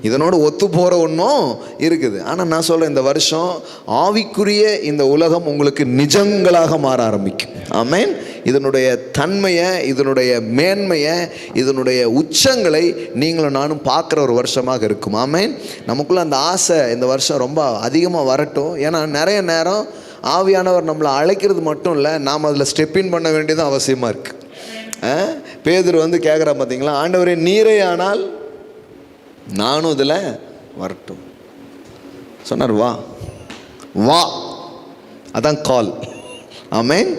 இதனோடு ஒத்து போகிற ஒன்றும் இருக்குது. ஆனால் நான் சொல்கிறேன், இந்த வருஷம் ஆவிக்குரிய இந்த உலகம் உங்களுக்கு நிஜங்களாக மாற ஆரம்பிக்கும். ஆமேன். இதனுடைய தன்மையை, இதனுடைய மேன்மையை, இதனுடைய உச்சங்களை நீங்களும் நானும் பார்க்குற ஒரு வருஷமாக இருக்கும். ஆமேன். நமக்குள்ளே அந்த ஆசை இந்த வருஷம் ரொம்ப அதிகமாக வரட்டும். ஏன்னா நிறைய நேரம் ஆவியானவர் நம்மளை அழைக்கிறது மட்டும் இல்லை, நாம் அதில் ஸ்டெப்பின் பண்ண வேண்டியதும் அவசியமாக இருக்குது. பேதுரு கேட்குறா பார்த்தீங்களா, ஆண்டவரே நீரே ஆனால் நானும் இதில் வரட்டும் சொன்னார். வா, அதான் கால். ஆமேன்.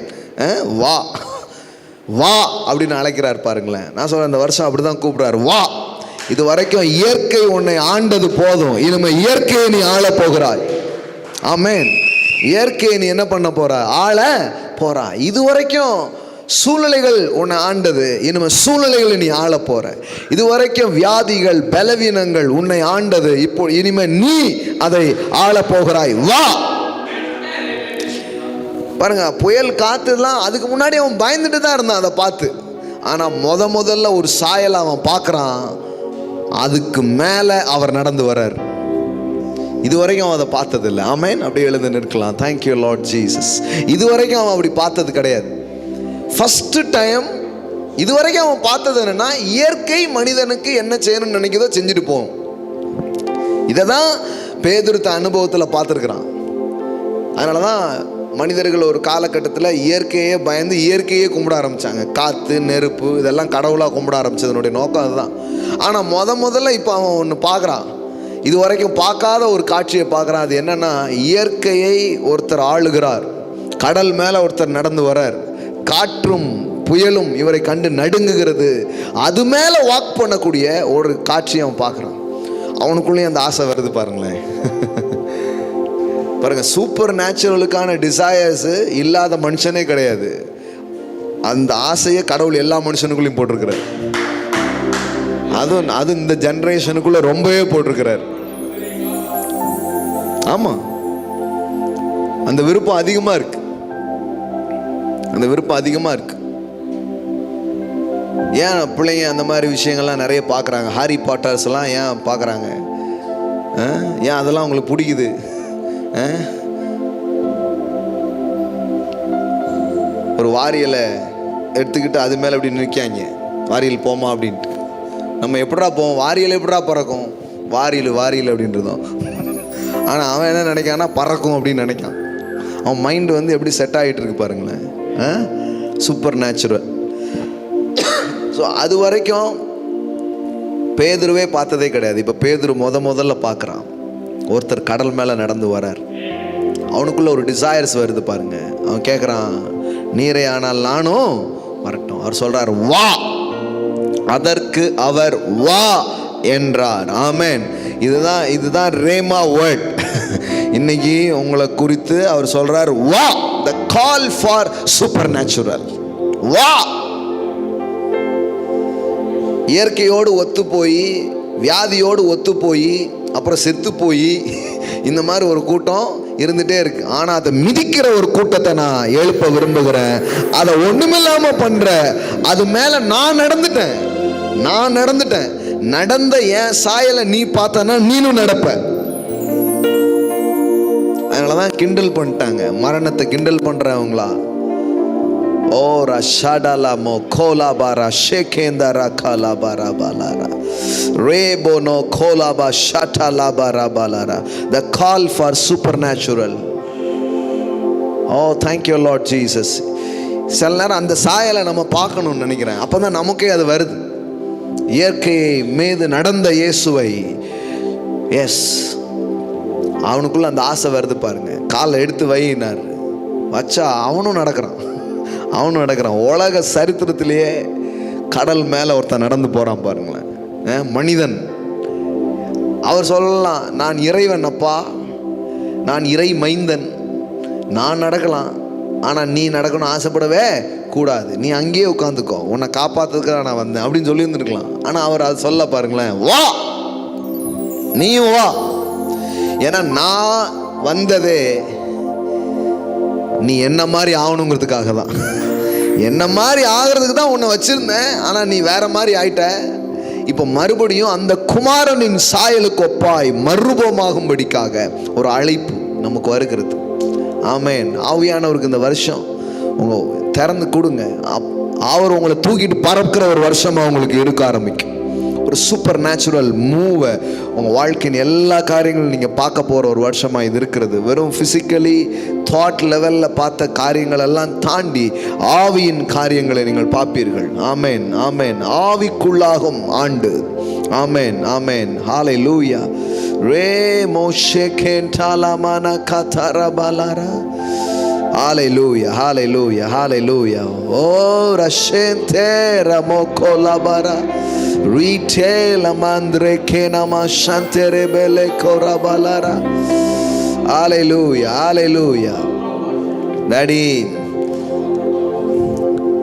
வா அப்படின்னு அழைக்கிறார் பாருங்களேன். நான் சொல்கிறேன், இந்த வருஷம் அப்படி தான் கூப்பிட்றாரு. வா, இது வரைக்கும் இயற்கை உன்னை ஆண்டது போதும், இனிமே இயற்கையை நீ ஆள போகிறாய். ஆமேன். இயற்கையை நீ என்ன பண்ண போற, ஆள போறா. இது வரைக்கும் சூழ்நிலைகள் உன்னை ஆண்டது, இனிமேல் சூழ்நிலைகளை நீ ஆள போற. இதுவரைக்கும் வியாதிகள் பலவீனங்கள் உன்னை ஆண்டது, இப்போ இனிமேல் நீ அதை ஆள போகிறாய். வா. பாருங்க, புயல் காத்துலாம் அதுக்கு முன்னாடி அவன் பயந்துட்டு தான் இருந்தான் அதை பார்த்து. ஆனால் முதல்ல ஒரு சாயல் அவன் பார்க்குறான், அதுக்கு மேலே அவர் நடந்து வர்றார். இதுவரைக்கும் அவன் அதை பார்த்ததில்லை. ஆமேன். அப்படியே எழுந்து நிற்கலாம். Thank you Lord Jesus. இதுவரைக்கும் அவன் அப்படி பார்த்தது கிடையாது. ஃபஸ்ட்டு டைம் இதுவரைக்கும் அவன் பார்த்தது என்னன்னா, இயற்கை மனிதனுக்கு என்ன செய்யணும்னு நினைக்கிறதோ செஞ்சுட்டு போவோம். இதை தான் பேதுரு அனுபவத்தில் பார்த்துருக்குறான். அதனால தான் மனிதர்கள் ஒரு காலகட்டத்தில் இயற்கையே பயந்து இயற்கையே கும்பிட ஆரம்பித்தாங்க. காற்று, நெருப்பு இதெல்லாம் கடவுளாக கும்பிட ஆரம்பித்ததனுடைய நோக்கம் அதுதான். ஆனால் முதல்ல இப்போ அவன் ஒன்று பார்க்குறான், இது வரைக்கும் பார்க்காத ஒரு காட்சியை பார்க்குறான். அது என்னென்னா, இயற்கையை ஒருத்தர் ஆளுகிறார், கடல் மேலே ஒருத்தர் நடந்து வரார், காற்றும் புயலும் இவரை கண்டு நடுங்குகிறது, அது மேலே வாக் பண்ணக்கூடிய ஒரு காட்சியை அவன் பார்க்குறான். அவனுக்குள்ளேயும் அந்த ஆசை வருது பாருங்களேன். பாருங்க, சூப்பர் நேச்சுரலுக்கான டிசையர்ஸ் இல்லாத மனுஷனே கிடையாது. அந்த ஆசையை கடவுள் எல்லா மனுஷனுக்குள்ளேயும் போட்டிருக்கிறார். அது இந்த ஜெனரேஷனுக்குள்ள ரொம்பவே போட்டிருக்கிறார். ஆமா, அந்த விருப்பம் அதிகமா இருக்கு, அந்த விருப்பம் அதிகமா இருக்கு. ஏன் பிள்ளைங்க அந்த மாதிரி விஷயங்கள்லாம் நிறைய பார்க்குறாங்க? ஹாரி பாட்டர்ஸ் எல்லாம் ஏன் பார்க்குறாங்க? ஏன் அதெல்லாம் உங்களுக்கு பிடிக்குது? ஒரு வாரியலை எடுத்துக்கிட்டு அது மேலே அப்படி நிற்காங்க, வாரியல் போமா அப்படின்ட்டு. நம்ம எப்படா போவோம்? வாரியல் எப்படா பறக்கும்? வாரியல் அப்படின்றதும். ஆனால் அவன் என்ன நினைக்கான்னா பறக்கும் அப்படின்னு நினைக்கான். அவன் மைண்டு வந்து எப்படி செட் ஆகிட்டு இருக்கு பாருங்களேன். Super natural. ஸோ அது வரைக்கும் பேதுருவே பார்த்ததே கிடையாது. இப்போ பேதுரு முதல்ல பார்க்குறான். ஒருத்தர் கடல் மேலே நடந்து வரார். அவனுக்குள்ள ஒரு டிசையர்ஸ் வருது பாருங்க. அவன் கேட்குறான், நீரே ஆனால் நானும் வரட்டும். அவர் சொல்றார், வா. அதற்கு அவர் வா என்றார். ஆமென். இதுதான் ரேமா வேர்ட். இன்னைக்கு உங்களை குறித்து அவர் சொல்றார், வா. the call for supernatural. வா. இயற்கையோடு ஒத்து போய், வியாதியோடு ஒத்து போய், அப்புறம் செத்து போய், இந்த மாதிரி ஒரு கூட்டம் இருந்துட்டே இருக்கு. ஆனா அதை மிதிக்கிற ஒரு கூட்டத்தை நான் எழுப்ப விரும்புகிறேன். அதை ஒண்ணுமில்லாம பண்ற, அது மேல நான் நடந்துட்டேன். நடந்த என் சாயலை நீ பார்த்தனா நீனும் நடப்ப. அதனாலதான் கிண்டல் பண்ணிட்டாங்க, மரணத்தை கிண்டல் பண்றவங்களா. ஓ ரஷாடலா மோ கோலாபாரா ஷேகேந்தரா காலாபாரா பாலாரா ரேபோனோ Colaba ஷாட்டாலாபாரா பாலாரா. The call for supernatural. Oh, thank you Lord Jesus. சில நேரம் அந்த சாயலை நம்ம பார்க்கணும்னு நினைக்கிறேன். அப்பதான் நமக்கே அது வருது. இயற்கையை மீது நடந்த இயேசுவை, எஸ், அவனுக்குள்ள அந்த ஆசை வருது பாருங்க. காலை எடுத்து வையினார், வச்சா அவனும் நடக்கிறான். உலக சரித்திரத்திலேயே கடல் மேலே ஒருத்தன் நடந்து போகிறான் பாருங்களேன். மனிதன். அவர் சொல்லலாம், நான் இறைவன் அப்பா, நான் இறை மைந்தன், நான் நடக்கலாம். ஆனால் நீ நடக்கணும் ஆசைப்படவே கூடாது. நீ அங்கேயே உட்காந்துக்கோ, உன்னை காப்பாற்றுறதுக்காக நான் வந்தேன் அப்படின்னு சொல்லி இருந்துருக்கலாம். ஆனால் அவர் அது சொல்ல பாருங்களேன், வா, நீயும் வா. ஏன்னா நான் வந்ததே நீ என்ன மாதிரி ஆகணுங்கிறதுக்காக தான். என்ன மாதிரி ஆகிறதுக்கு தான் உன்னை வச்சிருந்தேன். ஆனால் நீ வேற மாதிரி ஆயிட்ட. இப்போ மறுபடியும் அந்த குமாரனின் சாயலுக்கு ஒப்பாய் மறுரூபமாகும்படிக்காக ஒரு அழைப்பு நமக்கு வருகிறது. ஆமென். ஆவியானவருக்கு இந்த வருஷம் உங்க திறந்து கொடுங்க. அவர் உங்களை தூக்கிட்டு பறக்கிற ஒரு வருஷமா உங்களுக்கு எடுக்க ஆரம்பிக்கும். ஒரு சூப்பர் நேச்சுரல் மூவை உங்கள் வாழ்க்கையின் எல்லா காரியங்களும் நீங்கள் பார்க்க போகிற ஒரு வருஷமாக இது இருக்கிறது. வெறும் ஃபிசிக்கலி தாட் லெவலில் பார்த்த காரியங்கள் எல்லாம் தாண்டி ஆவியின் காரியங்களை நீங்கள் பார்ப்பீர்கள். ஆமென், ஆமென். ஆவிக்குள்ளாகும் ஆண்டு. ஆமென், ஆமென். ஹல்லேலூயா. ரே மோஷேகேன் டாலாமானா கதரபாலாரா. ஹல்லேலூயா, ஹல்லேலூயா, ஹல்லேலூயா. ஓ ரஷேந்தே ரமோகோலாபாரா retail amandre kenama shantere bele korabalara. Hallelujah, hallelujah. Daddy,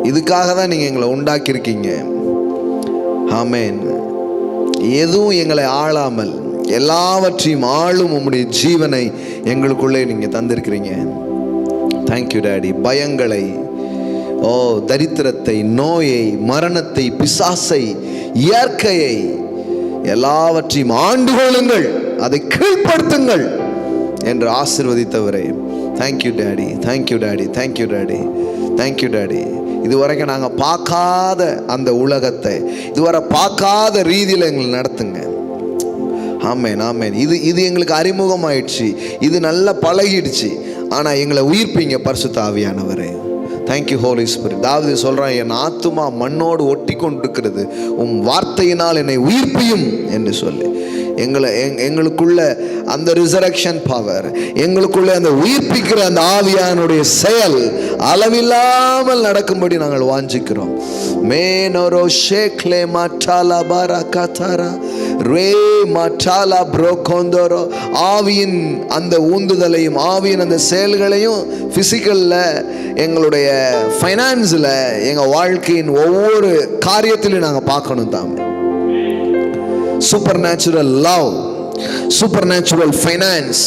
இதுக்காக தான் நீங்க எங்களை உண்டாக்கி இருக்கீங்க. ஆமென். எதுவும் எங்களை ஆளாமல் எல்லாவற்றையும் ஆளும் உம்முடைய ஜீவனை எங்களுக்குள்ளே நீங்க தந்திருக்கிறீங்க. Thank you daddy. பயங்களை, ஓ தரித்திரத்தை, நோயை, மரணத்தை, பிசாசை, இயற்கையை எல்லாவற்றையும் ஆண்டு கொள்ளுங்கள், அதை கீழ்ப்படுத்துங்கள் என்று ஆசீர்வதித்தவரே, thank you daddy, thank you daddy, thank you daddy, thank you daddy. இதுவரைக்கும் நாங்கள் பார்க்காத அந்த உலகத்தை, இதுவரை பார்க்காத ரீதியில் எங்களை நடத்துங்க. ஆமென், ஆமென். இது எங்களுக்கு அறிமுகமாயிடுச்சு, இது நல்லா பழகிடுச்சு. ஆனால் எங்களை உயிர்ப்பீங்க பரிசுத்த ஆவியானவரே. Thank you Holi spirit. தாவீது சொல்கிறான், என் ஆத்துமா மண்ணோடு ஒட்டி கொண்டிருக்கிறது, உம் வார்த்தையினால் என்னை உயிர்ப்பியும் என்று சொல்லி எங்களுக்குள்ள அந்த ரிசரக்ஷன் பவர், எங்களுக்குள்ள அந்த உயிர்ப்பிக்கிற அந்த ஆவியானுடைய செயல் அளவில்லாமல் நடக்கும்படி நாங்கள் வாஞ்சிக்கிறோம். மேனோரோ ஷேக்லே மாட்டாலா பாரா காத்தாரா ரே மாட்டாலா ப்ரோகோந்தோரோ. ஆவியின் அந்த ஊந்துதலையும் ஆவியின் அந்த செயல்களையும் ஃபிசிக்கலில், எங்களுடைய ஃபைனான்ஸில், எங்கள் வாழ்க்கையின் ஒவ்வொரு காரியத்திலையும் நாங்கள் பார்க்கணும் தாமே. Supernatural love, supernatural finance.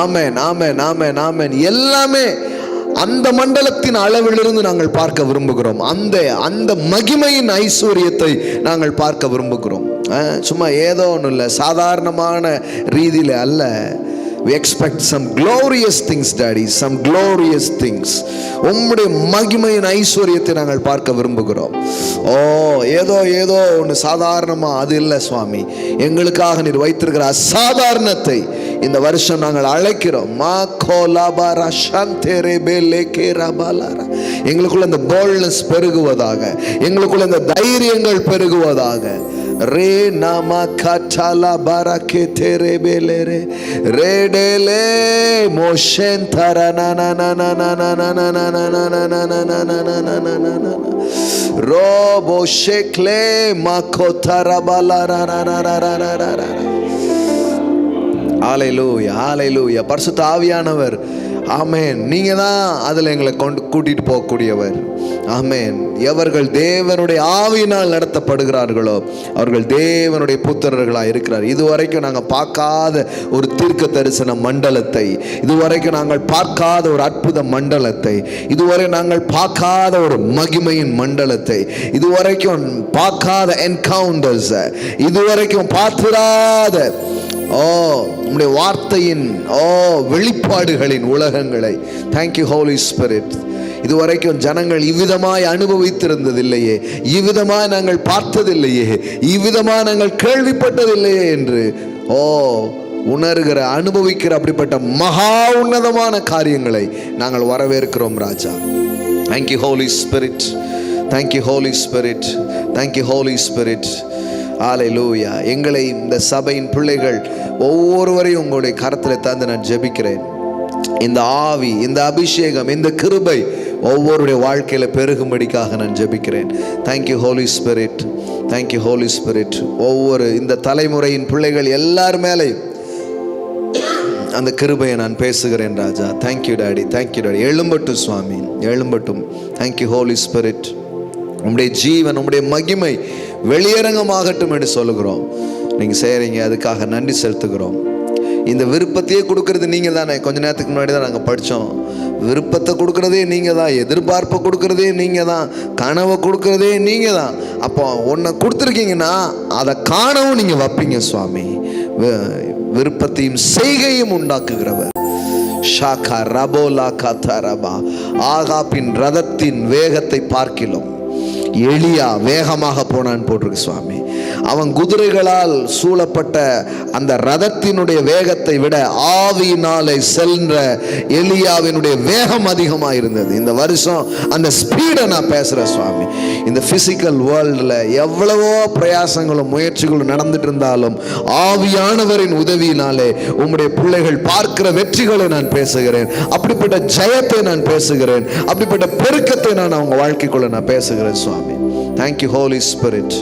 ஆமென் ஆமென் ஆமென் ஆமென். எல்லாமே அந்த மண்டலத்தின் அளவிலிருந்து நாங்கள் பார்க்க விரும்புகிறோம். அந்த மகிமையின் ஐஸ்வர்யத்தை நாங்கள் பார்க்க விரும்புகிறோம். சும்மா ஏதோ ஒன்றும் இல்லை, சாதாரணமான ரீதியில் அல்ல. We expect some glorious things, Daddy, some glorious things. உம்முடைய மகிமையின் ஐஸ்வர்யத்தை நாங்கள் பார்க்க விரும்புகிறோம். ஏதோ ஒன்று சாதாரணமாக அது இல்லை சுவாமி. எங்களுக்காக நீர் வைத்திருக்கிற அசாதாரணத்தை இந்த வருஷம் நாங்கள் அழைக்கிறோம். எங்களுக்குள்ள இந்த போல்ட்னஸ் பெருகுவதாக, எங்களுக்குள்ள இந்த தைரியங்கள் பெருகுவதாக. ரே நாமா கட்டாலா பாரகே தேரே பேலேரே ரேடேலே மோஷன் தரா நா நா நா நா நா நா நா நா நா நா நா நா நா நா நா நா ரோபோ ஷேக்லே மாகோதாரா பாலாரா ரா ரா ரா ரா ரா ரா. ஹல்லேலூயா ஹல்லேலூயா. பரிசுத்த ஆவியானவர், ஆமென், நீங்க தான் அதில் எங்களை கூட்டிட்டு போகக்கூடியவர். ஆமென். எவர்கள் தேவனுடைய ஆவியினால் நடத்தப்படுகிறார்களோ அவர்கள் தேவனுடைய புத்திரர்களாக இருக்கிறார். இதுவரைக்கும் நாங்கள் பார்க்காத ஒரு தீர்க்க தரிசன மண்டலத்தை, இதுவரைக்கும் நாங்கள் பார்க்காத ஒரு அற்புத மண்டலத்தை, இதுவரை நாங்கள் பார்க்காத ஒரு மகிமையின் மண்டலத்தை, இதுவரைக்கும் பார்க்காத என்கவுண்டர்ஸ், இதுவரைக்கும் பார்த்திராத உம்முடைய வார்த்தையின் வெளிப்பாடுகளின் உலகங்களை. Thank you Holi Spirit. இதுவரைக்கும் ஜனங்கள் இவ்விதமாய் அனுபவித்திருந்ததில்லையே, இவ்விதமாய் நாங்கள் பார்த்ததில்லையே, இவ்விதமாய் நாங்கள் கேள்விப்பட்டதில்லையே என்று உணர்கிற, அனுபவிக்கிற அப்படிப்பட்ட மகா உன்னதமான காரியங்களை நாங்கள் வரவேற்கிறோம் ராஜா. Thank you Holi spirit. Thank you Holi spirit. Thank you Holi Spirit. ஹல்லேலூயா. எங்களை, இந்த சபையின் பிள்ளைகள் ஒவ்வொருவரையும் உங்களுடைய கரத்தில் தந்து நான் ஜெபிக்கிறேன். இந்த ஆவி, இந்த அபிஷேகம், இந்த கிருபை ஒவ்வொருடைய வாழ்க்கையில் பெருகும்படிக்காக நான் ஜெபிக்கிறேன். Thank you Holi spirit. Thank you Holi spirit. ஒவ்வொரு இந்த தலைமுறையின் பிள்ளைகள் எல்லார் மேலேயும் அந்த கிருபையை நான் பேசுகிறேன் ராஜா. Thank you daddy. Thank you daddy. எழும்பட்டும் சுவாமி, எழும்பட்டும். Thank you Holi Spirit. உம்முடைய ஜீவன், உம்முடைய மகிமை வெளியரங்கமாகட்டும் என்று சொல்லுகிறோம். நீங்கள் செய்கிறீங்க, அதுக்காக நன்றி செலுத்துகிறோம். இந்த விருப்பத்தையே கொடுக்கறது நீங்கள் தானே. கொஞ்ச நேரத்துக்கு முன்னாடி தான் நாங்கள் படித்தோம். விருப்பத்தை கொடுக்குறதே நீங்கள் தான், எதிர்பார்ப்பை கொடுக்குறதே நீங்கள் தான், கனவை கொடுக்குறதே நீங்கள் தான். அப்போ ஒன்றை கொடுத்துருக்கீங்கன்னா அதை காணவும் நீங்கள் வைப்பீங்க சுவாமி. விருப்பத்தையும் செய்கையும் உண்டாக்குகிறவர். ஷாகா ரபோலா காத்தாரபா. ஆகாபின் ரதத்தின் வேகத்தை பார்க்கிலும் எலியா வேகமாக போனான் போட்டிருக்கு சுவாமி. அவன் குதிரைகளால் சூழப்பட்ட அந்த ரதத்தினுடைய வேகத்தை விட ஆவியினாலே சென்ற எலியாவினுடைய வேகம் அதிகமாக இருந்தது. இந்த வருஷம் அந்த ஸ்பீடை நான் பேசுகிறேன் சுவாமி. இந்த பிசிக்கல் வேர்ல்டில் எவ்வளவோ பிரயாசங்களும் முயற்சிகளும் நடந்துட்டு இருந்தாலும் ஆவியானவரின் உதவியினாலே உம்முடைய பிள்ளைகள் பார்க்கிற வெற்றிகளை நான் பேசுகிறேன். அப்படிப்பட்ட ஜெயத்தை நான் பேசுகிறேன். அப்படிப்பட்ட பெருக்கத்தை நான் அவங்க வாழ்க்கைக்குள்ள நான் பேசுகிறேன் சுவாமி. Thank you Holi spirit.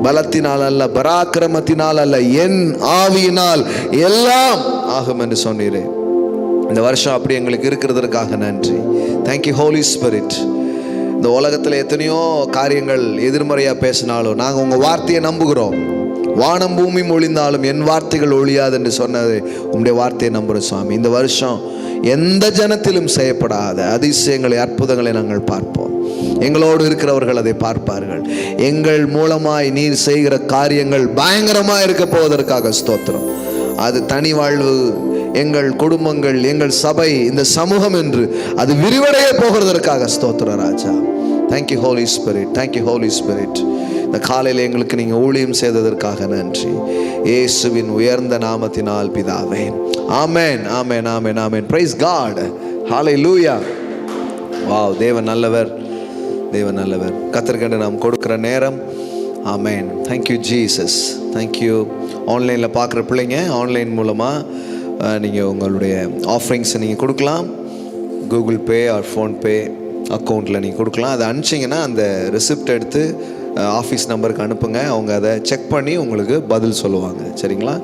பலத்தினால் அல்ல, பராக்கிரமத்தினால் அல்ல, என் ஆவியினால் எல்லாம் ஆகும் என்று சொன்னீரே. இந்த வருஷம் அப்படி எங்களுக்கு இருக்கிறதற்காக நன்றி. Thank you Holi spirit. இந்த உலகத்தில் எத்தனையோ காரியங்கள் எதிர்மறையாக பேசினாலும் நாங்கள் உங்கள் வார்த்தையை நம்புகிறோம். வானம் பூமி ஒழிந்தாலும் என் வார்த்தைகள் ஒழியாது என்று சொன்னது உங்களுடைய வார்த்தையை நம்புகிறோம் சுவாமி. இந்த வருஷம் எந்த ஜனத்திலும் செய்யப்படாத அதிசயங்களை, அற்புதங்களை நாங்கள் பார்ப்போம். எங்களோடு இருக்கிறவர்கள் அதை பார்ப்பார்கள். எங்கள் மூலமாய் நீர் செய்கிற காரியங்கள் பயங்கரமாக இருக்க போவதற்காக ஸ்தோத்திரம். அது தனி வாழ்வு, எங்கள் குடும்பங்கள், எங்கள் சபை, இந்த சமூகம் என்று அது விரிவடைய போகிறதற்காக ஸ்தோத்திரம் ராஜா. Thank you Holi spirit. Thank you Holi spirit. இந்த காலையில் எங்களுக்கு நீங்கள் ஊழியம் செய்ததற்காக நன்றி. இயேசுவின் உயர்ந்த நாமத்தினால் பிதாவே, ஆமென், ஆமென், ஆமென், ஆமென். Praise God. ஹalleluya. வாவ், தேவன் நல்லவர், தேவன் நல்லவர். கர்த்தருக்கென்று நாம் கொடுக்கிற நேரம். ஆமென். Thank you Jesus, thank you. ஆன்லைனில் பார்க்குற பிள்ளைங்க, ஆன்லைன் மூலமாக நீங்கள் உங்களுடைய ஆஃபரிங்ஸை நீங்கள் கொடுக்கலாம். கூகுள் பே ஆர் ஃபோன்பே அக்கௌண்ட்டில் நீங்கள் கொடுக்கலாம். அதை அனுப்பிச்சிங்கன்னா அந்த ரெசிப்ட் எடுத்து ஆஃபீஸ் நம்பருக்கு அனுப்புங்க. அவங்க அதை செக் பண்ணி உங்களுக்கு பதில் சொல்லுவாங்க. சரிங்களா?